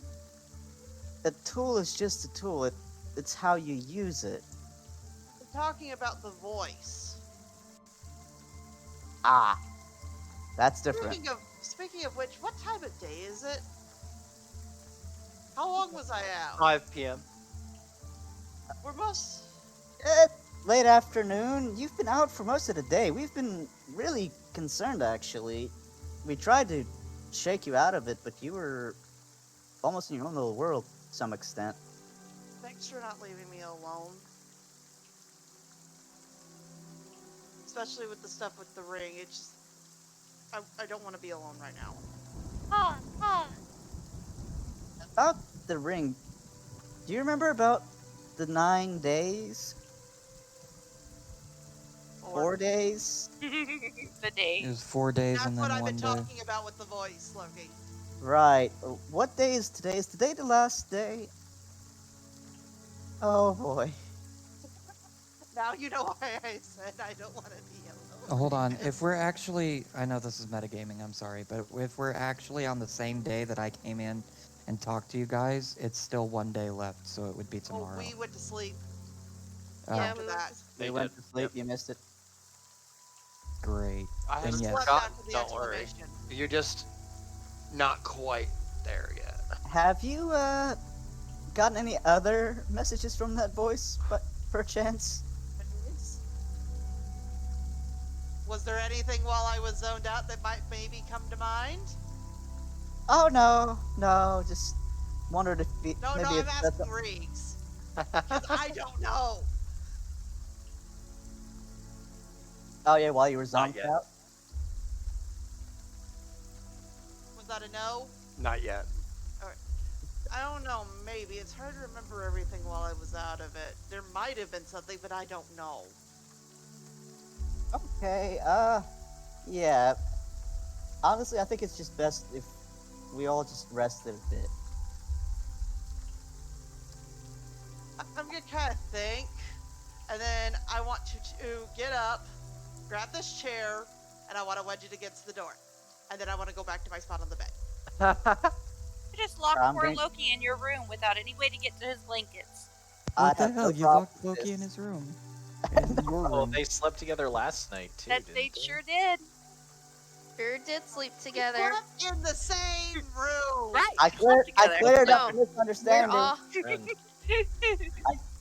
a tool is just a tool. It's how you use it. I'm talking about the voice. Ah, that's different. Speaking of which, what time of day is it? How long was I out? 5 p.m. We're most. Late afternoon. You've been out for most of the day. We've been really concerned, actually. We tried to shake you out of it, but you were almost in your own little world to some extent. Thanks for not leaving me alone. Especially with the stuff with the ring. It just. I don't want to be alone right now. About the ring, do you remember about the 9 days? 4 days? The day. It was 4 days That's and what then I've one been day. talking about with the voice, Loki. Right. What day is today? Is today the last day? Oh boy. Now you know why I said I don't want to be alone. Hold on. If we're actually, I know this is metagaming, I'm sorry, but if we're actually on the same day that I came in and talk to you guys, it's still 1 day left, so it would be Oh, tomorrow. we went to sleep Oh, Yeah, after we that. We They went did, to sleep. yep. You missed it. great. I Then haven't yes. Slept forgotten. after the Don't worry. exclamation. You're just not quite there yet. Have you gotten any other messages from that voice, but perchance? Was there anything while I was zoned out that might maybe come to mind? Oh no, just wondered if No, maybe I'm if that's asking Riggs. Because I don't know. oh yeah, while you were Not zonked yet. out. Was that a no? Not yet. I don't know, maybe. It's hard to remember everything while I was out of it. There might have been something, but I don't know. Okay, yeah. Honestly, I think it's just best if we all just rested a bit. I'm gonna kind of think, and then I want you to get up, grab this chair, and I want to wedge it against the door. And then I want to go back to my spot on the bed. You just locked I'm poor going- Loki in your room without any way to get to his blankets. What I'd the have no hell? You problem locked with Loki in this. his room. In your Oh, room. they slept together last night too. That didn't they sure did. Sure did sleep We together. slept in the same room. Right. I you slept together. cleared up No, the We're misunderstanding. all. And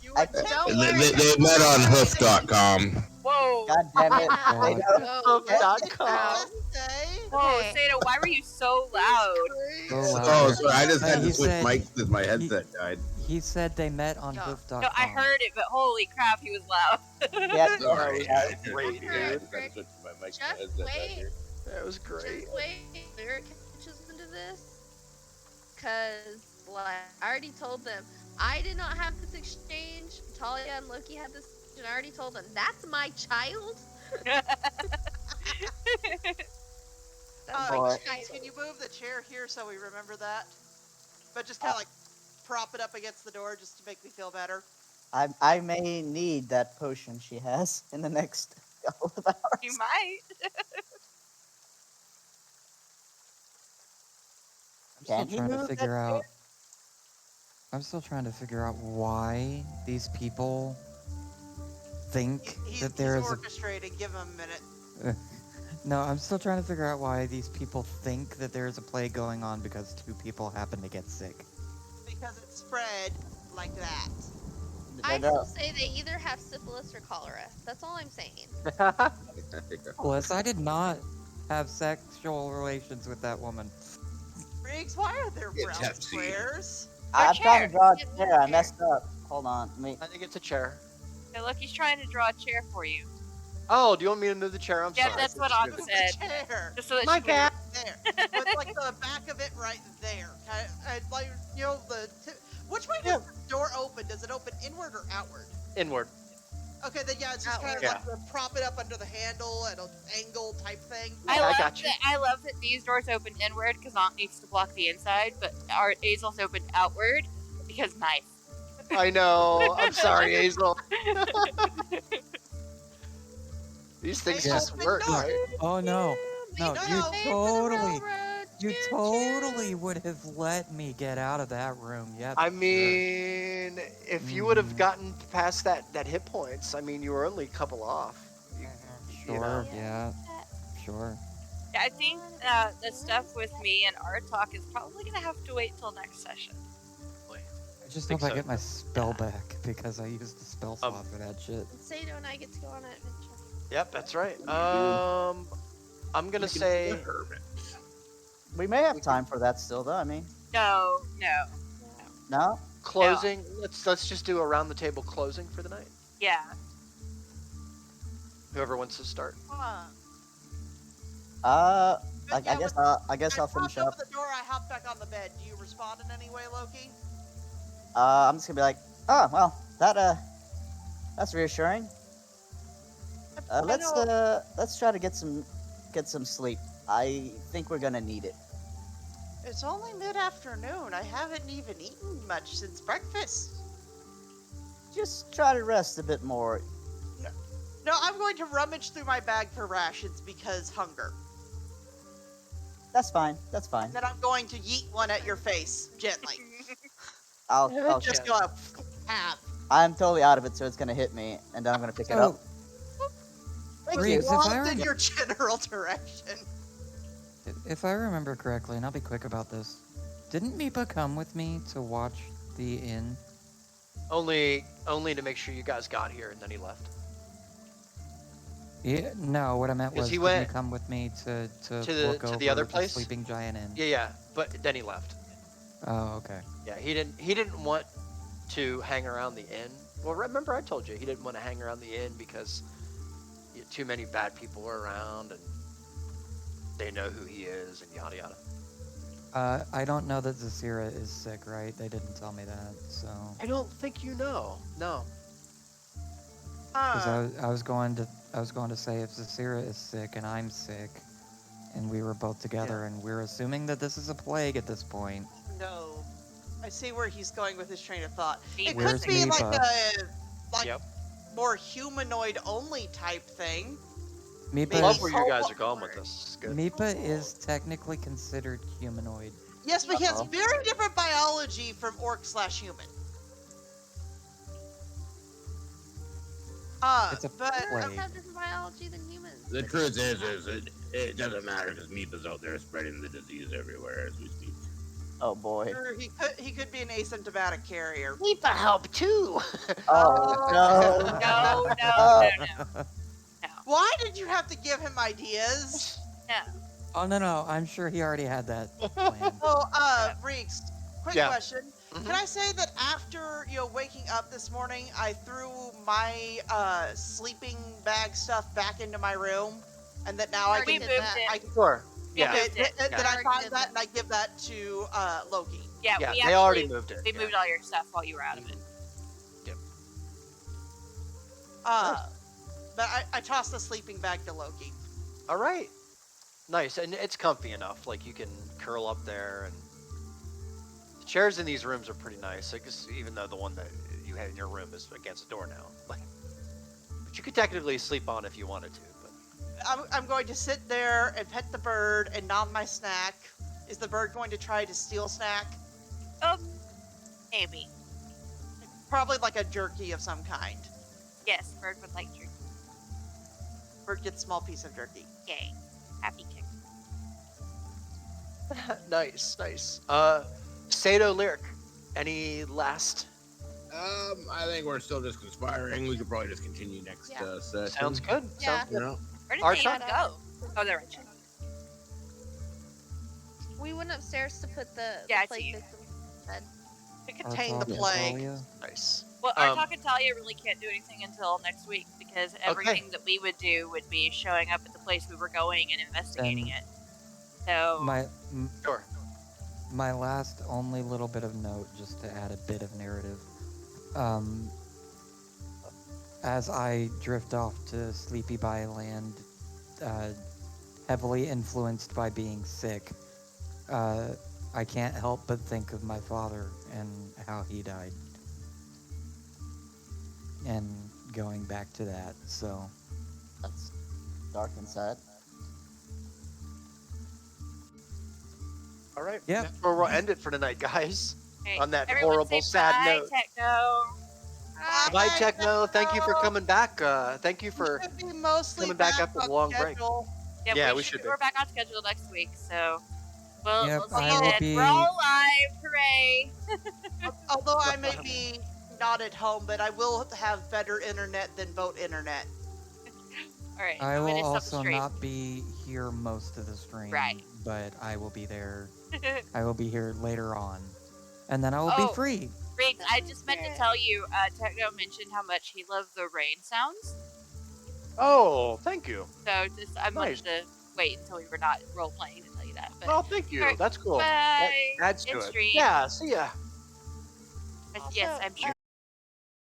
You I- were Don't tempted They, to they get met on married. hoof.com. Whoa. God damn it! Yeah. I know. Whoa, What did Hoof.com. you just say? Whoa, Okay. Sato, why were you so loud? So Oh, loud. sorry, I just had He to switch said- mics because my headset died. He said they met on Yeah. hoof.com. No, I heard it, but holy crap, he was loud. Yeah, Sorry, yeah. I just Great, yeah, I dude. just had to switch my mic. My Just headset died wait. here. That was great. Just wait. Lyric catches into this. Cause like I already told them I did not have this exchange. Talia and Loki had this, and I already told them that's my child. That's Boy. my Can child. you move the chair here so we remember that? But just kind of like prop it up against the door just to make me feel better. I may need that potion she has in the next couple of hours. You might. I'm still Can he trying to move that figure chair? out. I'm still trying to figure out why these people think He's that there is a. orchestrating. Give him a minute. No, I'm still trying to figure out why these people think that there is a plague going on because 2 people happen to get sick. Because it spread like that. I No, no. still say they either have syphilis or cholera. That's all I'm saying. Liz, I did not have sexual relations with that woman. Riggs, why are there It's brown hefty. squares? I'm trying to draw a Get chair. one I chair. messed up. Hold on. Let me. I think it's a chair. So Loki's trying to draw a chair for you. Oh, do you want me to move the chair? I'm Yeah, sorry. that's what Just Autumn move Move it. said. the chair. Just so that My she can- bad. There. With like the back of it right there. Like, you know, which way does the door open? Does it open inward or outward? Inward. Okay, then yeah, it's just kind of Outward. like the prop it up under the handle at an angle type thing. I love got you. that. I love that these doors open inward because Aunt needs to block the inside, but our Azel's open outward because nice. I know. I'm sorry, Hazel. These things Hey, just open work, door. right? Oh no, no, no, you no. totally, you Choo-choo. totally would have let me get out of that room. Yep. I sure. mean, if you would have Mhm. gotten past that hit points, I mean, you were only a couple off. You Sure. know. Yeah. Sure. Yeah, I think the stuff with me and our talk is probably gonna have to wait till next session. I just Think hope I so. get my spell back because I used the spell slot for that shit. And Sato and I get to go on an adventure. Yep, that's right. I'm gonna say We may have time for that still, though. I mean, No. no. closing. Let's just do around the table closing for the night. Yeah. Whoever wants to start. Huh. I guess I'll finish I up. popped open the door, I hopped back on the bed. Do you respond in any way, Loki? I'm just gonna be like, oh well, that's reassuring. Let's try to get some sleep. I think we're gonna need it. It's only mid-afternoon. I haven't even eaten much since breakfast. Just try to rest a bit more. No, I'm going to rummage through my bag for rations because hunger. That's fine. That's fine. Then I'm going to yeet one at your face gently. I'll Just go up. Have. I'm totally out of it, so it's gonna hit me, and then I'm gonna pick it up. Reeves, if I in rem- your general direction. if I remember correctly, and I'll be quick about this, didn't Meepa come with me to watch the inn? Only to make sure you guys got here, and then he left. Yeah, no, what I meant 'Cause was, he did went he come with me to to look the other over place? Sleeping Giant Inn? Yeah, but then he left. Oh, okay. Yeah, he didn't want to hang around the inn. Well, remember I told you he didn't want to hang around the inn because too many bad people were around and they know who he is and yada yada. I don't know that Zasira is sick, right? They didn't tell me that, so. I don't think you know. No. Because I was going to say if Zasira is sick and I'm sick, and we were both together, and we're assuming that this is a plague at this point. No. I see where he's going with his train of thought. It Where's could be like Meepa? a Yep. more humanoid only type thing. Meepa, I love is, where you guys are going with this. It's good. Meepa is technically considered humanoid. Yes, but he has Uh-oh. very different biology from orc/human. It's a but plague. Orcs have different biology than humans. The truth is it doesn't matter because Meepa's out there spreading the disease everywhere as we speak. Oh boy. sure, he could be an asymptomatic carrier. Meepa help too. Oh no. No. Why did you have to give him ideas? Oh no, I'm sure he already had that planned. Oh, Reeks, quick Yeah. question. Mhm. Can I say that after waking up this morning, I threw my sleeping bag stuff back into my room, and that now I Already can did that. I Sure. Yeah. Yeah. moved it. that I Already find did that that. and I give that to Loki. Yeah, Yeah, we they already actually- moved it. We yeah. moved all your stuff while you were out of it. But I tossed the sleeping bag to Loki. All right. Nice, and it's comfy enough. Like you can curl up there, and the chairs in these rooms are pretty nice. I guess even though the one that you had in your room is against the door now, like, but you could technically sleep on if you wanted to. But I'm going to sit there and pet the bird and nom my snack. Is the bird going to try to steal snack? Maybe. Probably like a jerky of some kind. Yes, bird would like jerky. Bird gets a small piece of jerky. Yay. Happy chicken. nice. Sato Lyric, any last? I think we're still just conspiring. We could probably just continue next Yeah. session. Sounds good. Yeah. Sounds You good. know? Where did Our they even time. go? Oh, they're right. We went upstairs to put the Yeah, I plate see. victim bed. To contain the Artal, plague. Talia? Nice. Well, our Um, talk and Talia really can't do anything until next week because everything that we would do would be showing up at the place we were going and investigating Then- it. So Sure. My last only little bit of note, just to add a bit of narrative. As I drift off to Sleepy By Land, heavily influenced by being sick, I can't help but think of my father and how he died. And going back to that, so. That's dark and sad. All right. Yeah. That's where we'll end it for tonight, guys. okay, On that everyone horrible, say sad bye, note. Techno. Bye, Techno. Thank you for coming back. Thank you for. Should be mostly coming back after the on long break. schedule. Yeah, we should be. We're back on schedule next week, so we'll, Yep, we'll see I you will then. be- We're all alive. Hooray! Although I may be not at home, but I will have better internet than boat internet. All right. I I'm gonna will stop the also stream. not be here most of the stream. Right. But I will be there. I will be here later on. And then I will Oh. be free. Riggs, I just meant to tell you, Techno mentioned how much he loves the rain sounds. Oh, thank you. So just I Nice. wanted to wait until we were not role playing to tell you that. But Well, thank you. Alright, That's cool. bye. That adds to End it. stream. Yeah. See ya. Yes, I'm sure.